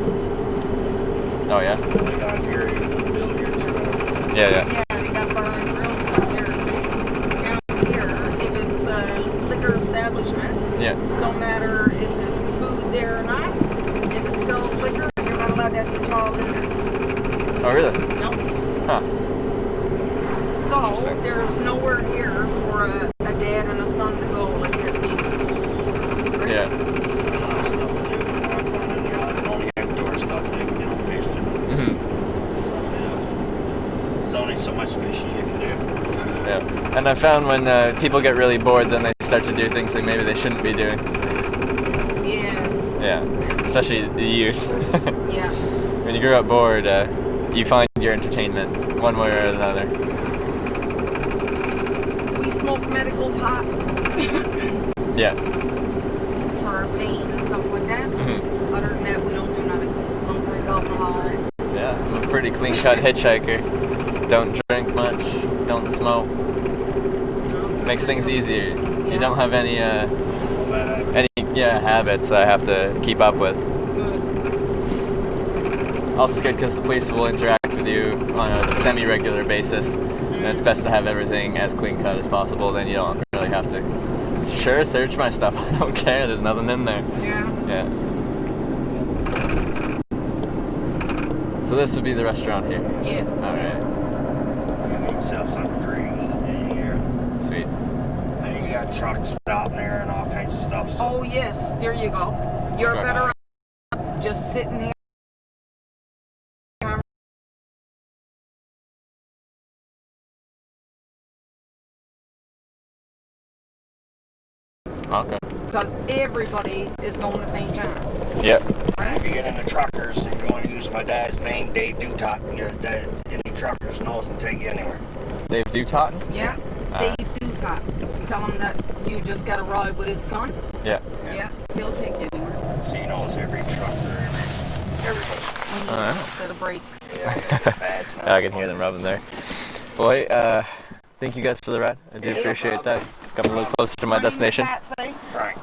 Oh yeah. Like Ontario, billiards or whatever. Yeah, yeah. Yeah, they got bar and grills out there. See, down here, if it's a liquor establishment, Yeah. don't matter if it's food there or not. If it sells liquor, you're not allowed to have your child in there. Oh really? No. Huh. So Interesting. there's nowhere here for a dad and a son to go like that. Yeah. A lot of stuff to do. A lot of fun, and only outdoor stuff, like, fishing. Mhm. So, yeah. There's only so much fishing you can do. Yeah. And I found when people get really bored, then they start to do things that maybe they shouldn't be doing. Yes. Yeah. Especially the youth. Yeah. When you grow up bored, you find your entertainment one way or another. We smoke medical pot Yeah. for pain and stuff like that. Mhm. Other than that, we don't do nothing. Don't drink alcohol. Yeah. I'm a pretty clean-cut hitchhiker. Don't drink much. Don't smoke. Makes things easier. You don't have any habits I have to keep up with. Good. Also, it's good because the police will interact with you on a semi-regular basis, and it's best to have everything as clean-cut as possible. Then you don't really have to. Sure, search my stuff. I don't care. There's nothing in there. Yeah. Yeah. So this would be the restaurant here. Yes. All right. You can sell some drink in here. Sweet. And you got trucks stopping there and all kinds of stuff. So Oh yes, there you go. You're Trucks. better off just sitting here. Okay. Because everybody is going to St. John's. Yep. if you get into truckers and you want to use my dad's name, Dave Dutot, any truckers knows and take you anywhere. Dave Dutot? Yeah, Dave Dutot. Tell him that you just got to ride with his son. Yeah. Yeah, he'll take you anywhere. So he knows every trucker, everybody. Alright. Set of brakes. Yeah, badge, I can hear them rubbing there. Well, hey, thank you guys for the ride. I do appreciate that. Got me a little closer to my destination. Frank,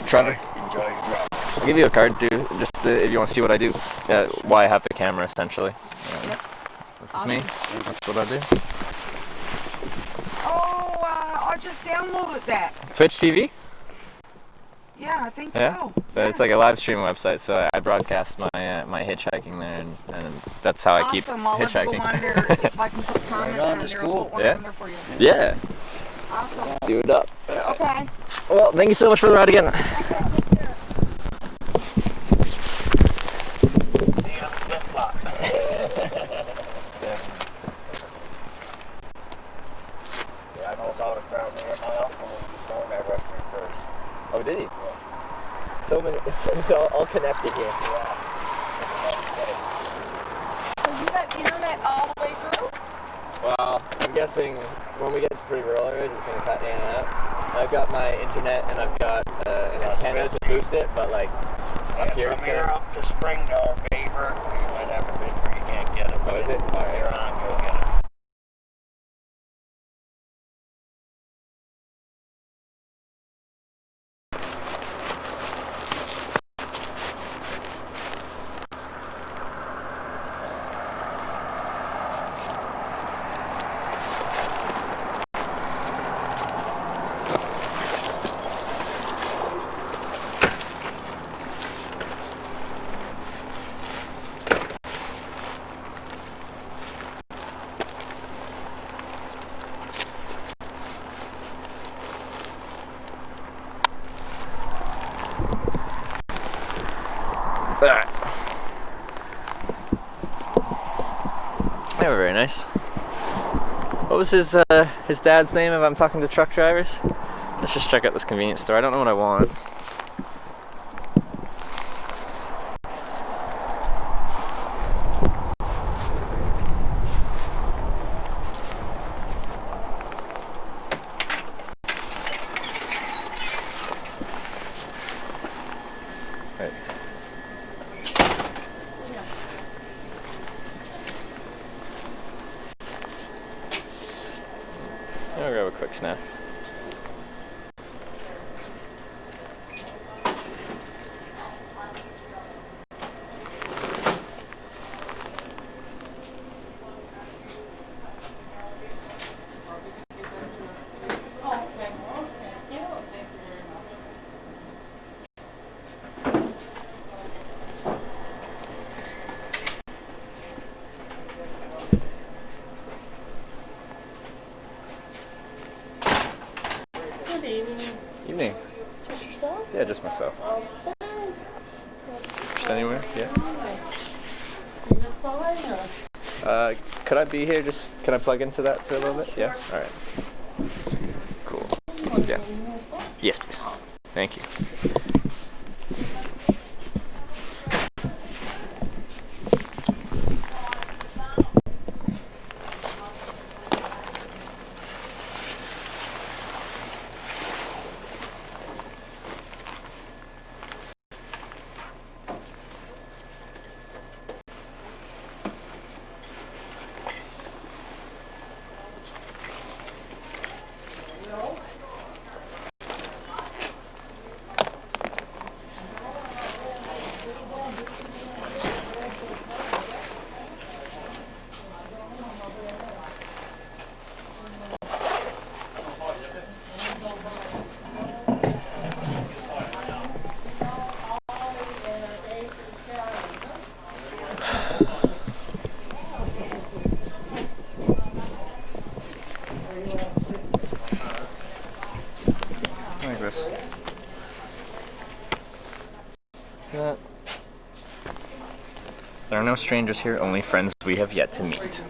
Trevor, enjoy your drive. I'll give you a card too, just if you want to see what I do. Why I have the camera, essentially. This is me. That's what I do. Oh, I just downloaded that. Twitch TV? Yeah, I think Yeah. so. So it's like a live stream website. So I broadcast my hitchhiking there, and that's how I keep Awesome. I'll let you go hitchhiking. on there if I can put comments on on to there. school. I'll put one Yeah. on there for you. Yeah. Awesome. Do it up. Okay. Well, thank you so much for the ride again. Yeah, I know it's all the crowd there. My uncle was just on that restaurant first. Oh, did he? So many. It's all connected here. So you got internet all the way through? Well, I'm guessing when we get to pretty rural areas, it's going to cut in and out. I've got my internet and I've got an antenna to boost it, but like up here From it's here going to... up to Springdale, Beaver, you might have a bit where you can't get it. Oh, is it? From All right. here on, you'll get it. Alright. They were very nice. What was his dad's name if I'm talking to truck drivers? Let's just check out this convenience store. I don't know what I want. Right. I'll grab a quick snack. Evening. Just yourself? Yeah, just myself. Just anywhere? Yeah. Could I be here? Just can I plug into that for a little bit? Yeah. All right. Cool. Yeah. Yes, please. Thank you. Like this. See that? There are no strangers here, only friends we have yet to meet.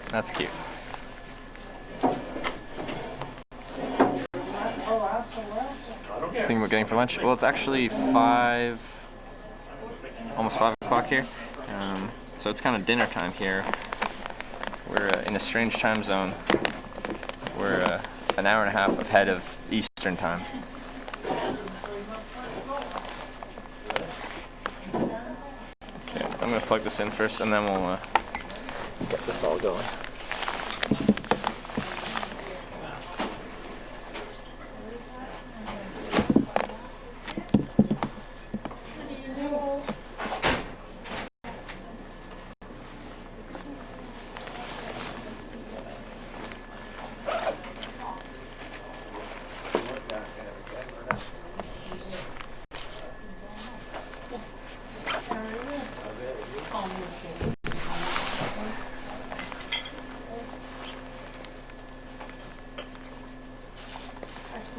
That's cute. Thinking about getting for lunch? Well, it's actually almost 5 o'clock here. So it's kind of dinner time here. We're in a strange time zone. We're an hour and a half ahead of Eastern time. Okay, I'm gonna plug this in first and then we'll get this all going.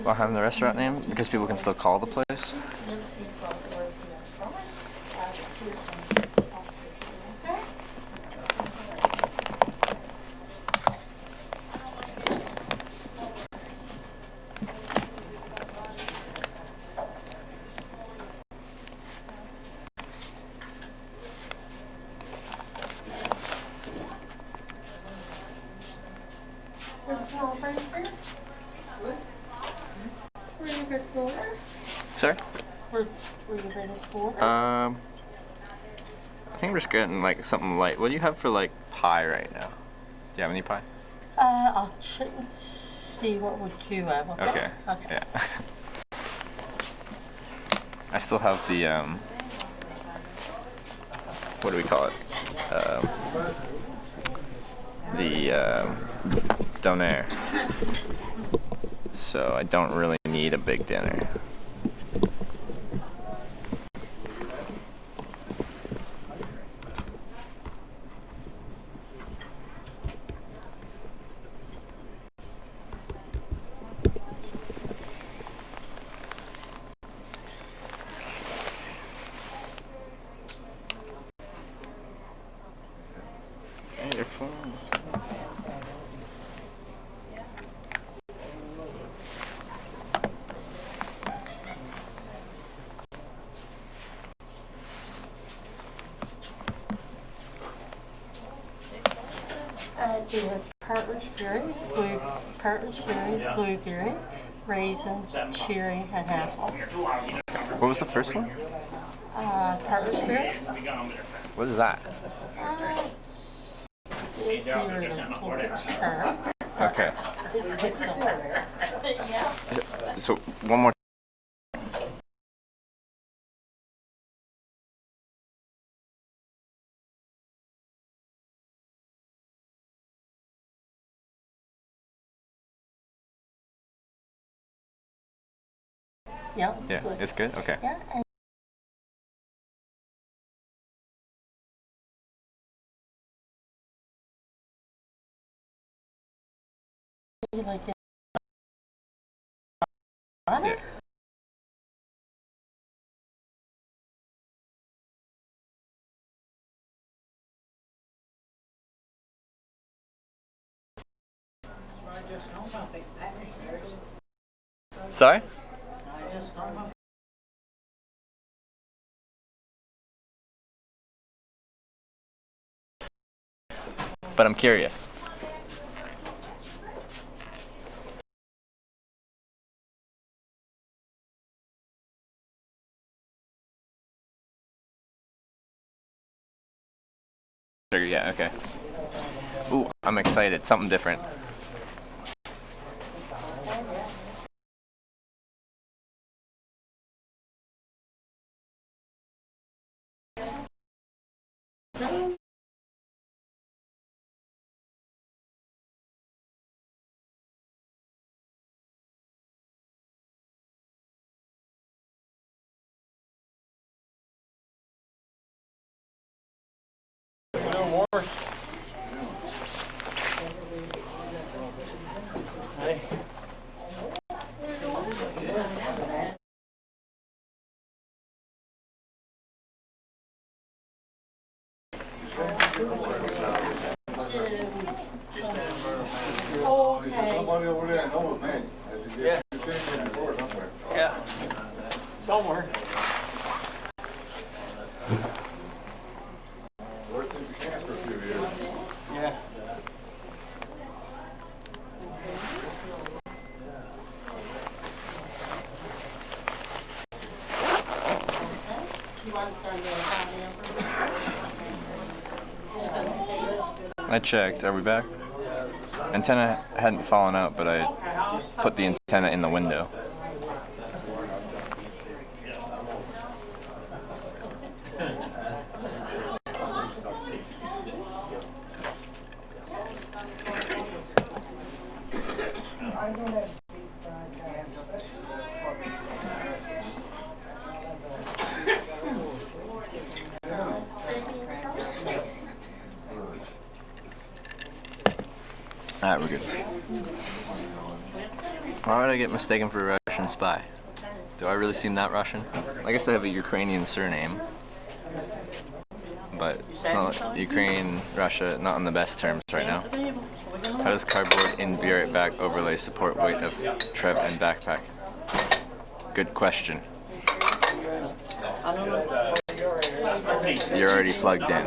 while having the restaurant name? Because people can still call the place? Sir? Were you ready for? I think we're just getting like something light. What do you have for like pie right now? Do you have any pie? I'll check and see what would you have. Okay. Yeah. I still have the what do we call it? The donair. So I don't really need a big dinner. Hey, your phone's... Do you have partridge berry, blueberry, raisin, cherry, and apple. What was the first one? Partridge berry. What is that? It's bigger than sure. Okay. It's pixel. Yeah. So one more. Yeah, it's Yeah, good. it's good. Okay. Yeah. And you like it? Yeah. Sorry? But I'm curious. Yeah, okay. Ooh, I'm excited. Something different. Somebody over there knows me. Yeah. You've seen me before somewhere. Yeah. Somewhere. Worked in the camp for a few years. Yeah. I checked. Are we back? Antenna hadn't fallen out, but I put the antenna in the window. Alright, we're good. Why would I get mistaken for a Russian spy? Do I really seem that Russian? I guess I have a Ukrainian surname. But it's not Ukraine, Russia, not on the best terms right now. How does cardboard in Be Right Back overlay support weight of Trev and backpack? Good question. You're already plugged in.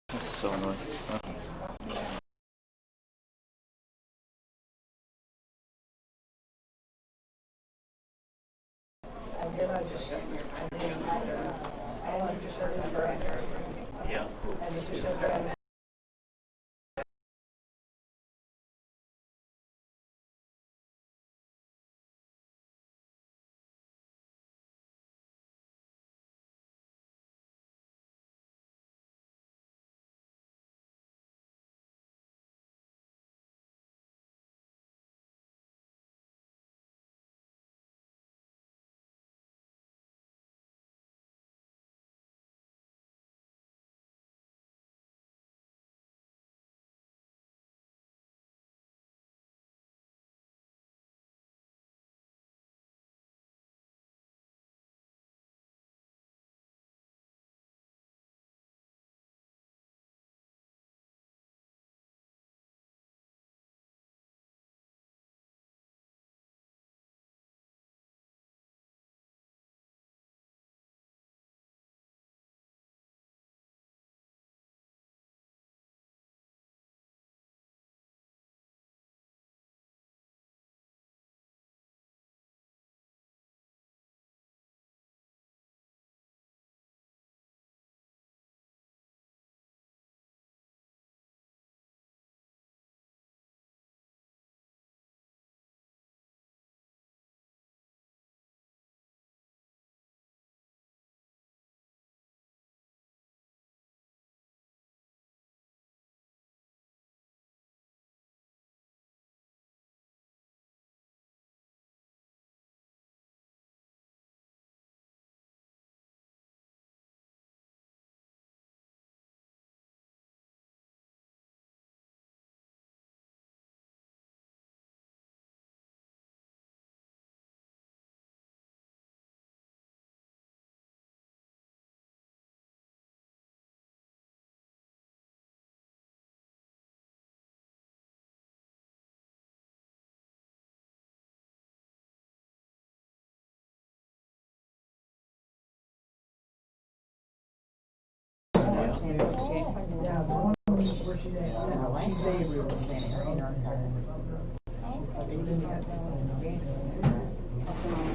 This is so annoying.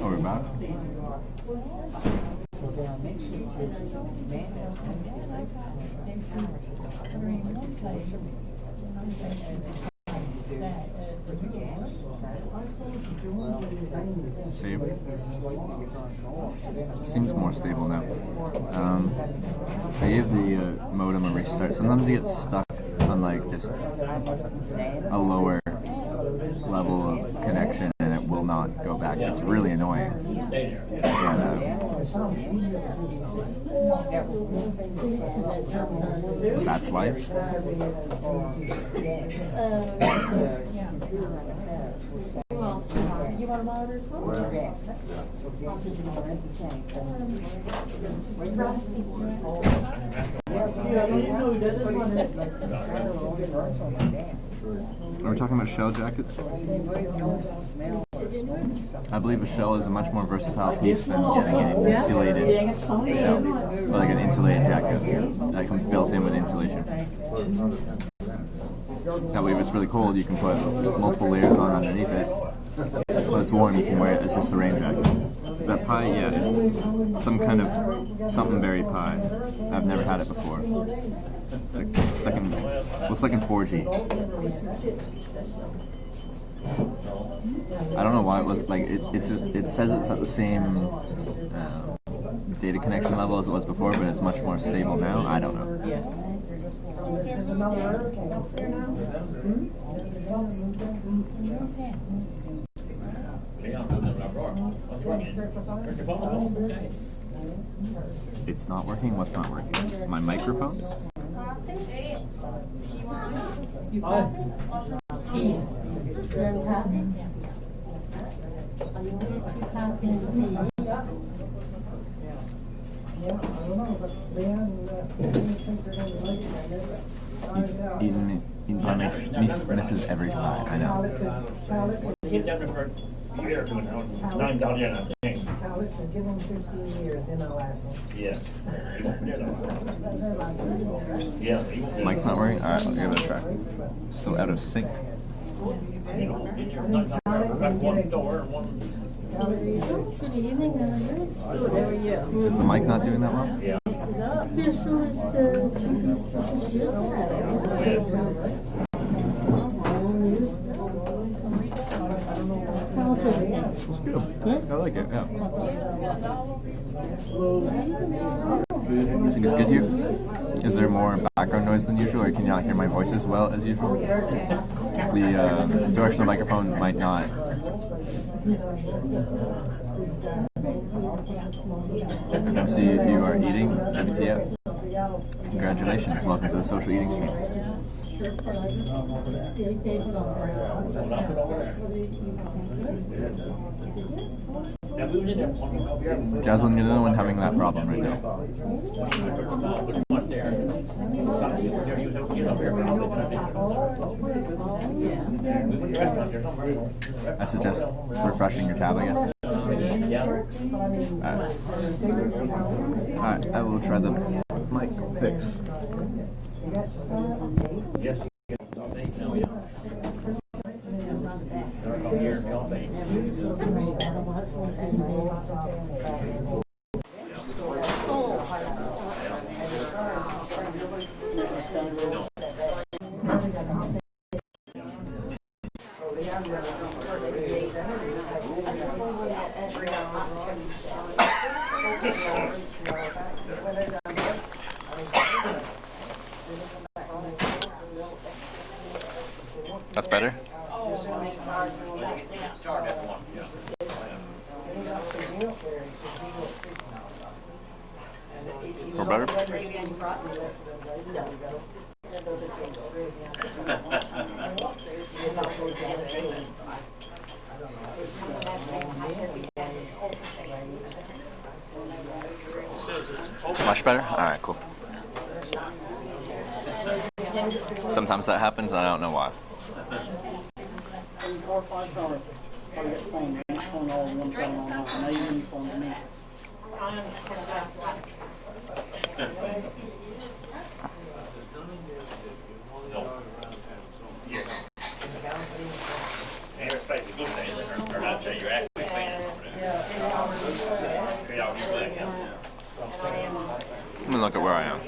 Oh, we're back? See, seems more stable now. I gave the modem a restart. Sometimes it gets stuck on like just a lower level of connection and it will not go back. It's really annoying. But, that's life. You want a monitor as well? Are we talking about shell jackets? I believe a shell is a much more versatile piece than getting an insulated shell, or like an insulated jacket that comes built in with insulation. I believe it's really cold, you can put multiple layers on underneath it. When it's warm, you can wear it as just a rain jacket. Is that pie? Yeah, it's some kind of something berry pie. I've never had it before. It's like in 4G. I don't know why it was like it says it's at the same data connection level as it was before, but it's much more stable now. I don't know. Yes. It's not working? What's not working? My microphone? Eating pie misses every time, I know. Listen, give them 15 years, then I'll ask them. Yeah. Mic's not working? Alright, I'll give it a try. Still out of sync. Good evening, how are you? Is the mic not doing that well? Yeah. Official is I like it, yeah. You think it's good here? Is there more background noise than usual, or can you not hear my voice as well as usual? The directional microphone might not. MC, if you are eating, WTF. Congratulations, welcome to the social eating stream. Jaslyn, you're the one having that problem right now. I suggest refreshing your tab, I guess. Alright, I will try the mic fix. That's better? Or better? Much better? Alright, cool. Sometimes that happens, I don't know why. Let me look at where I am.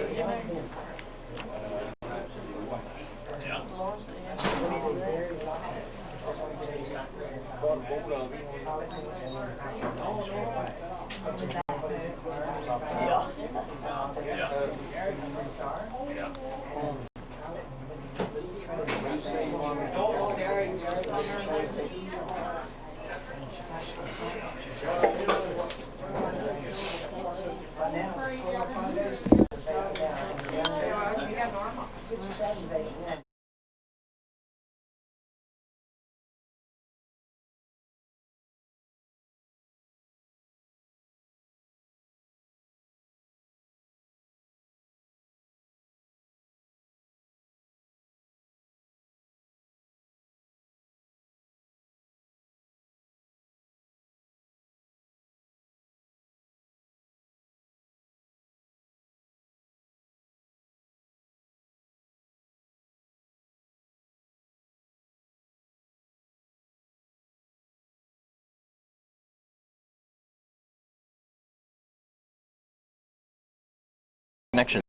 connection.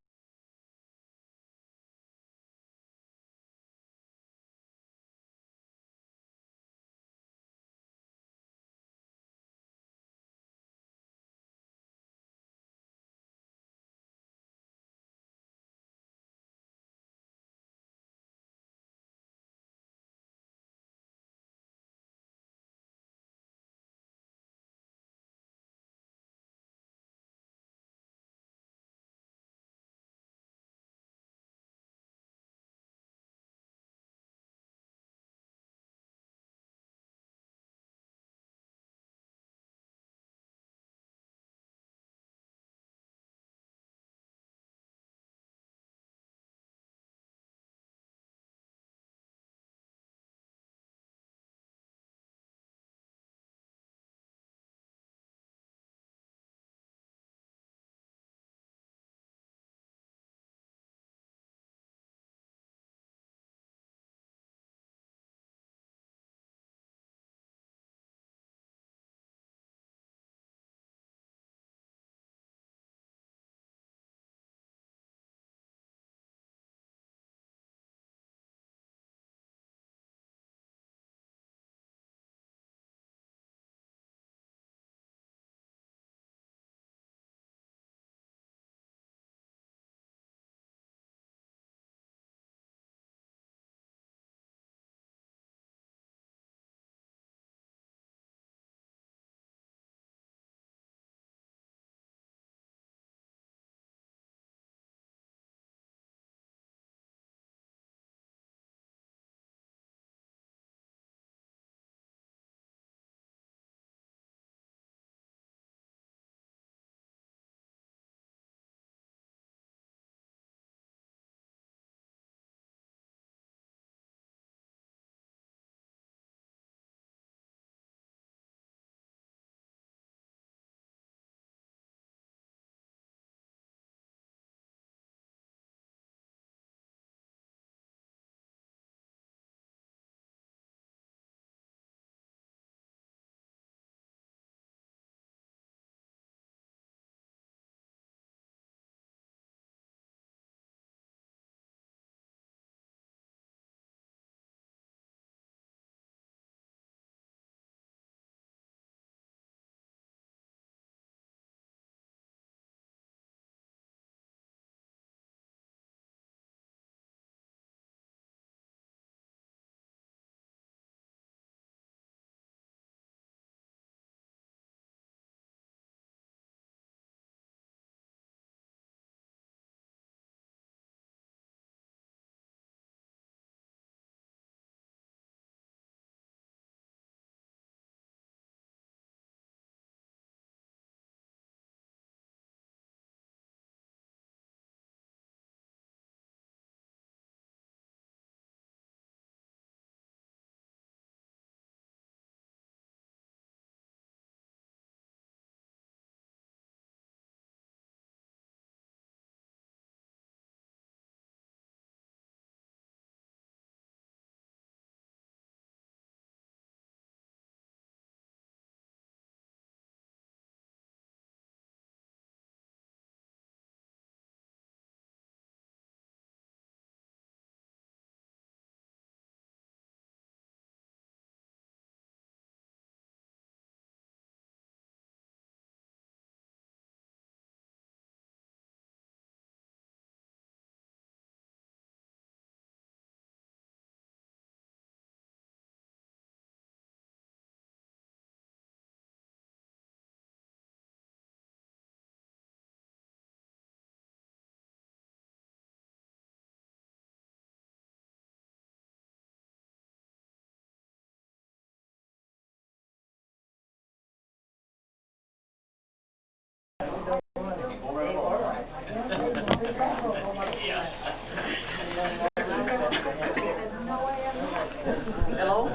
Hello?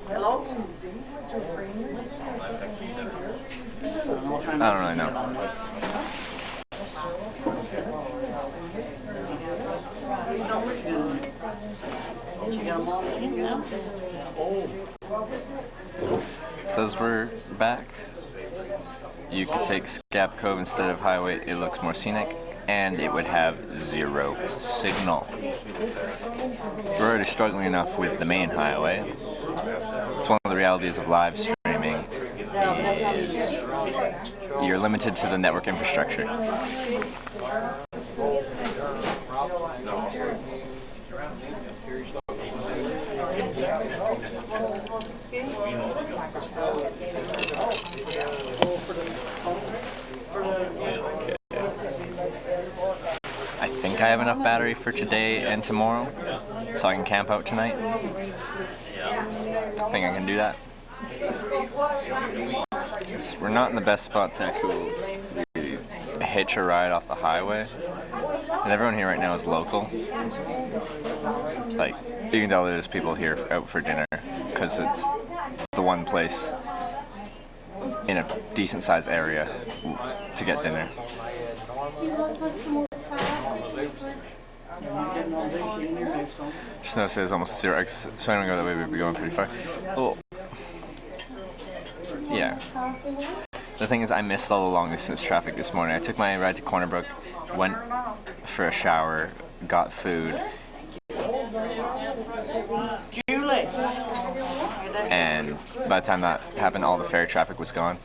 Hello? I don't really know. Says we're back. you could take Scab Cove instead of Highway. It looks more scenic, and it would have 0 signal. We're already struggling enough with the main highway. It's one of the realities of live streaming is you're limited to the network infrastructure. I think I have enough battery for today and tomorrow, so I can camp out tonight. I think I can do that. We're not in the best spot to actually hitch a ride off the highway, and everyone here right now is local. Like, you can tell there's people here out for dinner because it's the one place in a decent sized area to get dinner. Just noticed there's almost 0 exit, so I don't go that way, we'd be going pretty far. Oh. Yeah. The thing is, I missed all the long distance traffic this morning. I took my ride to Corner Brook, went for a shower, got food, and by the time that happened, all the ferry traffic was gone.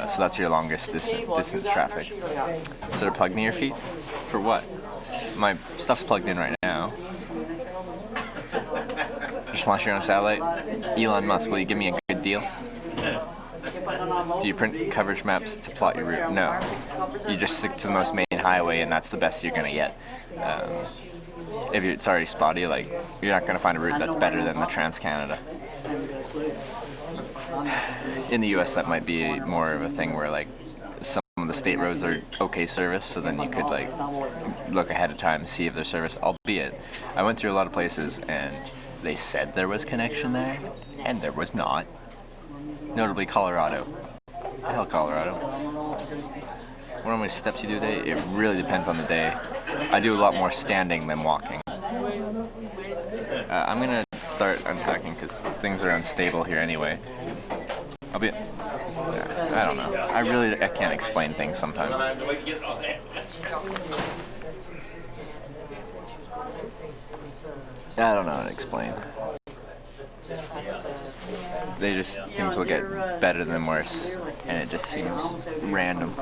So that's your longest distance traffic. Instead of plugging your feet? For what? My stuff's plugged in right now. Just launch your own satellite? Elon Musk, will you give me a good deal? Do you print coverage maps to plot your route? No. You just stick to the most main highway, and that's the best you're gonna get. If it's already spotty, like, you're not gonna find a route that's better than the Trans-Canada. In the US, that might be more of a thing where, like, some of the state roads are okay service, so then you could, like, look ahead of time and see if they're serviced. Albeit, I went through a lot of places and they said there was connection there, and there was not. Notably Colorado. The hell, Colorado. What how many steps you do a day? It really depends on the day. I do a lot more standing than walking. I'm gonna start unpacking because things are unstable here anyway. I don't know. I can't explain things sometimes. I don't know how to explain. Things will get better than worse, and it just seems random.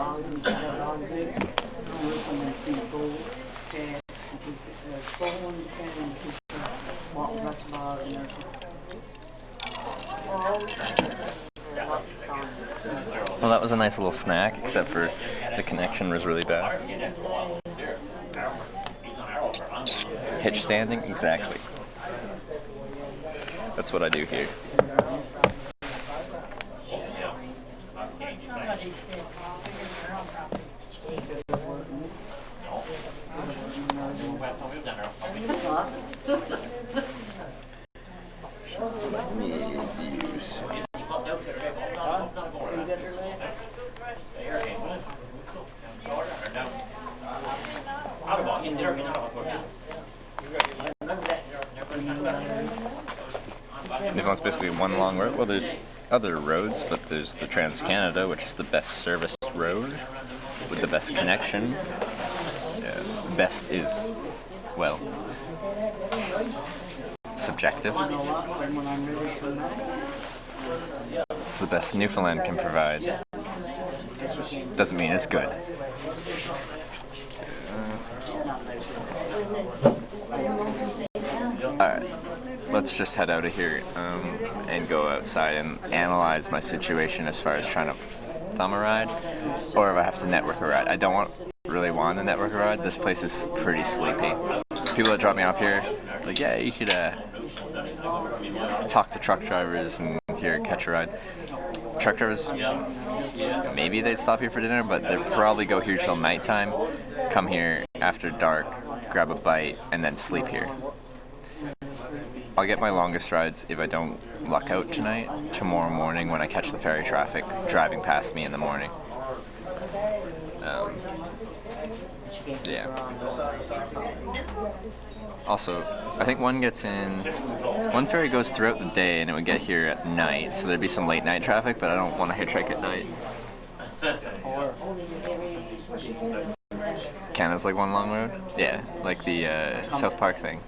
Well, that was a nice little snack, except for the connection was really bad. Hitch standing? Exactly. That's what I do here. It's basically one long road. Well, there's other roads, but there's the Trans-Canada, which is the best serviced road with the best connection. Best is, well, subjective. It's the best Newfoundland can provide. Doesn't mean it's good. Alright, let's just head out of here and go outside and analyze my situation as far as trying to thumb a ride, or if I have to network a ride. I don't really want to network a ride. This place is pretty sleepy. People that drop me off here, like, yeah, you could talk to truck drivers and here catch a ride. Truck drivers, maybe they'd stop here for dinner, but they'd probably go here till nighttime, come here after dark, grab a bite, and then sleep here. I'll get my longest rides if I don't luck out tonight, tomorrow morning when I catch the ferry traffic driving past me in the morning. Yeah. Also, I think one ferry goes throughout the day and it would get here at night, so there'd be some late night traffic, but I don't want to hitchhike at night. Canada's like one long road? Yeah, like the South Park thing.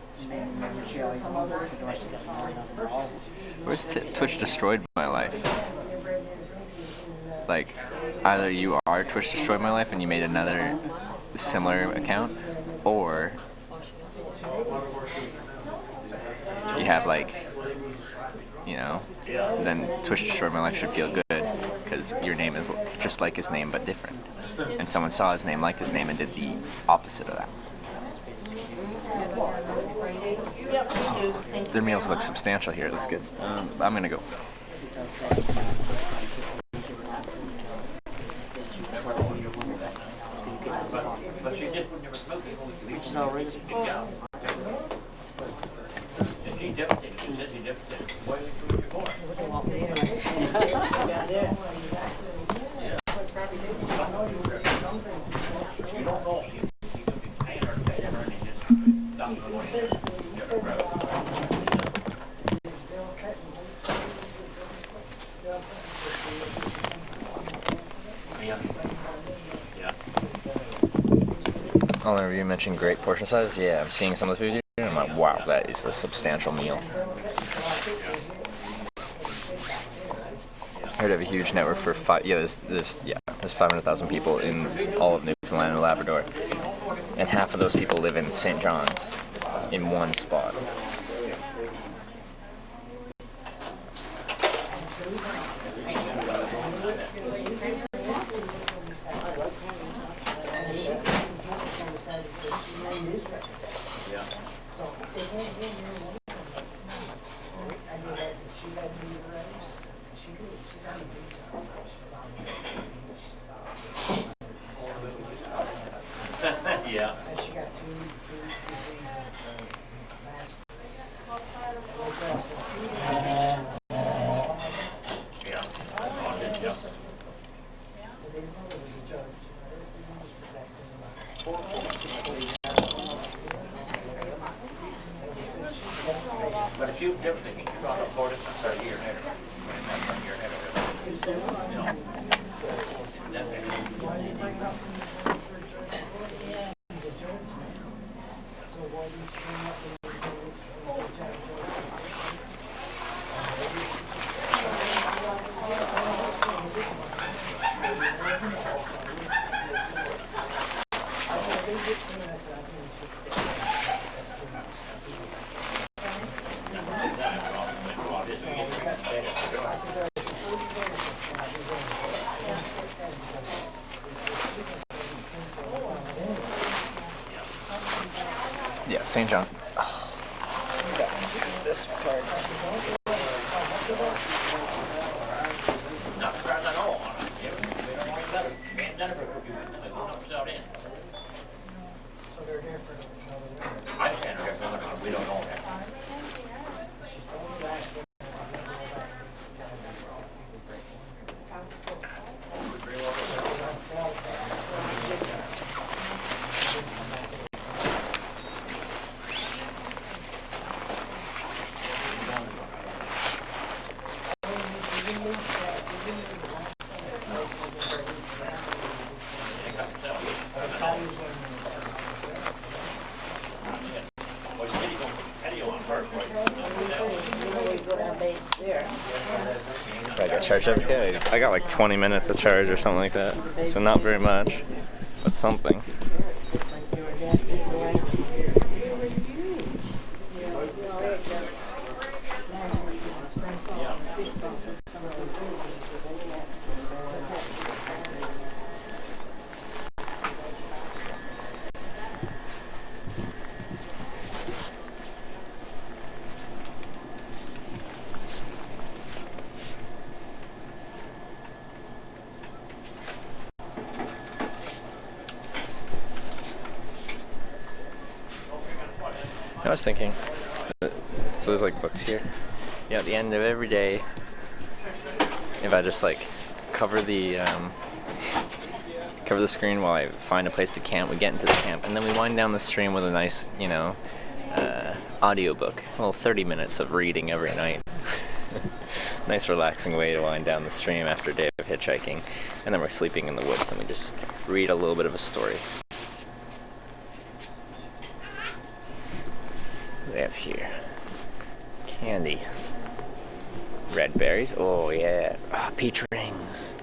Where's Twitch destroyed my life? Like, either you are Twitch destroyed my life and you made another similar account, or you have like, you know, then Twitch destroyed my life should feel good because your name is just like his name but different, and someone saw his name, liked his name, and did the opposite of that. Their meals look substantial here. It looks good. I'm gonna go. You mentioned great portion size. Yeah, I'm seeing some of the food here, and I'm like, wow, that is a substantial meal. I heard I have a huge network for there's 500,000 people in all of Newfoundland and Labrador, and half of those people live in St. John's, in one spot. Yeah. But if you ever think you're on a board, it's not a year ahead of Yeah, St. John. Oh, got to do this part. Not surprised at all. I stand here for another one. We don't know that. I got charged every day. I got like 20 minutes of charge or something like that. So not very much, but something. I was thinking, so there's like books here. Yeah, at the end of every day, if I just like cover the screen while I find a place to camp, we get into the camp, and then we wind down the stream with a nice, audiobook. A little 30 minutes of reading every night. Nice relaxing way to wind down the stream after a day of hitchhiking. And then we're sleeping in the woods and we just read a little bit of a story. What do we have here? Candy. Red berries. Oh yeah. Oh, peach rings.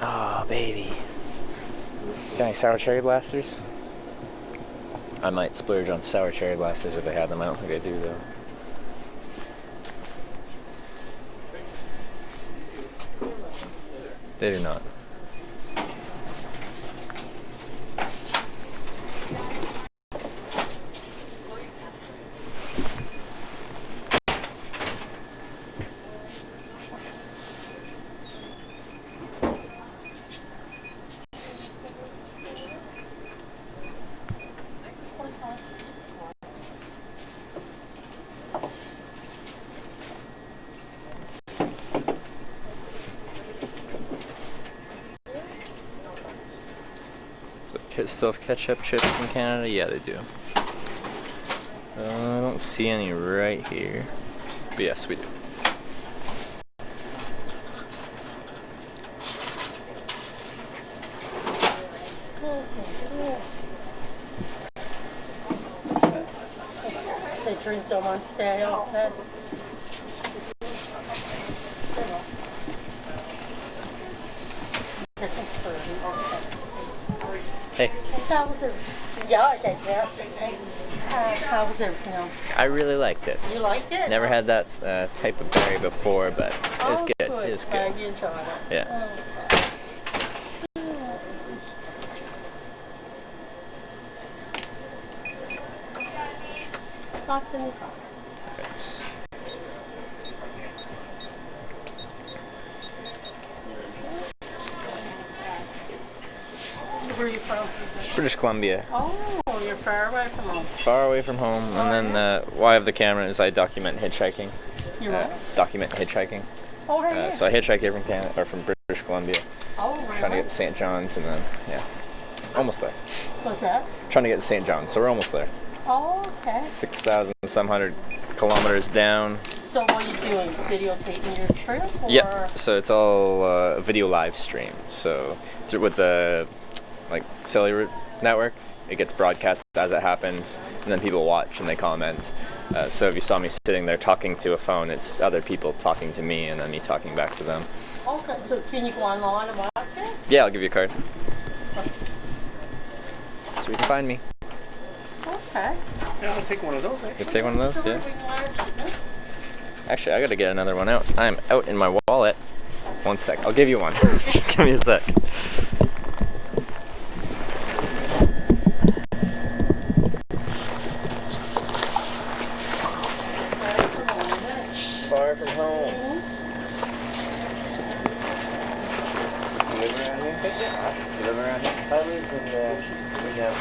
Oh baby. Got any sour cherry blasters? I might splurge on sour cherry blasters if I had them. I don't think I do though. They do not. Still have ketchup chips in Canada? Yeah, they do. I don't see any right here. But yes, we do. They drink them on stay off that. There's some servings. Hey. How was everything? Yeah, I got that. How was everything else? I really liked it. You liked it? Never had that type of berry before, but it was good. It was good. You enjoyed it. Yeah. Lots in the car. Where are you from? British Columbia. Oh, you're far away from home. Far away from home, and then why I have the camera is I document hitchhiking. You what? Document hitchhiking. Oh, right. So I hitchhike here from Canada or from British Columbia. Oh, really? Trying to get to St. John's, and then yeah, almost there. What's that? Trying to get to St. John's, so we're almost there. Oh, okay. 6,000 some hundred kilometers down. So what are you doing? Videotaping your trip? Or? Yeah. So it's all video live stream. So with the cellular network, it gets broadcast as it happens, and then people watch and they comment. So if you saw me sitting there talking to a phone, it's other people talking to me and then me talking back to them. Okay, so can you go online and watch it? Yeah, I'll give you a card. So you can find me. Okay. Yeah, I'll take one of those. You can take one of those, yeah. Actually, I gotta get another one out. I'm out in my wallet. One sec, I'll give you one. Just give me a sec. Far from home. You live around here? Yeah. You live around here? I live in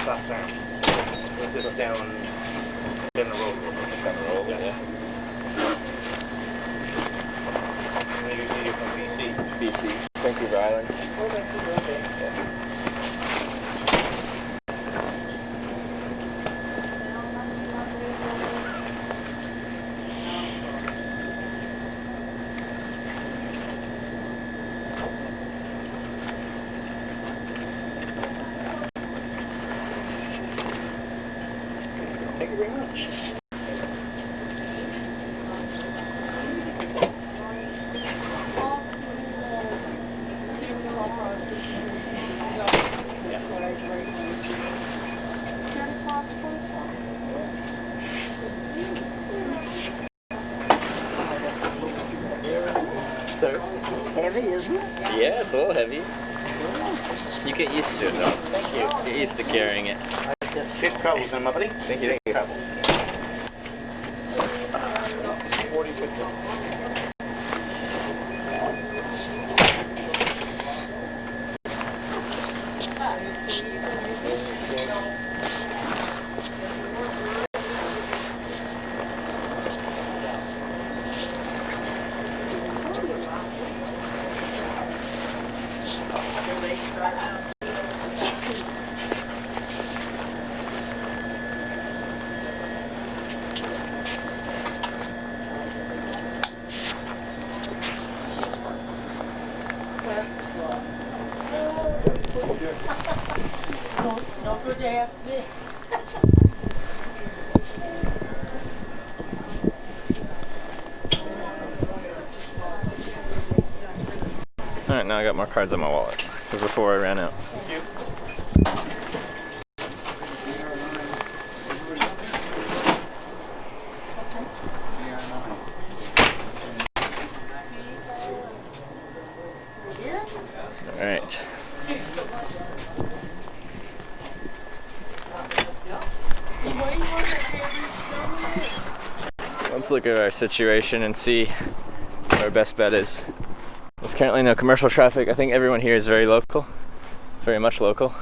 South Town. It's just down the road. Down the road, yeah. You're from BC. BC. Vancouver Island. Oh, Vancouver, okay. Yeah. Thank you very much. So, It's heavy, isn't it? yeah, it's a little heavy. You get used to it though. Thank you. Get used to carrying it. Safe travels, then, my buddy. Thank you. Travels. 40, 50. they asked me. Alright, now I got more cards in my wallet. Because before I ran out. Alright. Let's look at our situation and see what our best bet is. There's currently no commercial traffic. I think everyone here is very local. Very much local.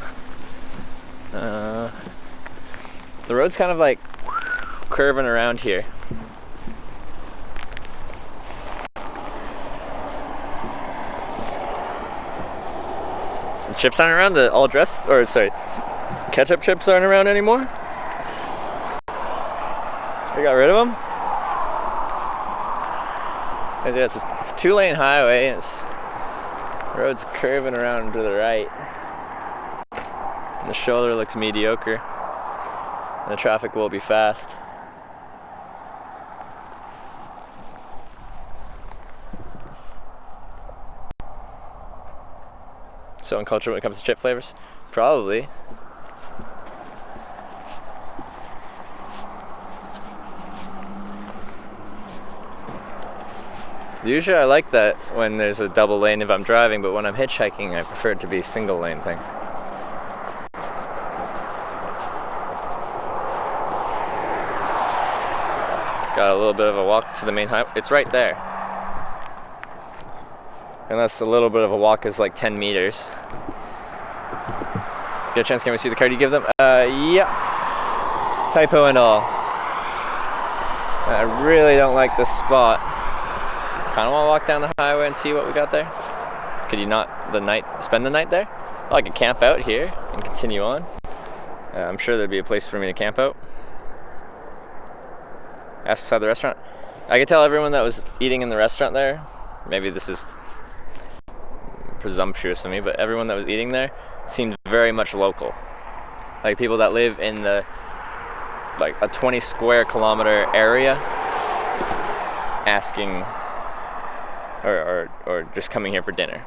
The road's kind of like curving around here. The chips aren't around? The all dressed, or sorry, ketchup chips aren't around anymore? They got rid of them? Yeah, it's a 2-lane highway, and the road's curving around to the right. And the shoulder looks mediocre. And the traffic will be fast. So uncultured when it comes to chip flavors? Probably. Usually I like that when there's a double lane if I'm driving, but when I'm hitchhiking I prefer it to be a single lane thing. Got a little bit of a walk to the main highway. It's right there. Unless a little bit of a walk is like 10 meters. Get a chance, can we see the card you give them? Yeah. Typo and all. I really don't like this spot. Kind of want to walk down the highway and see what we got there. Could you not spend the night there? Well, I could camp out here and continue on. I'm sure there'd be a place for me to camp out. Ask inside the restaurant. I could tell everyone that was eating in the restaurant there, maybe this is presumptuous of me, but everyone that was eating there seemed very much local. Like people that live in the like a 20 square kilometer area asking or just coming here for dinner.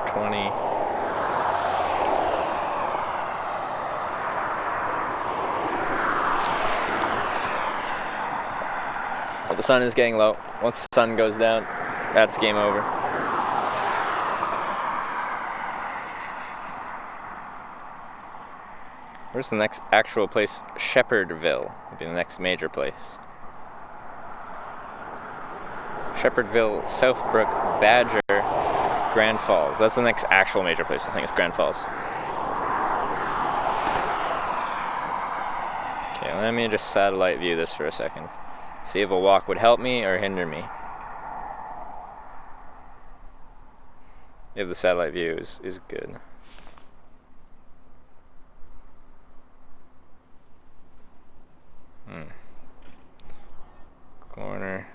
20. Let's see. Well, the sun is getting low. Once the sun goes down, that's game over. Where's the next actual place? Shepherdville would be the next major place. Shepherdville, Southbrook, Badger, Grand Falls. That's the next actual major place. I think it's Grand Falls. Okay, let me just satellite view this for a second. See if a walk would help me or hinder me. If the satellite view is good. Corner.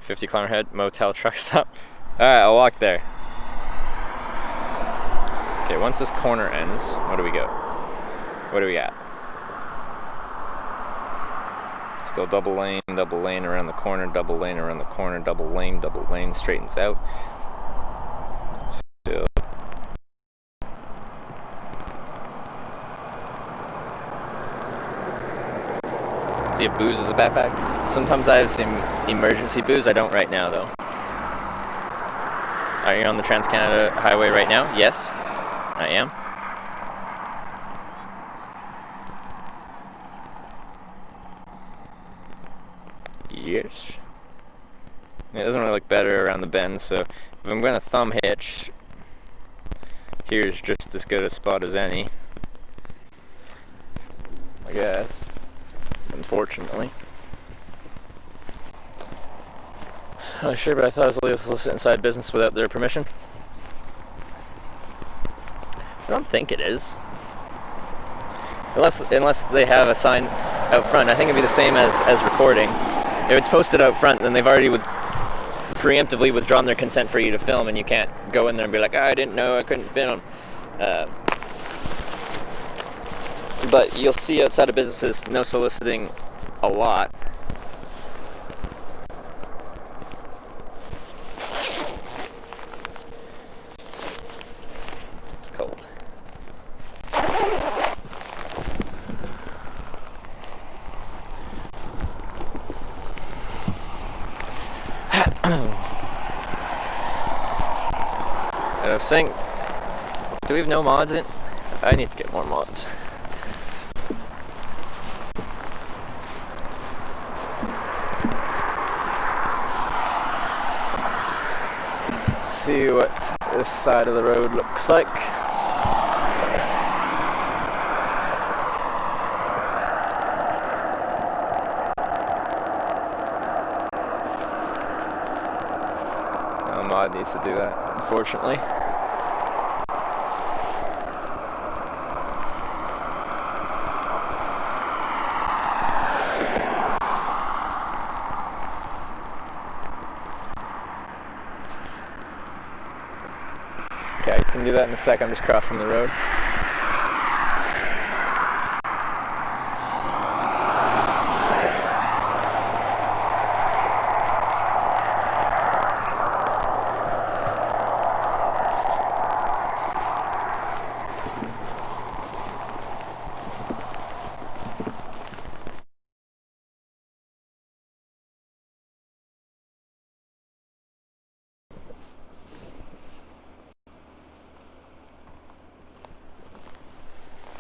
50 kilometer head, motel, truck stop. Alright, I'll walk there. Okay, once this corner ends, what do we go? What do we got? Still double lane around the corner, double lane around the corner, double lane, straightens out. Still. See if booze is a backpack. Sometimes I have some emergency booze. I don't right now though. Are you on the Trans-Canada Highway right now? Yes, I am. Yes. It doesn't really look better around the bend, so if I'm going to thumb hitch, here's just as good a spot as any, I guess, unfortunately. Oh sure, but I thought it was illegal to sit inside business without their permission. I don't think it is. Unless they have a sign out front. I think it'd be the same as recording. If it's posted out front, then they've already preemptively withdrawn their consent for you to film, and you can't go in there and be like, oh, I didn't know I couldn't film. But you'll see outside of businesses, no soliciting a lot. It's cold. And I was saying, do we have no mods in? I need to get more mods. Let's see what this side of the road looks like. No mod needs to do that, unfortunately. Okay, I can do that in a sec. I'm just crossing the road.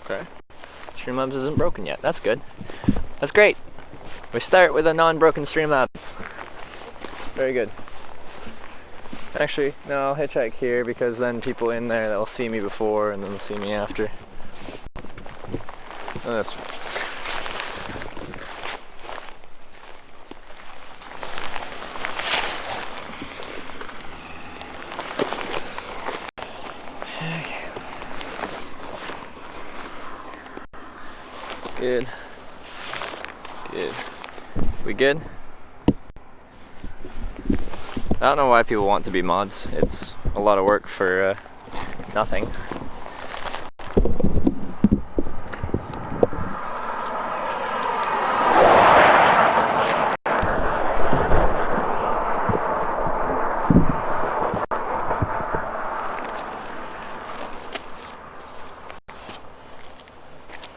Okay. Streamlabs isn't broken yet. That's good. That's great. We start with a non-broken Streamlabs. Very good. Actually, no, I'll hitchhike here because then people in there that will see me before and then they'll see me after. Oh, that's good. Good. We good? I don't know why people want to be mods. It's a lot of work for nothing.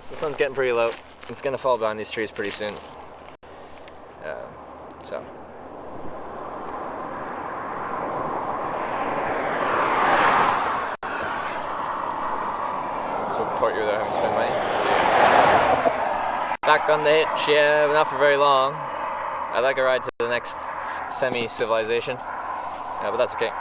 The sun's getting pretty low. It's gonna fall behind these trees pretty soon. So. This will port you without having to spend money. Yes. Back on the hitch, yeah, but not for very long. I'd like a ride to the next semi-civilization, but that's okay.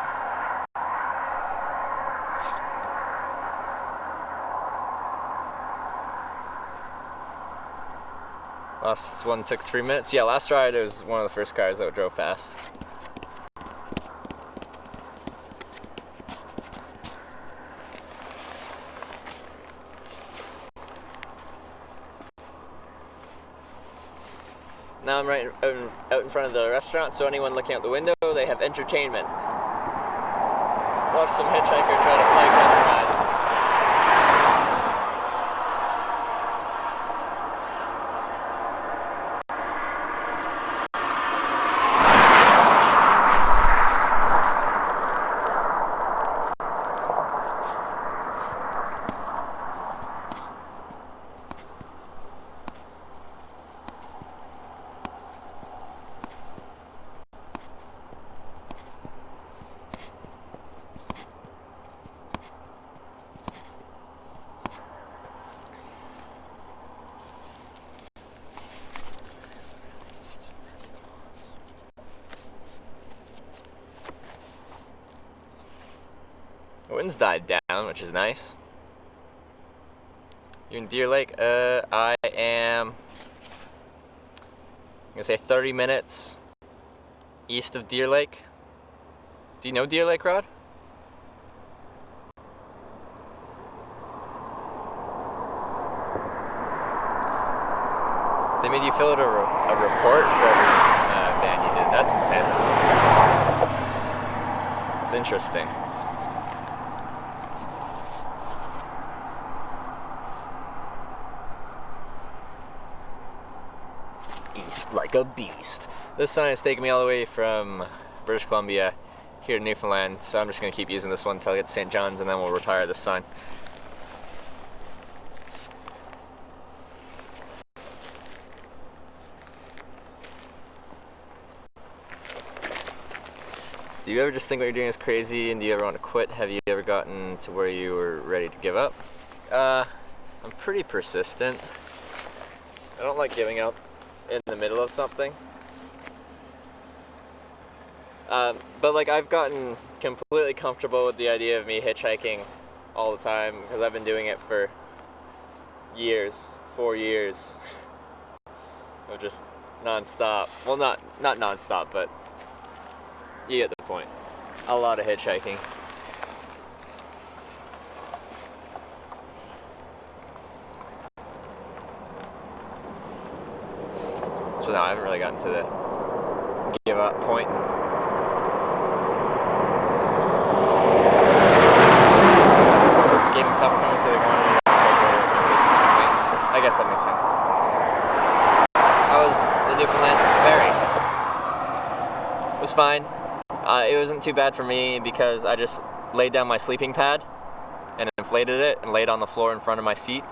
Last one took 3 minutes. Yeah, last ride it was one of the first cars that drove past. Now I'm right out in front of the restaurant, so anyone looking out the window, they have entertainment. Watch some hitchhiker try to flag down the ride. The wind's died down, which is nice. You in Deer Lake? I am, I'm gonna say 30 minutes east of Deer Lake. Do you know Deer Lake, Rod? They made you fill out a report for every van you did. That's intense. Interesting. East like a beast. This sign is taking me all the way from British Columbia here to Newfoundland, so I'm just going to keep using this one until I get to St. John's, and then we'll retire this sign. Do you ever just think what you're doing is crazy, and do you ever want to quit? Have you ever gotten to where you were ready to give up? I'm pretty persistent. I don't like giving up in the middle of something. But like, I've gotten completely comfortable with the idea of me hitchhiking all the time, because I've been doing it for years, 4 years, of just non-stop. Well, not non-stop, but you get the point. A lot of hitchhiking. So no, I haven't really gotten to the give up point. Gaming software company, so they wanted me to I guess that makes sense. I was the Newfoundland ferry. It was fine. It wasn't too bad for me because I just laid down my sleeping pad and inflated it and laid on the floor in front of my seat.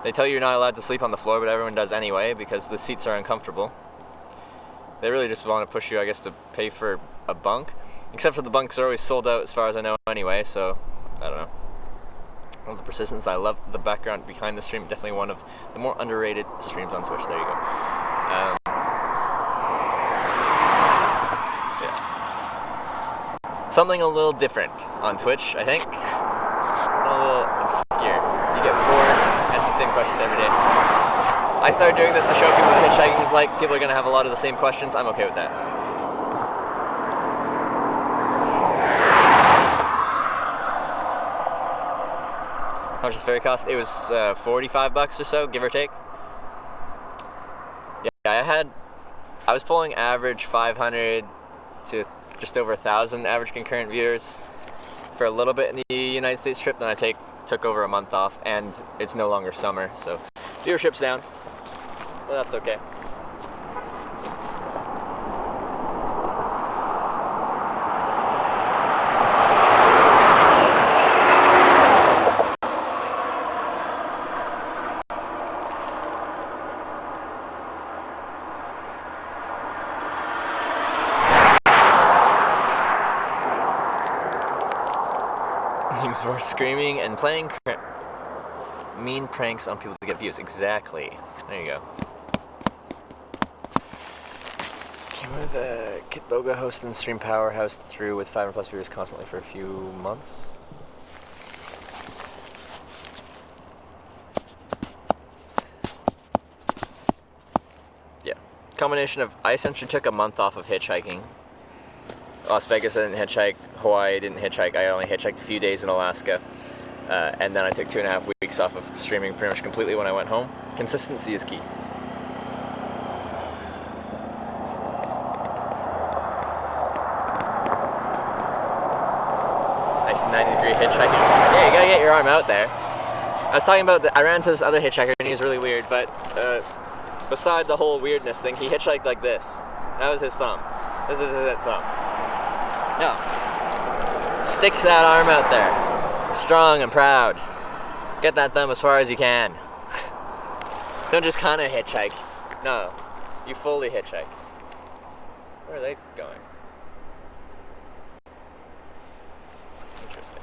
They tell you you're not allowed to sleep on the floor, but everyone does anyway because the seats are uncomfortable. They really just want to push you, I guess, to pay for a bunk. Except for the bunks are always sold out as far as I know anyway, so I don't know. I love the persistence. I love the background behind the stream. Definitely one of the more underrated streams on Twitch. There you go. Yeah. Something a little different on Twitch, I think. A little obscure. You get bored, answer the same questions every day. I started doing this to show people what hitchhiking is like. People are going to have a lot of the same questions. I'm okay with that. How much does ferry cost? It was $45 or so, give or take. Yeah, I was pulling average 500 to just over 1,000 average concurrent viewers for a little bit in the United States trip. Then I took over a month off, and it's no longer summer, so viewership's down. But that's okay. Names for screaming and playing mean pranks on people to get views. Exactly. There you go. Came with Kit Boga hosting Stream Powerhouse through with 500 plus viewers constantly for a few months. Yeah. Combination of, I essentially took a month off of hitchhiking. Las Vegas, I didn't hitchhike. Hawaii, I didn't hitchhike. I only hitchhiked a few days in Alaska. And then I took 2.5 weeks off of streaming pretty much completely when I went home. Consistency is key. Nice 90-degree hitchhiking. Yeah, you gotta get your arm out there. I was talking about, I ran into this other hitchhiker and he was really weird, but beside the whole weirdness thing, he hitchhiked like this. That was his thumb. This is his thumb. No. Stick that arm out there. Strong and proud. Get that thumb as far as you can. Don't just kind of hitchhike. No. You fully hitchhike. Where are they going? Interesting.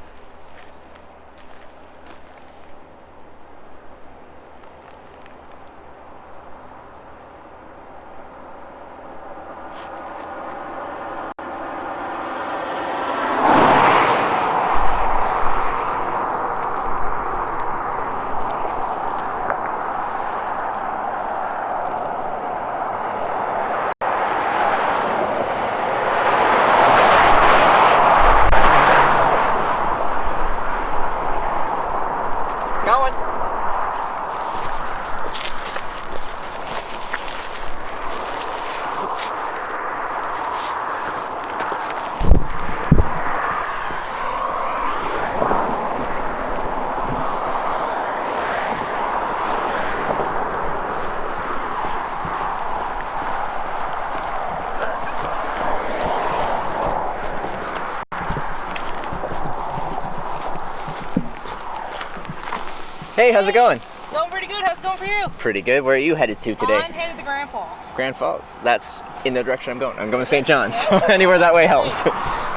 Hey, how's it going? Going pretty good. How's it going for you? Pretty good. Where are you headed to today? I'm headed to Grand Falls. Grand Falls. That's in the direction I'm going. I'm going to St. John's, so anywhere that way helps.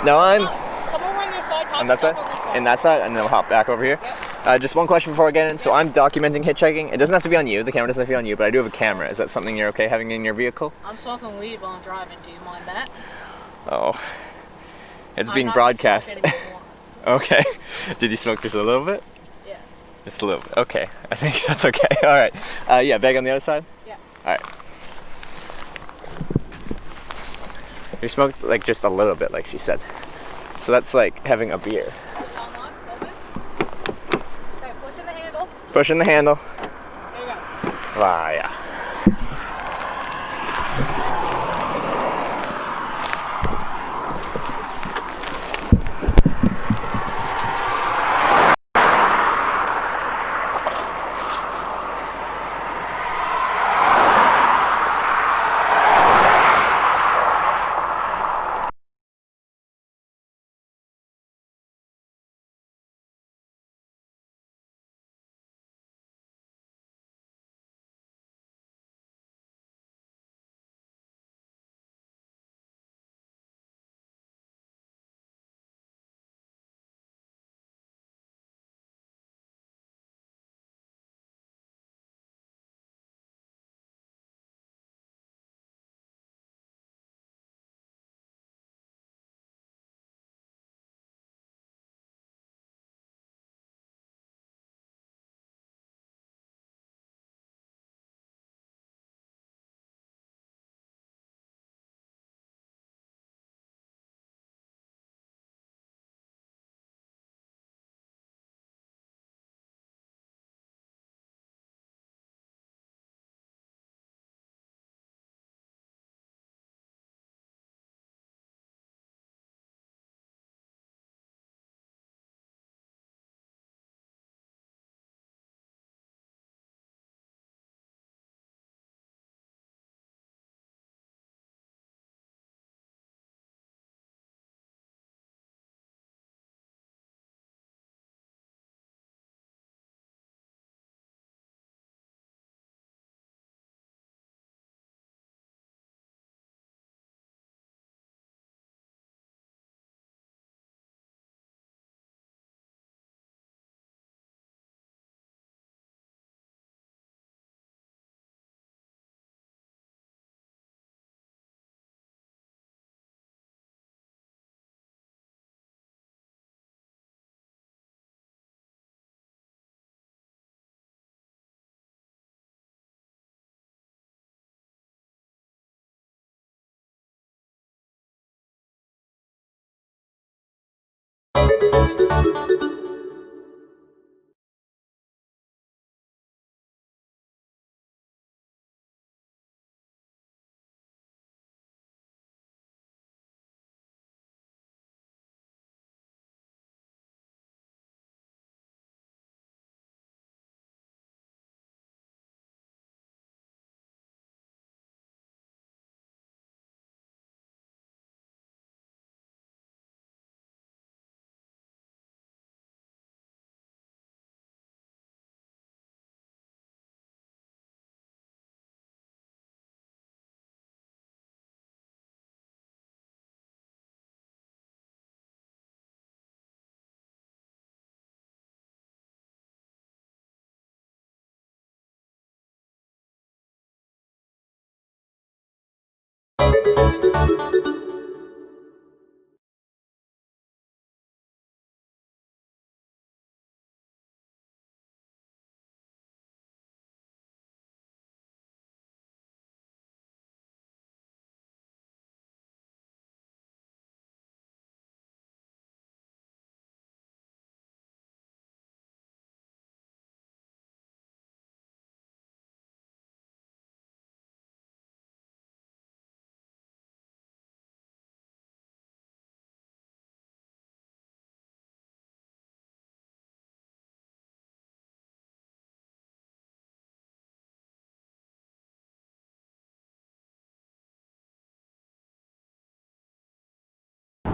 No, I'm... Come over on this side, On that side? On that side, and then we'll hop back over here. Yep. Just one question before I get in. So I'm documenting hitchhiking. It doesn't have to be on you. The camera doesn't have to be on you, but I do have a camera. Is that something you're okay having in your vehicle? I'm smoking weed while I'm driving. Do you mind that? Oh. It's I'm being not broadcast. gonna smoke anymore. Okay. Did you smoke just a little bit? Yeah. Just a little bit. Okay. I think that's okay. All right. Yeah, bag on the other side? Yeah. All right. We smoked like just a little bit, like she said. So that's like having a beer. Okay, push in the handle. Pushing the handle. There you go. Ah, yeah.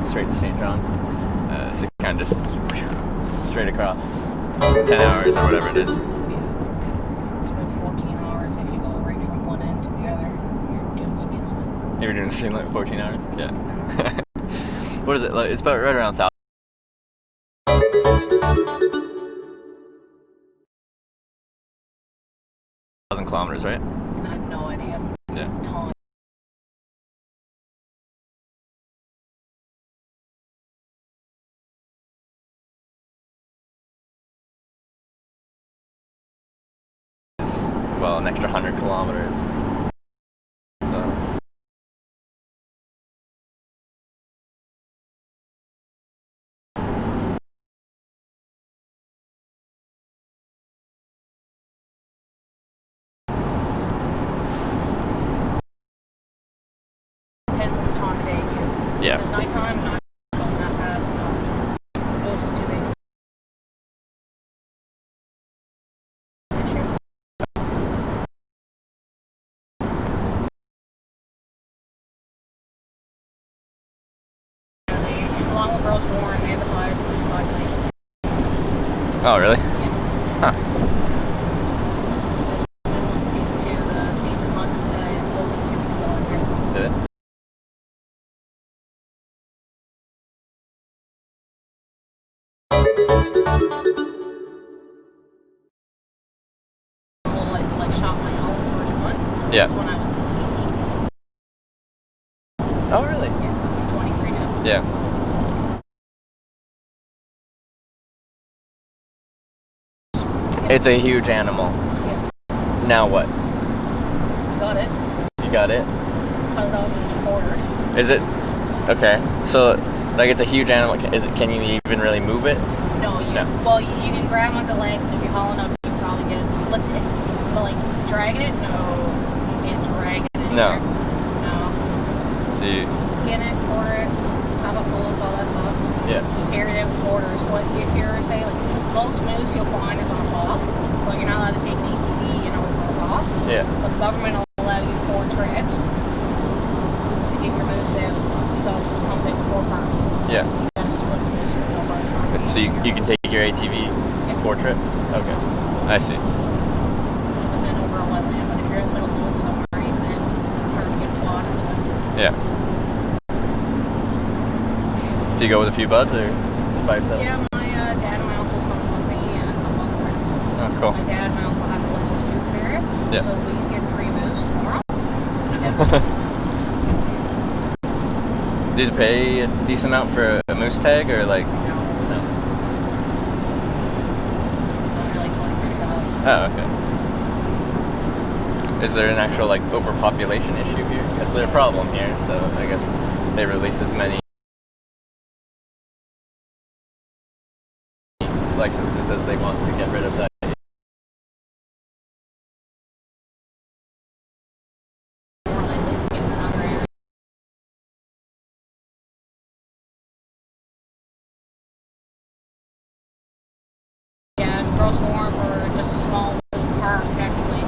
Straight to St. John's. So kind of just straight across. 10 hours or whatever it is. It's about 14 hours if you go right from one end to the other. You're doing speed limit. You're doing the same like 14 hours? Yeah. What is it? Like, it's about right around 1,000 kilometers, right? I have no idea. Yeah. Ton. Well, an extra 100 kilometers. So. Depends on the time of day too. Yeah. If it's nighttime, not going that fast. No. It was just too big. Along with Gross Warren, they had the highest moose population. Oh, really? Huh. This one, season 2, the season 1 opened 2 weeks ago in here. Did it? Like shot my own first one. Yeah. That's when I was 18. Oh, really? Yeah, I'm 23 now. Yeah. It's a huge animal. Yeah. Now what? Got it. You got it? Cut it up into quarters. Is it? Okay. So, like, it's a huge animal. Is it? Can you even really move it? No, well, you can grab onto the legs, and if you're haul enough, you can probably get it to flip it. But, like, dragging it, no. You can't drag it anywhere. No. So you... Skin it, quarter it, chop up bullets, all that stuff. Yeah. You carry it in quarters. What if you're, say, like, most moose you'll find is on a hog, but you're not allowed to take an ATV, for a hog. Yeah. But the government will allow you 4 trips to get your moose out because it comes out in 4 parts. Yeah. You gotta split the moose into 4 parts. So you can take your ATV 4 trips? Okay. I see. If it's in over a wetland, but if you're in the middle of the woods somewhere, even then, it's hard to get a plot into it. Yeah. Do you go with a few buds or just by yourself? Yeah, my dad and my uncle's coming with me and a couple other friends. Oh, cool. My dad and my uncle have the license to do for the area, Yeah. so we can get 3 moose tomorrow. Did you pay a decent amount for a moose tag or like? No. It's only like $20-$30. Oh, okay. Is there an actual like overpopulation issue here? Is there a problem here? So I guess they release as many licenses as they want to get rid of that. More likely to get in another area. Yeah, and Gross Warren for just a small little park technically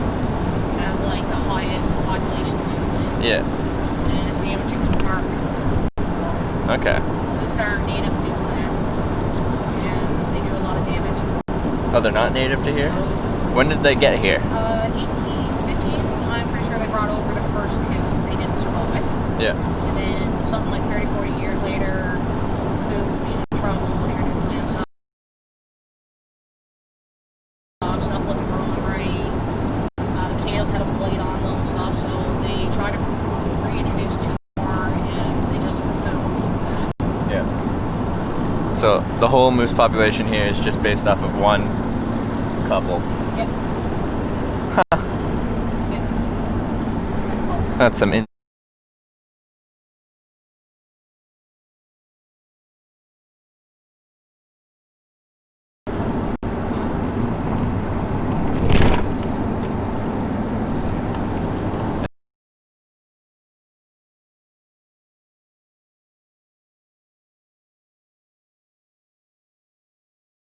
has like the highest population in Newfoundland. Yeah. And it's named Chicken Park. Okay. Moose are native to Newfoundland and they do a lot of damage. Oh, they're not native to here? When did they get here? 1815, I'm pretty sure they brought over the first 2. They didn't survive. Yeah. And then something like 30, 40 years later, food was being in trouble here in Newfoundland. Stuff wasn't growing right. The cows had a blade on them and stuff, so they tried to reintroduce 2 more, and they just boomed from that. Yeah. So the whole moose population here is just based off of one couple. Yep. Yep. That's some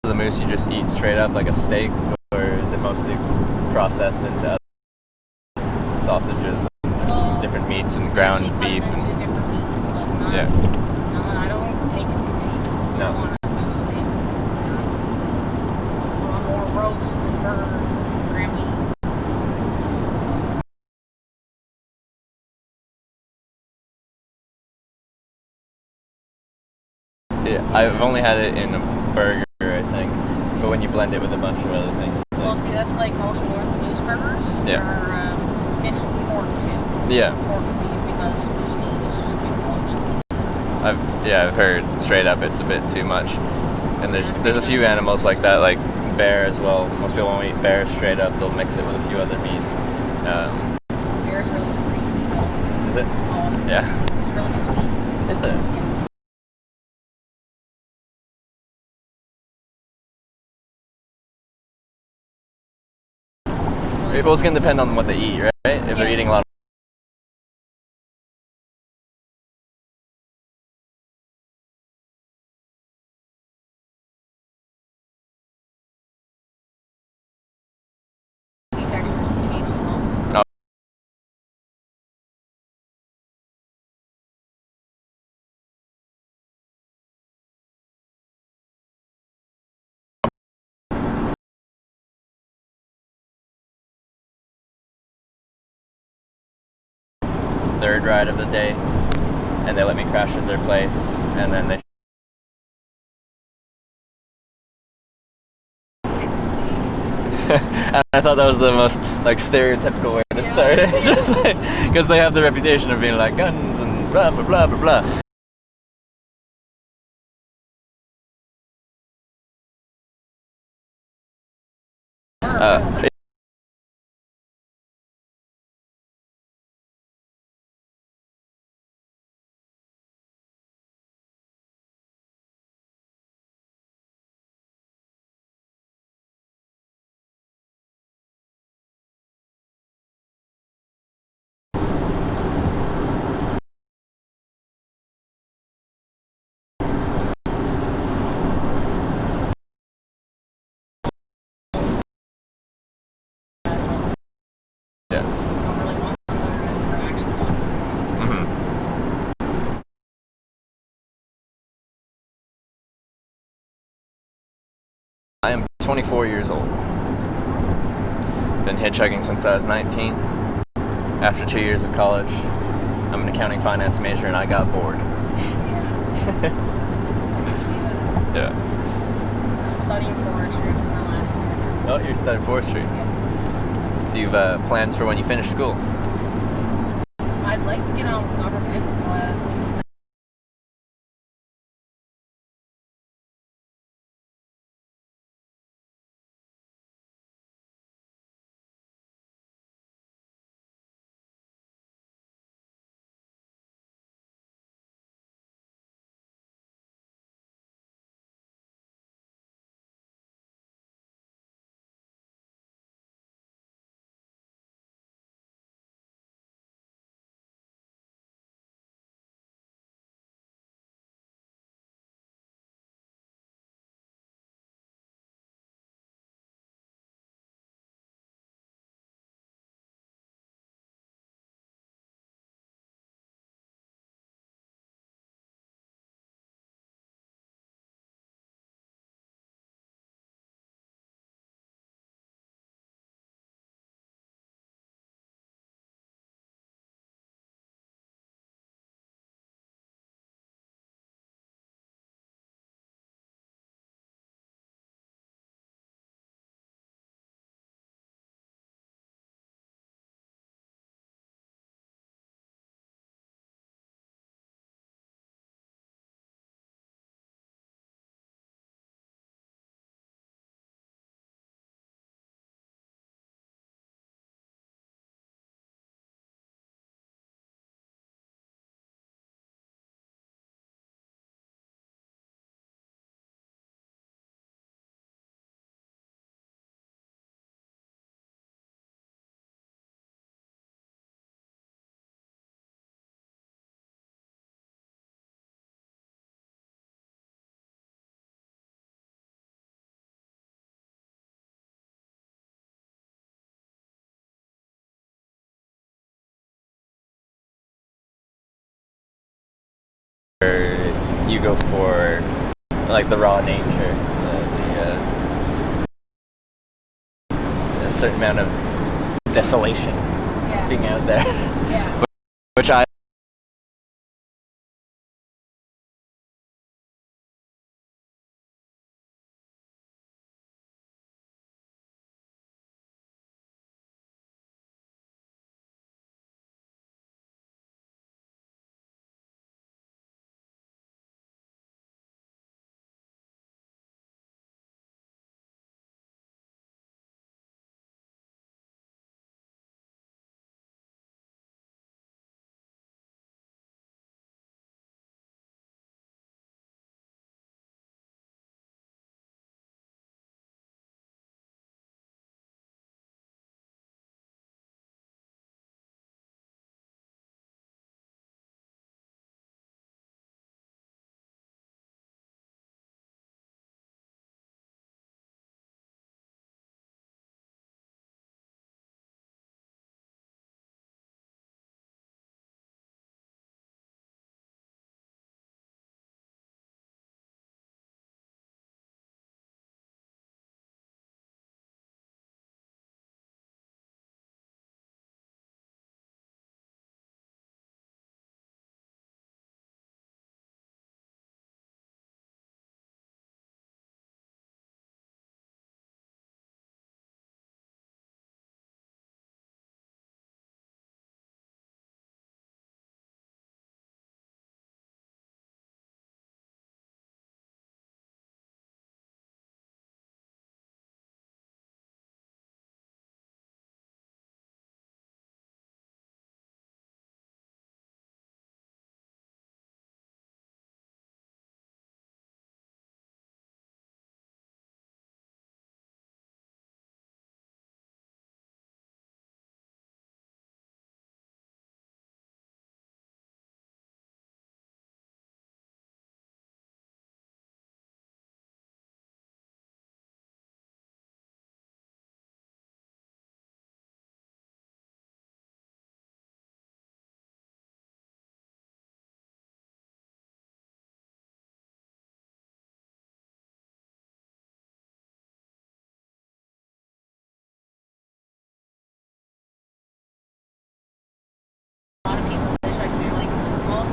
the moose you just eat straight up like a steak, or is it mostly processed into sausages and different meats and ground beef and different meats and stuff. yeah. No, I don't take any steak. No. I want a moose steak. On Yeah, I've only had it in a burger, I think. But when you blend it with a bunch of other things. Well, see, that's like most moose burgers. Yeah. They're mixed with pork too. Yeah. Pork and beef because moose meat is just too much. I've heard straight up it's a bit too much. And there's a few animals like that, like bear as well. Most people won't eat bear straight up. They'll mix it with a few other meats. Bear's really greasy though. Is it? Oh, Yeah. It's really sweet. Is it? Yeah. Well, it's gonna depend on what they eat, right? If they're eating a lot of Textures will change as most. Oh. Third ride of the day, and they let me crash at their place, and then they and I thought that was the most like stereotypical way to start it, just like because they have the reputation of being like guns and blah blah blah blah blah. I am 24 years old. Been hitchhiking since I was 19. After 2 years of college, I'm an accounting finance major and I got bored. Yeah. I'm studying forestry in my last year. Oh, you're studying forestry? Yeah. Do you have plans for when you finish school? I'd like to get on with government, but You go for like the raw nature, a certain amount of desolation being out there, which I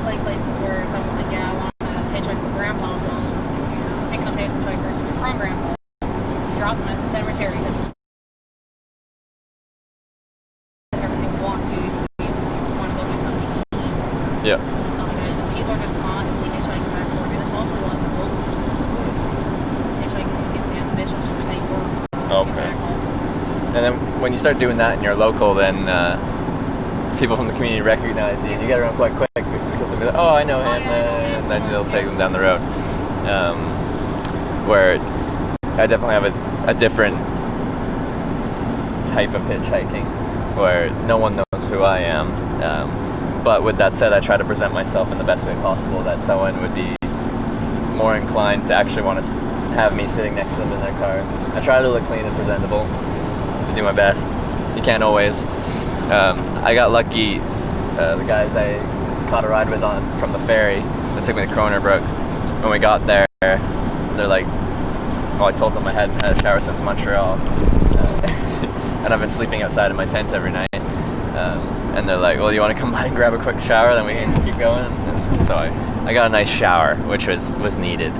like places where someone's like, yeah, I want to hitchhike from Grandpa's. Well, if you're picking up hitchhikers and you're from Grandpa's, you drop them at the cemetery because it's everything to walk to if you want to go get something to eat. Yeah. Stuff like that. And people are just constantly hitchhiking back and forth, and it's mostly like locals. Hitchhiking to get down to Bishops for St. Paul. Okay. And then when you start doing that and you're local, then people from the community recognize you, and you get around quite quick because they'll be like, oh, I know him, and then they'll take them down the road. Where I definitely have a different type of hitchhiking, where no one knows who I am. But with that said, I try to present myself in the best way possible, that someone would be more inclined to actually want to have me sitting next to them in their car. I try to look clean and presentable. I do my best. You can't always. I got lucky. The guys I caught a ride with from the ferry that took me to Kroner Brook, when we got there, they're like, well, I told them I hadn't had a shower since Montreal, and I've been sleeping outside in my tent every night. And they're like, well, you want to come by and grab a quick shower, then we can keep going? And so I got a nice shower, which was needed.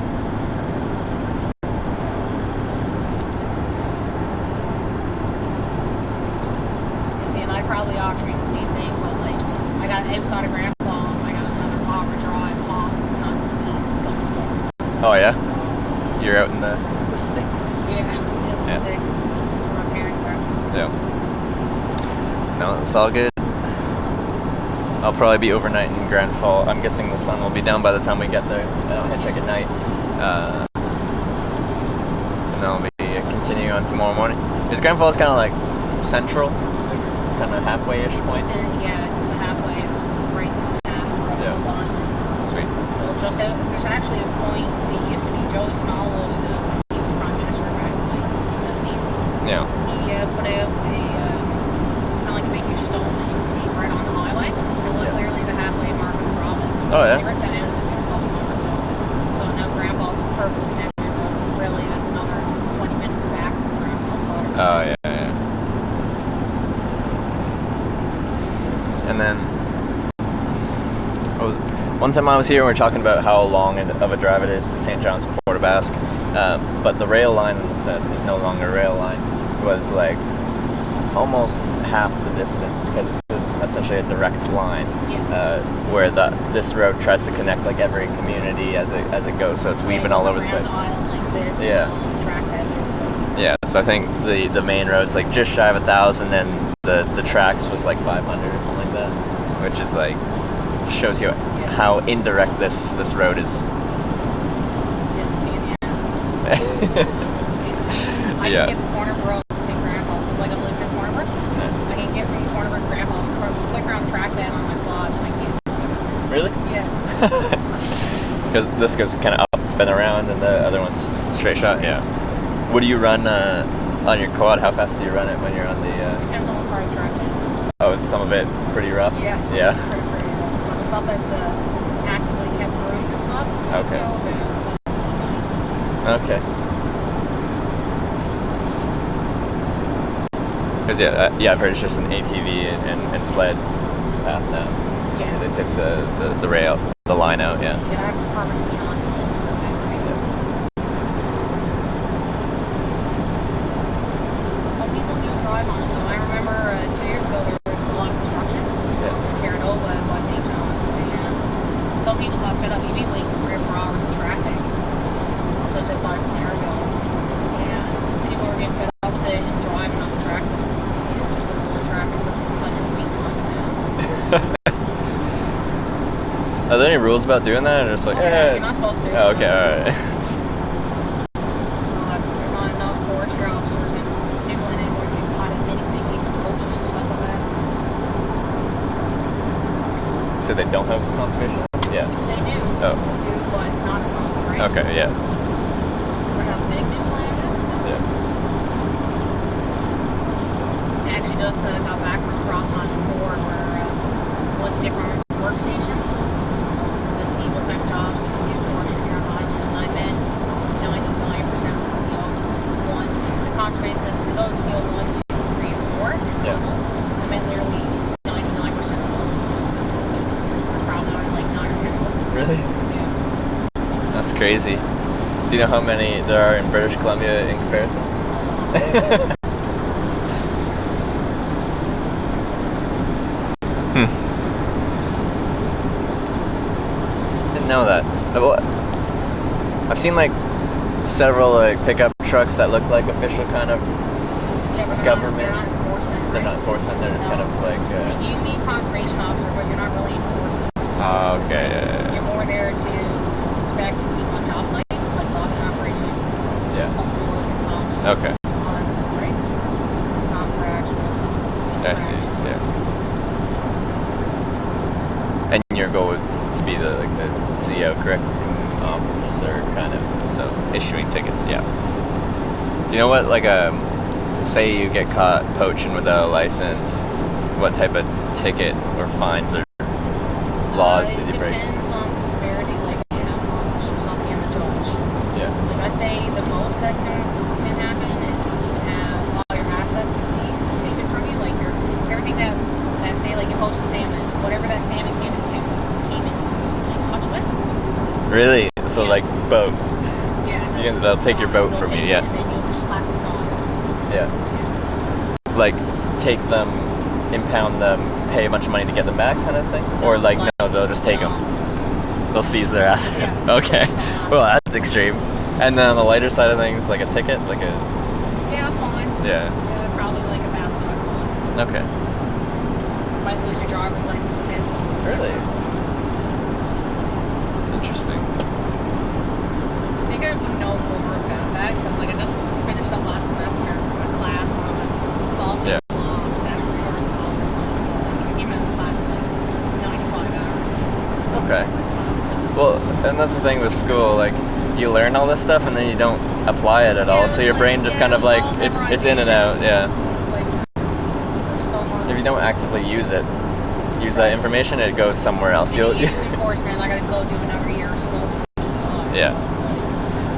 See, and I'd probably offer you the same thing, but like, I got outside of Grand Falls, I got another hour drive off, it's not going east, it's going north. Oh yeah? You're out in the sticks? Yeah, the sticks. That's where my parents are. Yeah. No, it's all good. I'll probably be overnight in Grand Falls. I'm guessing the sun will be down by the time we get there. I'll hitchhike at night. And then I'll be continuing on tomorrow morning. Is Grand Falls kind of like central? Kind of halfway-ish point? It's the halfway. It's right in half from the line. Sweet. Well, just out, there's actually a point, it used to be Joey Smallwood, when he was Prime Minister back in like the 70s. Yeah. He put out a kind of like a big huge stone that you can see right on the highway. It was literally the halfway mark of the province. Oh, yeah? They ripped that out of the post office. So now Grand Falls is perfectly centered, but really that's another 20 minutes back from Grand Falls Water. Oh, yeah. And then one time I was here, we were talking about how long of a drive it is to St. John's, Port Basque, but the rail line that is no longer a rail line was like almost half the distance, because it's essentially a direct line, where this road tries to connect like every community as it goes, so it's weaving all over the place. Like this, Yeah, so I think the main road's like just shy of 1,000, and the tracks was like 500 or something like that, which is like shows you how indirect this road is. Yeah, it's a pain in the ass. I can get the Corner Brook in Grand Falls, because like I'm living in Corner Brook. I can get from Corner Brook to Grand Falls, click around the track bed on my quad, and I can't. Really? Yeah. Because this goes kind of up and around, and the other one's straight shot. Yeah. What do you run on your quad? How fast do you run it when you're on the? Depends on what part of the track bed. Oh, is some of it pretty rough? Yeah. Yeah. It's pretty rough. On the stuff that's actively kept groomed and stuff. Okay. Okay. Because I've heard it's just an ATV and sled path now. Yeah. They took the rail, the line out. Yeah. Yeah, I have a permit beyond it, so some people do drive on it though. I remember 2 years ago there was a lot of construction from Terranova by St. John's, and some people got fed up. You'd be waiting 3 or 4 hours in traffic because it's like Clairville, and people were getting fed up with it and driving on the track, just avoid traffic because it's like your wait time to have. Are there any rules about doing that, or just like? You're not supposed to. Oh, okay, all right. There's not enough forestry officers in Newfoundland anymore to get caught in anything, even poaching and stuff like that. So they don't have conservation? Yeah. They do. Oh. They do, but not enough, right? Okay, yeah. For how big Newfoundland is? Yeah. I actually just got back from a cross-island tour where one of the different workstations to see what type of jobs you can get forestry here on island, and I met 99% of the CO1. The conservation, because it goes CO1, 2, 3, and 4 different levels. I met literally 99% of them. There's probably only like 9 or crazy. Do you know how many there are in British Columbia in comparison? Didn't know that. I've seen like several like pickup trucks that look like official kind of government. They're not enforcement. They're not enforcement. They're just kind of like. You mean conservation officer, but you're not really enforcement. Oh, okay. Yeah. You're more there to inspect and keep on job sites, like logging operations. Yeah. Okay. All that stuff, right? It's not for actual. I see. Yeah. And your goal would to be the CEO, correct? Officer, kind of. So issuing tickets. Yeah. Do you know what say you get caught poaching without a license? What type of ticket or fines or laws did you break? It depends on severity, like how much something in the judge. Yeah. Like I say, the most that can happen is you can have all your assets seized and taken from you, like everything that say like you post a salmon, whatever that salmon came in touch with. Really? So like boat. Yeah. They'll take your boat from you. Yeah. And then you'll slap the fines. Yeah. Like take them, impound them, pay a bunch of money to get them back, kind of thing, or like no, they'll just take them. They'll seize their assets. Yeah. Okay. Well, that's extreme. And then on the lighter side of things, like a ticket, like a. Yeah, fine. Yeah. Probably like $1,000 fine. Okay. Might lose your driver's license too. Really? That's interesting. I think I would know more about that because like I just finished up last semester a class on policy law, natural resource policy law. So like I came in the class with like 95 hours. Okay. Well, and that's the thing with school, like you learn all this stuff and then you don't apply it at all, so your brain just kind of like it's in and out. Yeah. It's like there's so much. If you don't actively use that information, it goes somewhere else. You'll use enforcement. I gotta go do another year of school. Yeah.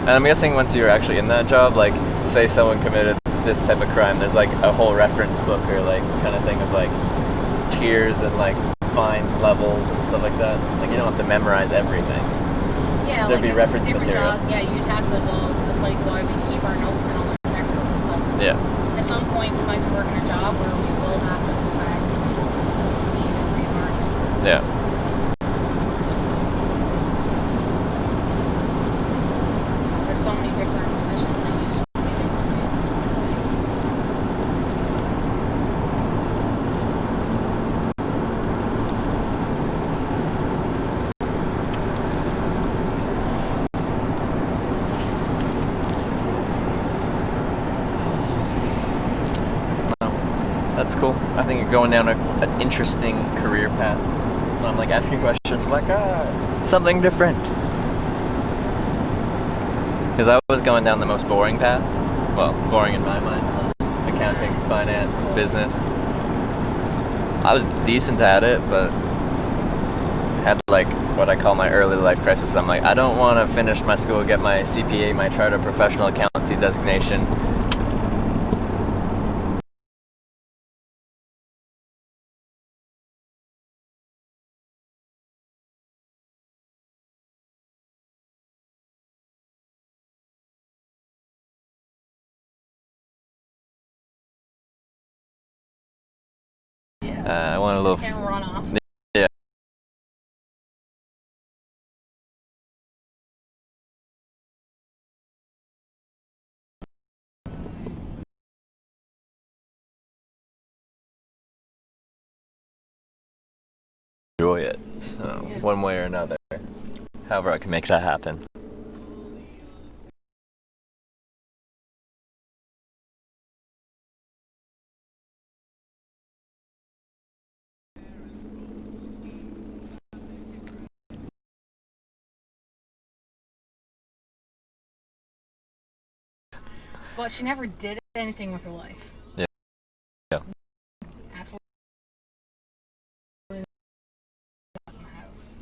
And I'm guessing once you're actually in that job, like say someone committed this type of crime, there's like a whole reference book or like kind of thing of like tiers and like fine levels and stuff like that. Like you don't have to memorize everything. Yeah, there'd be reference material. Job, yeah, you'd have to. Well, it's like why we keep our notes and all the textbooks and stuff. Yeah. At some point, we might be working a job where we will have to go back and see it and relearn it. Yeah. There's so many different positions and use so many different things. That's cool. I think you're going down an interesting career path. So I'm like asking questions. I'm like, something different. Because I was going down the most boring path. Well, boring in my mind. Accounting, finance, business. I was decent at it, but had like what I call my early life crisis. I'm like, I don't want to finish my school, get my CPA, my Chartered Professional Accountancy designation. I want a little. Can't run off. Yeah. Enjoy it. So one way or another, however I can make that happen. But she never did anything with her life. Yeah. Yeah. Absolutely. In the house.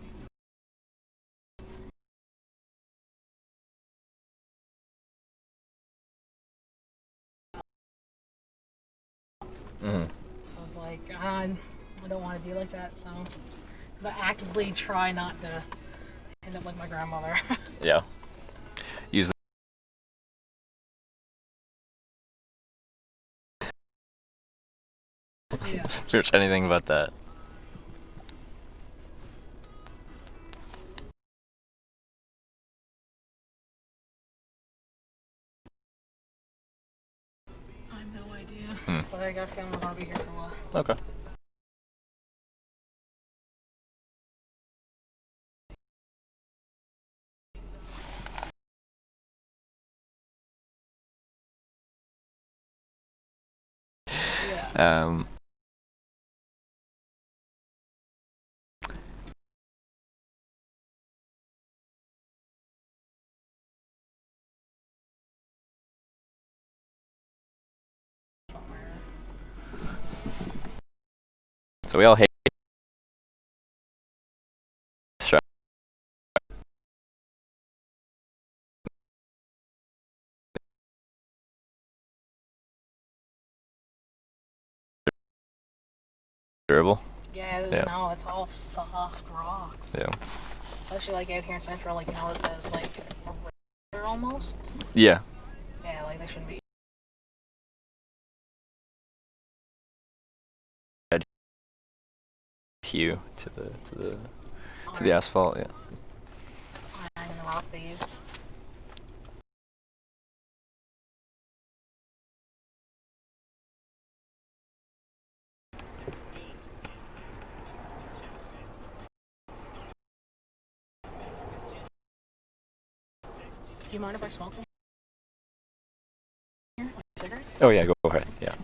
Mm-hmm. So I was like, I don't want to be like that, so I actively try not to end up like my grandmother. Yeah. Yeah. Pretty much anything but that. I have no idea. But I got a feeling I'm gonna be here for a while. Okay. Yeah. So we all hate stress. Durable. Yeah, no, it's all soft rocks. Yeah. Especially like out here in Central, like, you know, it says like a river almost. Yeah. Yeah, like they shouldn't be. Hue to the asphalt. Yeah. Iron and the rock they use. Do you mind if I smoke them? Here, like cigarettes? Oh yeah, go ahead. Yeah.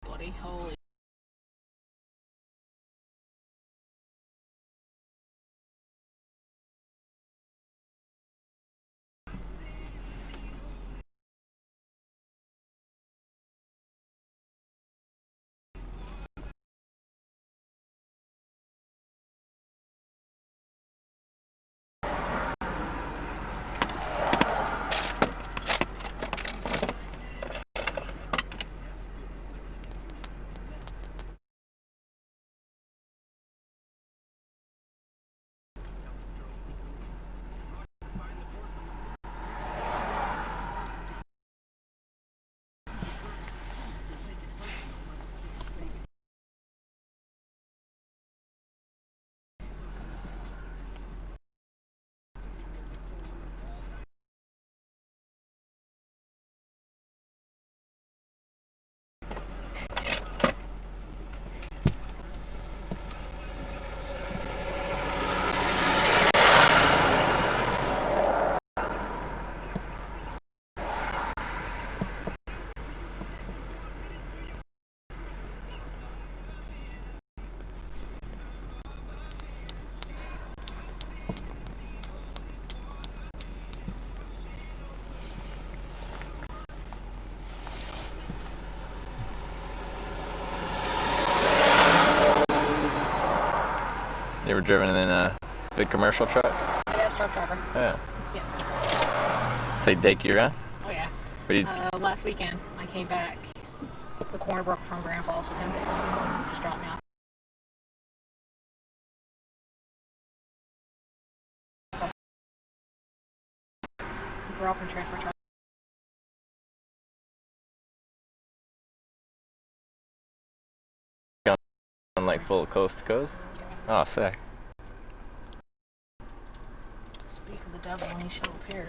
Bloody holy. You ever driven in a big commercial truck? Yeah, truck driver. Yeah. Yeah. Say take you around? Oh yeah. What do you, Last weekend I came back the Corner Brook from Grand Falls with him. Just dropped me off. Grew up in transport truck. on like full coast to coast? Oh, sick. Speak of the devil when he shall appear.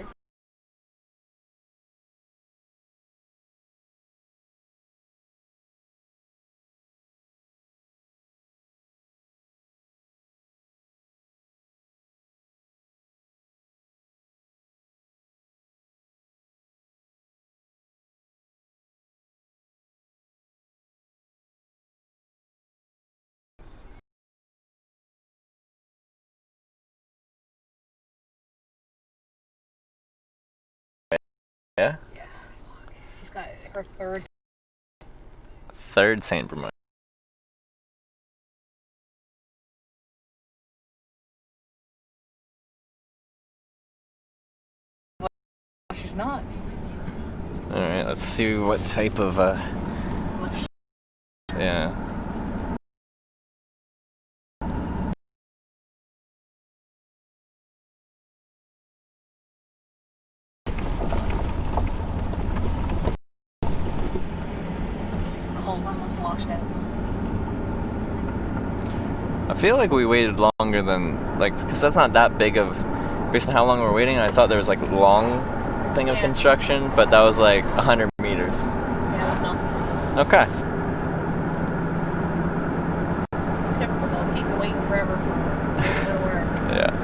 Yeah? Yeah. Fuck. She's got her Third Saint Bernard. She's nuts. All right, let's see what type of yeah. Culver was washed out. I feel like we waited longer than because that's not that big of, based on how long we're waiting. I thought there was like long thing of construction, but that was like 100 meters. Yeah, it was nothing. Okay. Typical. People waiting forever for a little bit of work. Yeah.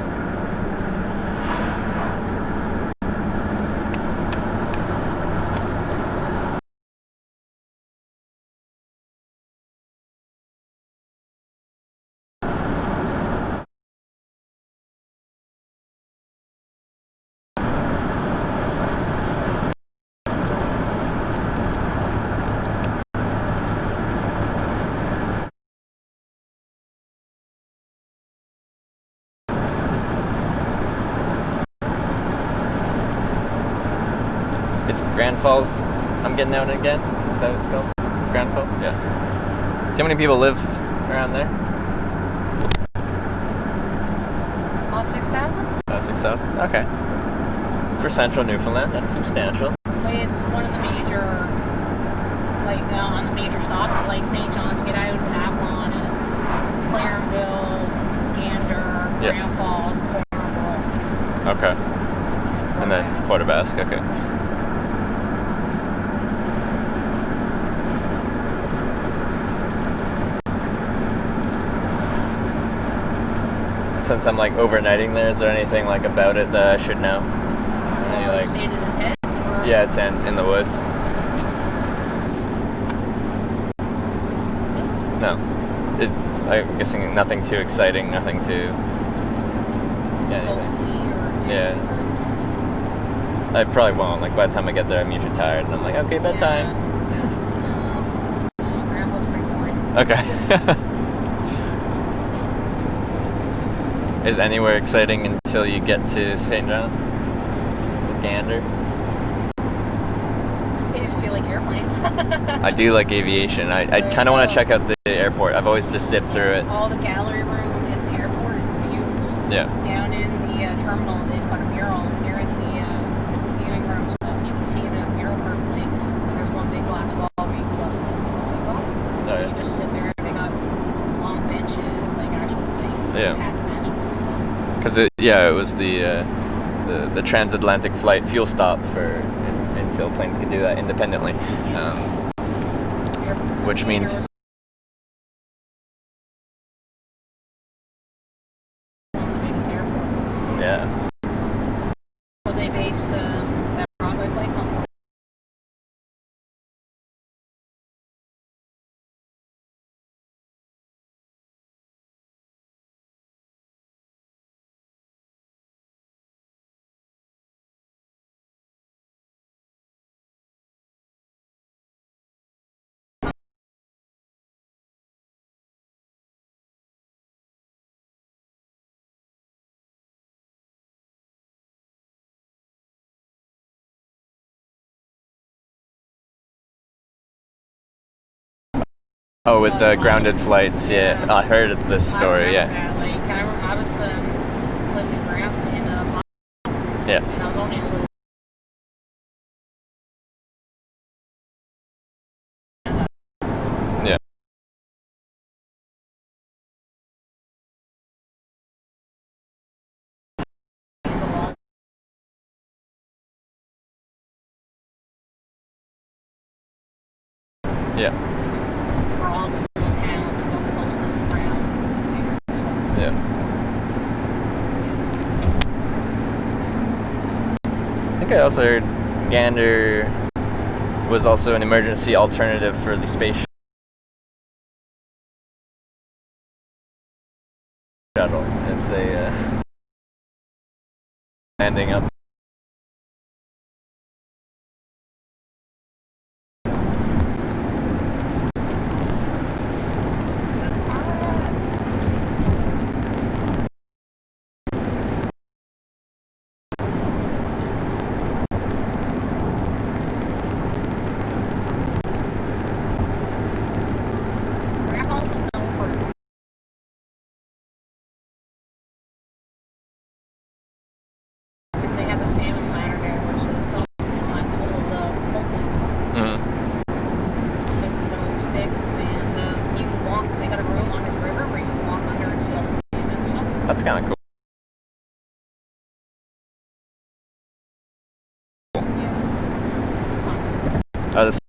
It's Grand Falls. I'm getting out again. Is that what it's called? Grand Falls? Yeah. How many people live around there? 6,000? 6,000? Okay. For central Newfoundland, that's substantial. It's one of the major, on the major stops, like St. John's, get out, Avalon, it's Clarenville, Gander, Grand Falls, Cornwall. Okay. And then Port aux Basques, okay. Since I'm overnighting there, is there anything about it that I should know? You stayed in a tent? Or? Yeah, a tent in the woods. No. I'm guessing nothing too exciting, nothing too... Go see or... Yeah. I probably won't. By the time I get there, I'm usually tired, and I'm like, okay, bedtime. Grandpa's pretty boring. Okay. Is anywhere exciting until you get to St. John's? Is Gander? If you like airplanes. I do like aviation. I kind of want to check out the airport. I've always just zipped through it. All the gallery room in the airport is beautiful. Yeah. Down in the terminal, they've got a mural. When you're in the viewing room stuff, you can see the mural perfectly. And there's one big glass wall being stuff. It's You just sit there. They got long benches, actual padded benches. Because it was the transatlantic flight fuel stop until planes could do that independently, which means one of the biggest airports. Yeah. Where they based that Broadway play come from. Oh, with the grounded flights, yeah. I heard of this story, yeah. I was living in Yeah. and I was only a little. Yeah. Yeah. For all the little towns, go closest around. Yeah. I think I also heard Gander was also an emergency alternative for the space shuttle if they landing up. That's kind of cool. Yeah. It's kind of cool. This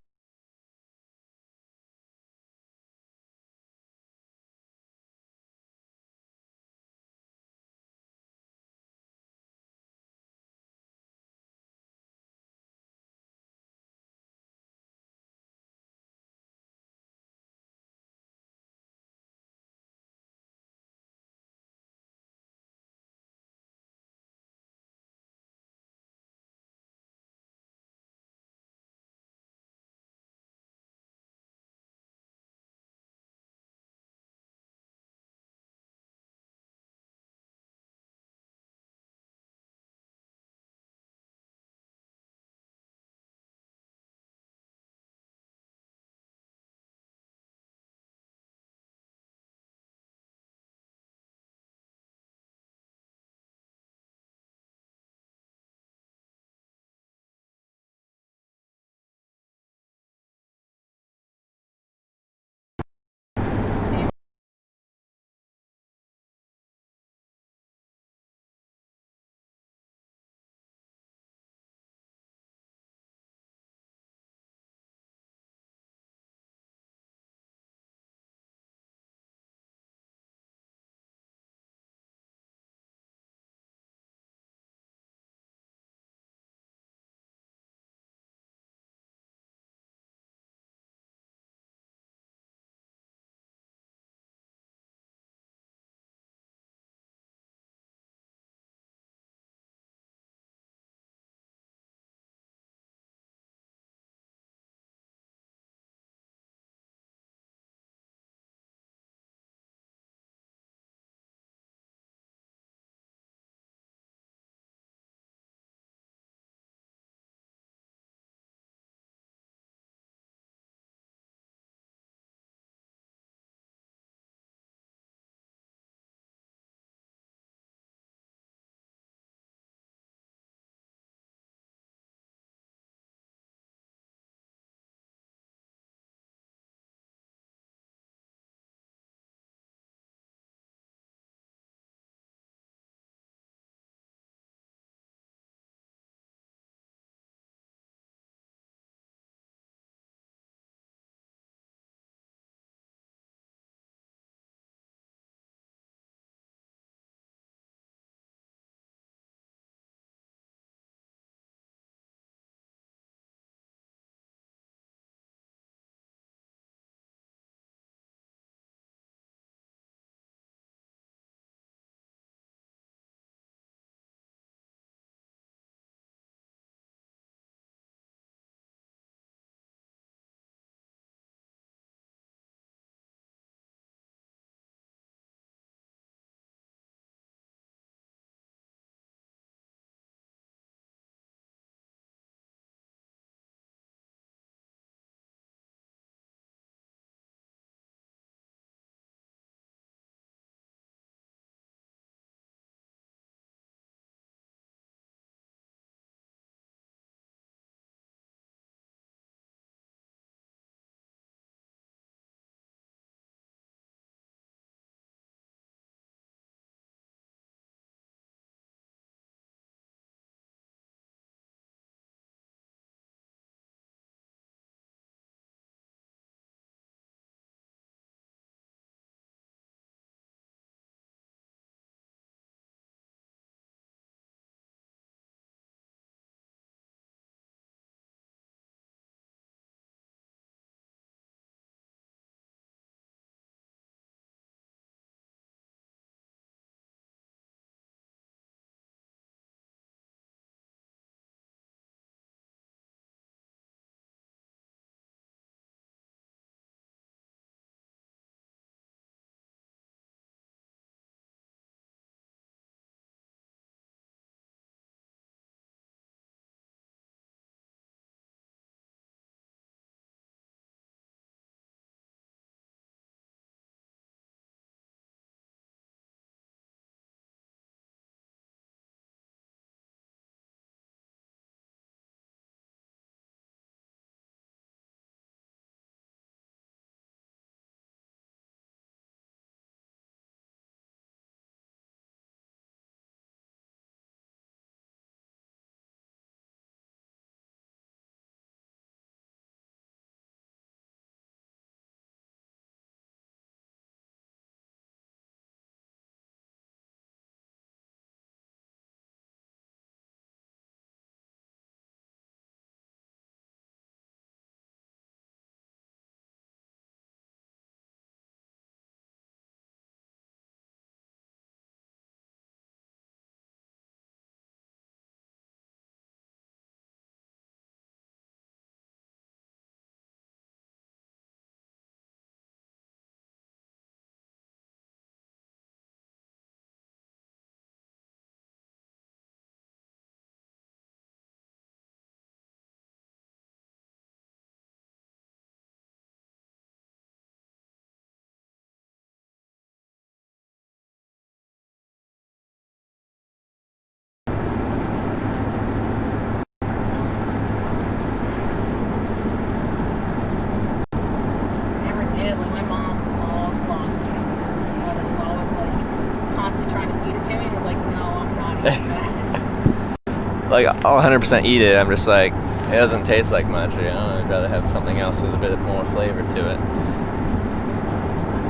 like I'll 100% eat it. I'm just like, it doesn't taste like much. You know, I'd rather have something else with a bit more flavor to it.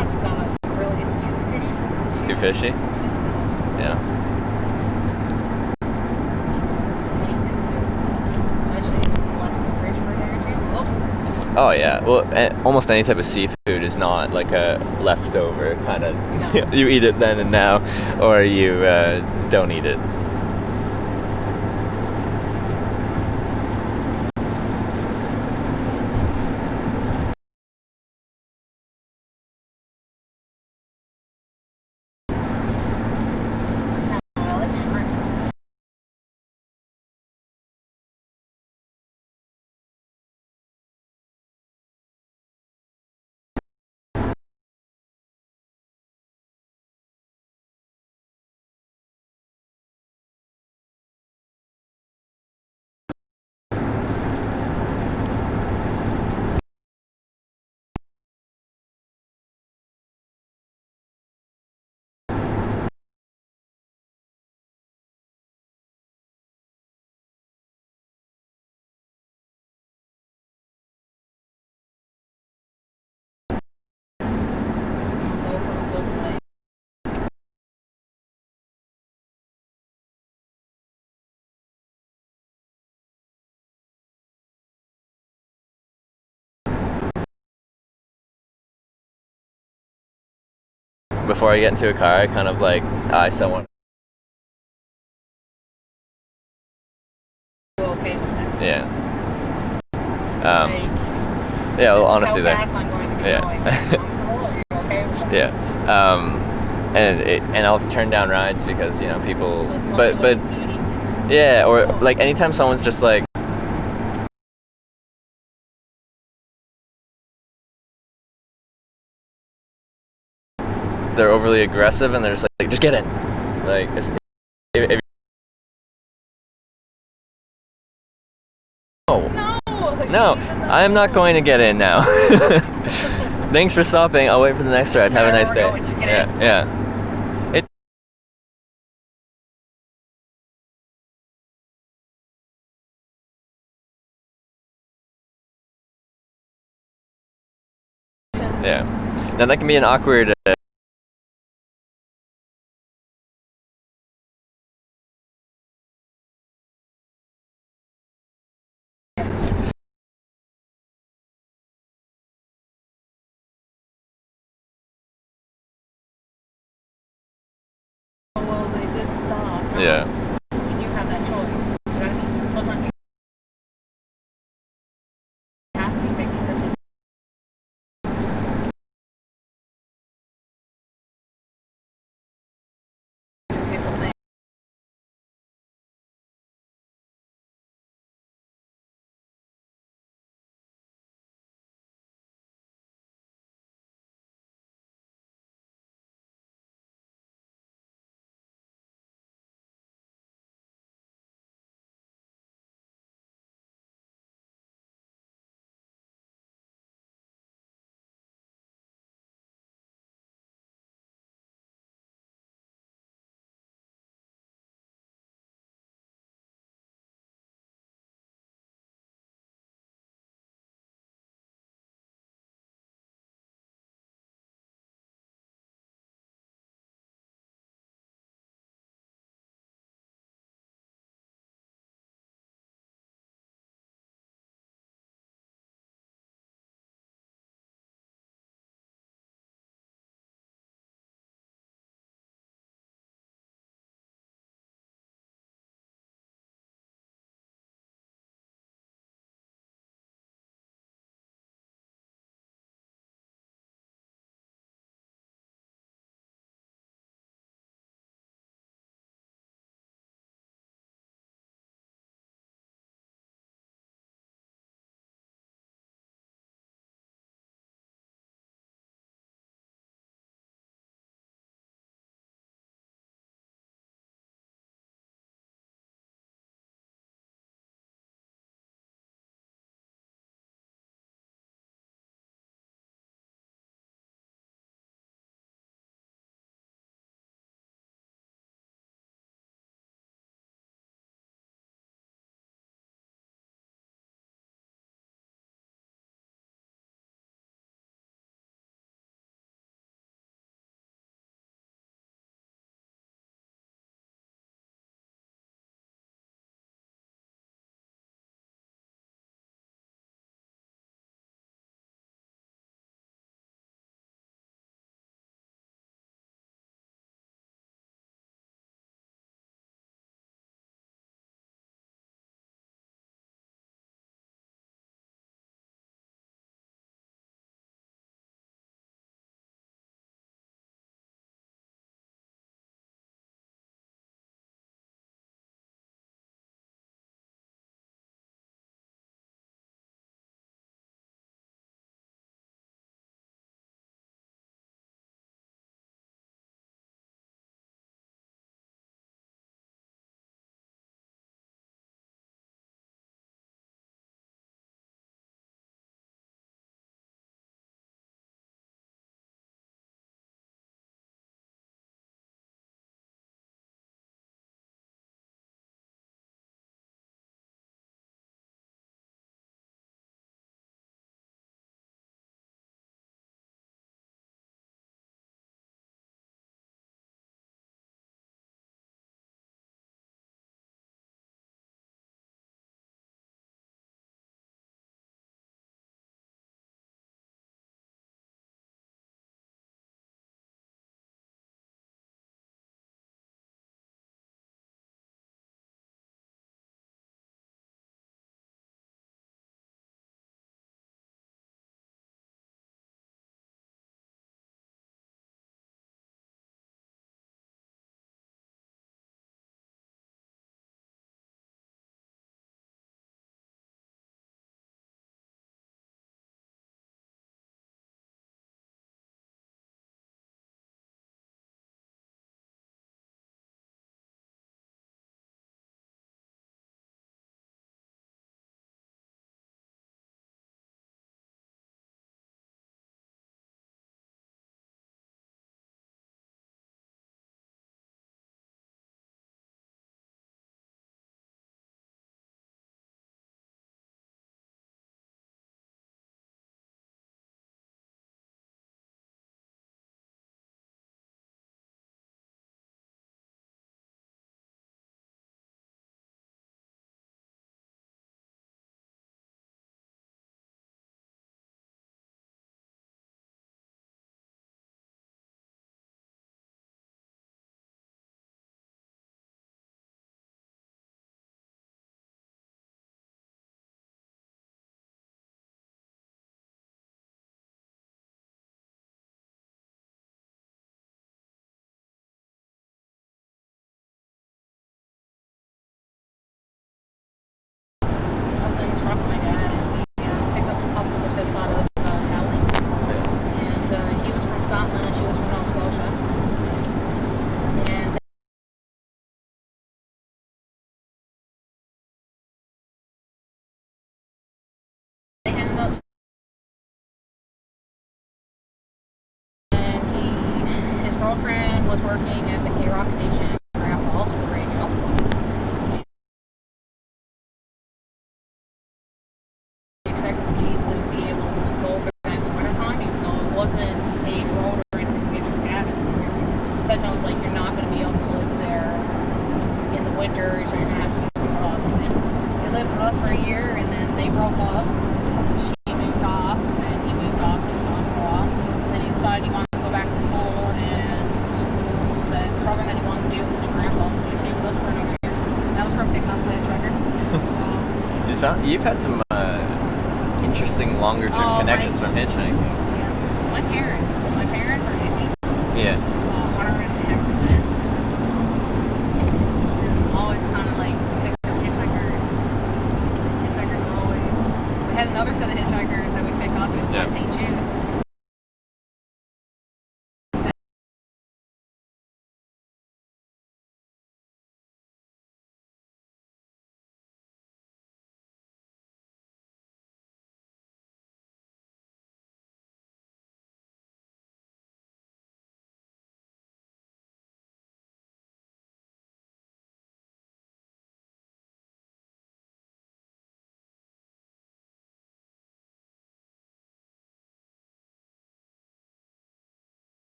It's not really. It's too fishy. It's Too fishy? Too fishy. Yeah. It stinks too. Especially if you left in the fridge for a day or two. Oh yeah. Well, almost any type of seafood is not like a leftover kind of. You eat it then and now, or you don't eat it. I like shrimp. Before I get into a car, I kind of like eye someone. Okay with that. Yeah. Like, Yeah. Well, this honestly, is how fast I'm going to be going. Are you comfortable? Are you okay with that? Yeah. And I'll turn down rides because, you know, people. Some But people speeding. yeah, or like anytime someone's just like. They're overly aggressive and they're just like just get in. Like if No, I am not going to get in now. Thanks for stopping. I'll wait for the next ride. Have a nice day. Yeah. It Yeah. Now that can be an awkward Well, they did stop. Yeah. You do have that choice. You gotta be, sometimes you have to be picky, especially is the thing. working at the K-Rock station in Grand Falls for the radio. We expected the Jeep to be able to go over that in the wintertime, even though it wasn't paved road or anything to get to the cabin. Such on like you're not going to be able to live there in the winters, or you're going to have to live with us. And they lived with us for a year, and then they broke up. She moved off, and he moved off, and he's gone for a while. And then he decided he wanted to go back to school, and the program that he wanted to do was in Grand Falls, so he stayed with us for another year. That was from picking up the hitchhiker. You've had some interesting longer-term connections from hitchhiking. Yeah. My parents are hippies. Yeah. 110%. And always kind of like picked up hitchhikers. Just hitchhikers were always. We had another set of hitchhikers that we pick up in St. Jude's.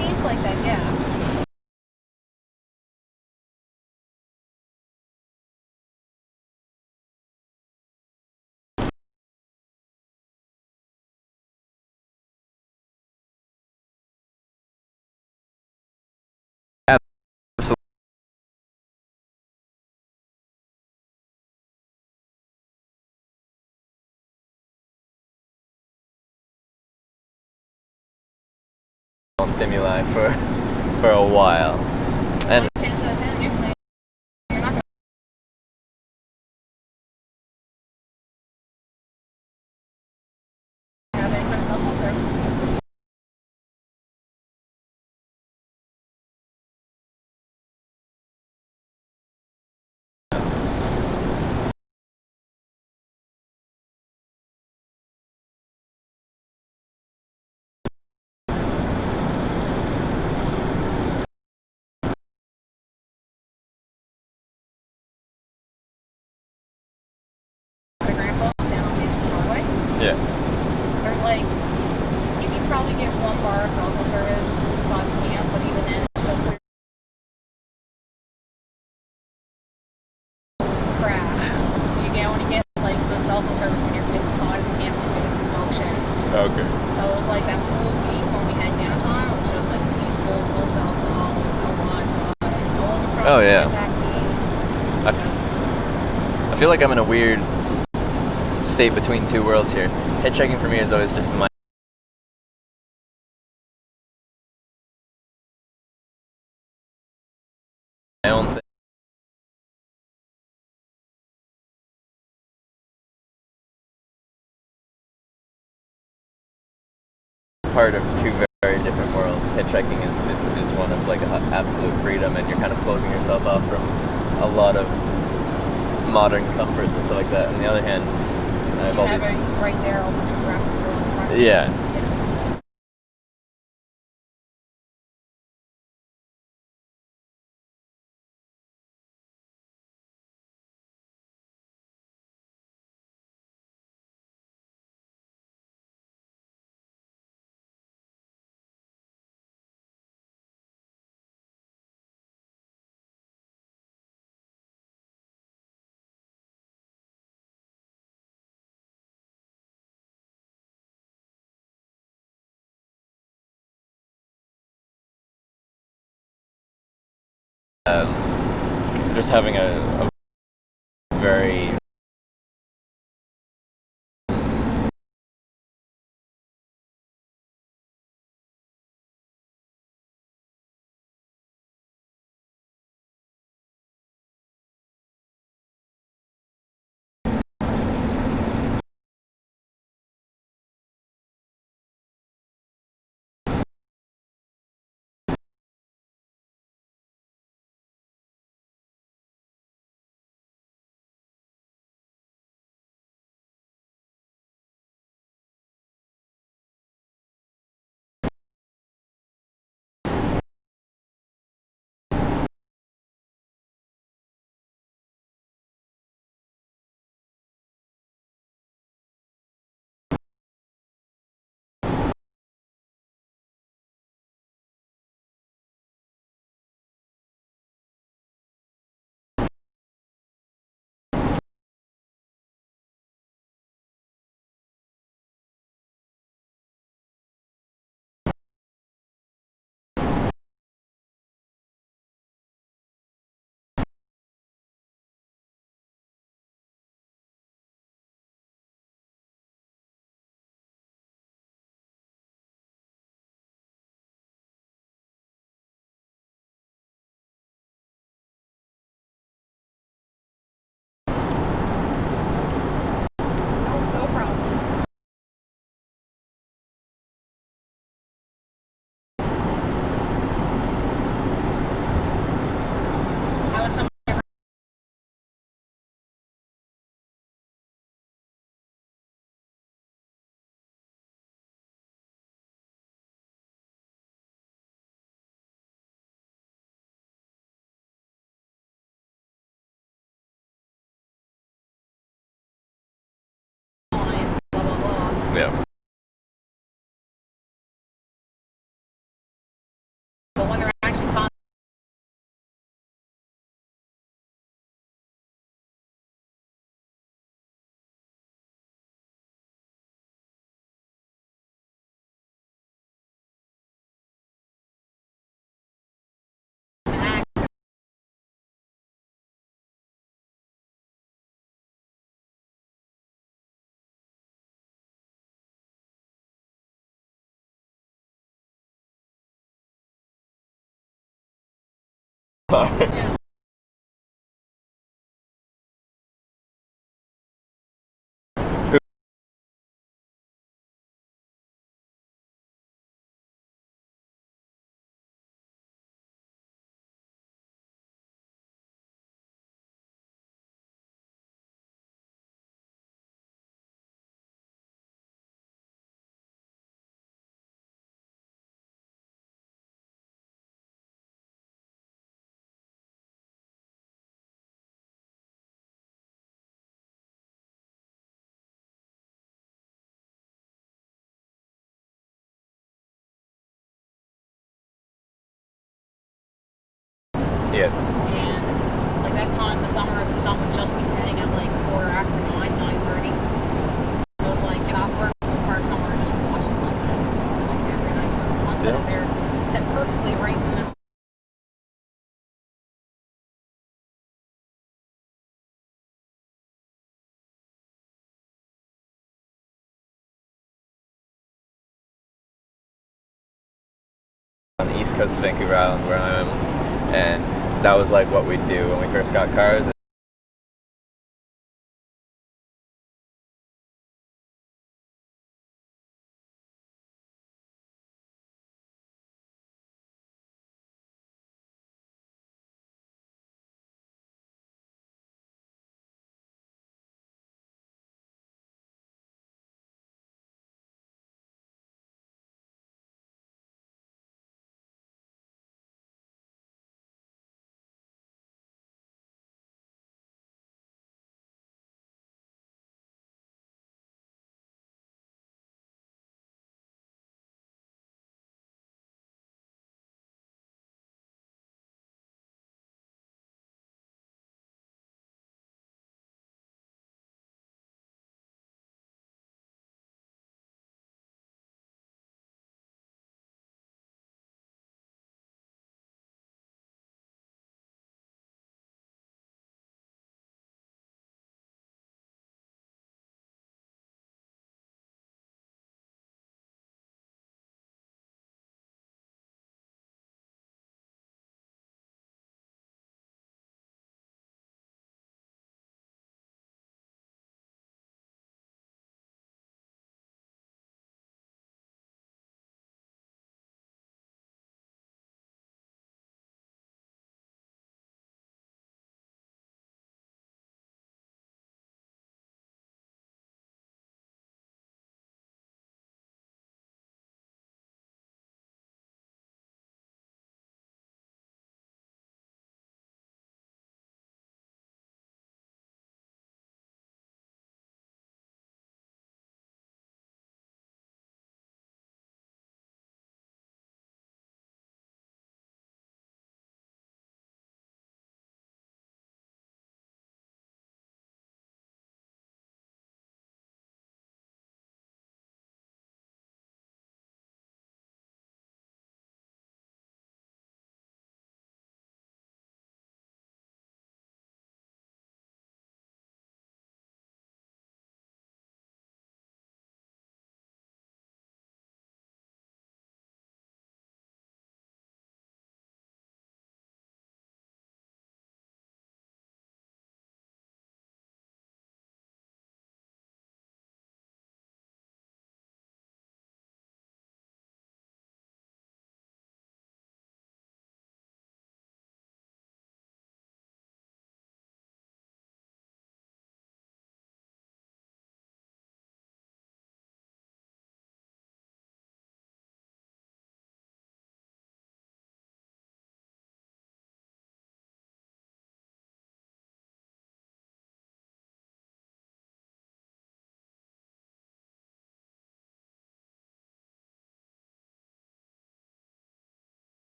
Seems like that, yeah. Stimuli for a while, and Yeah. There's like, you can probably get one bar of cell phone service inside the camp, but even then, it's just weird crap. You can only get like the cell phone service when you're inside of the camp and doing the smoke shed. Okay. So it was like that whole week when we had downtime, it was just like peaceful, no cell phone, no Wi-Fi, no one was trying Oh, to yeah. contact me. I feel like I'm in a weird state between two worlds here. Hitchhiking for me has always just been my own thing. Part of two very different worlds. Hitchhiking is one of like absolute freedom, and you're kind of closing yourself off from a lot of modern comforts and stuff like that. On the other hand, I have You all have these. it right there, open to grass and grill. Yeah. Just having a very yeah. But when they're actually Yeah. Yeah. And like that time in the summer, the sun would just be setting at like 9:30. So it was like get off work, go park somewhere, and just watch the sunset. It's like every night because the sunset up there set perfectly right in the middle. On the east coast of Vancouver Island where I am, and that was like what we'd do when we first got cars.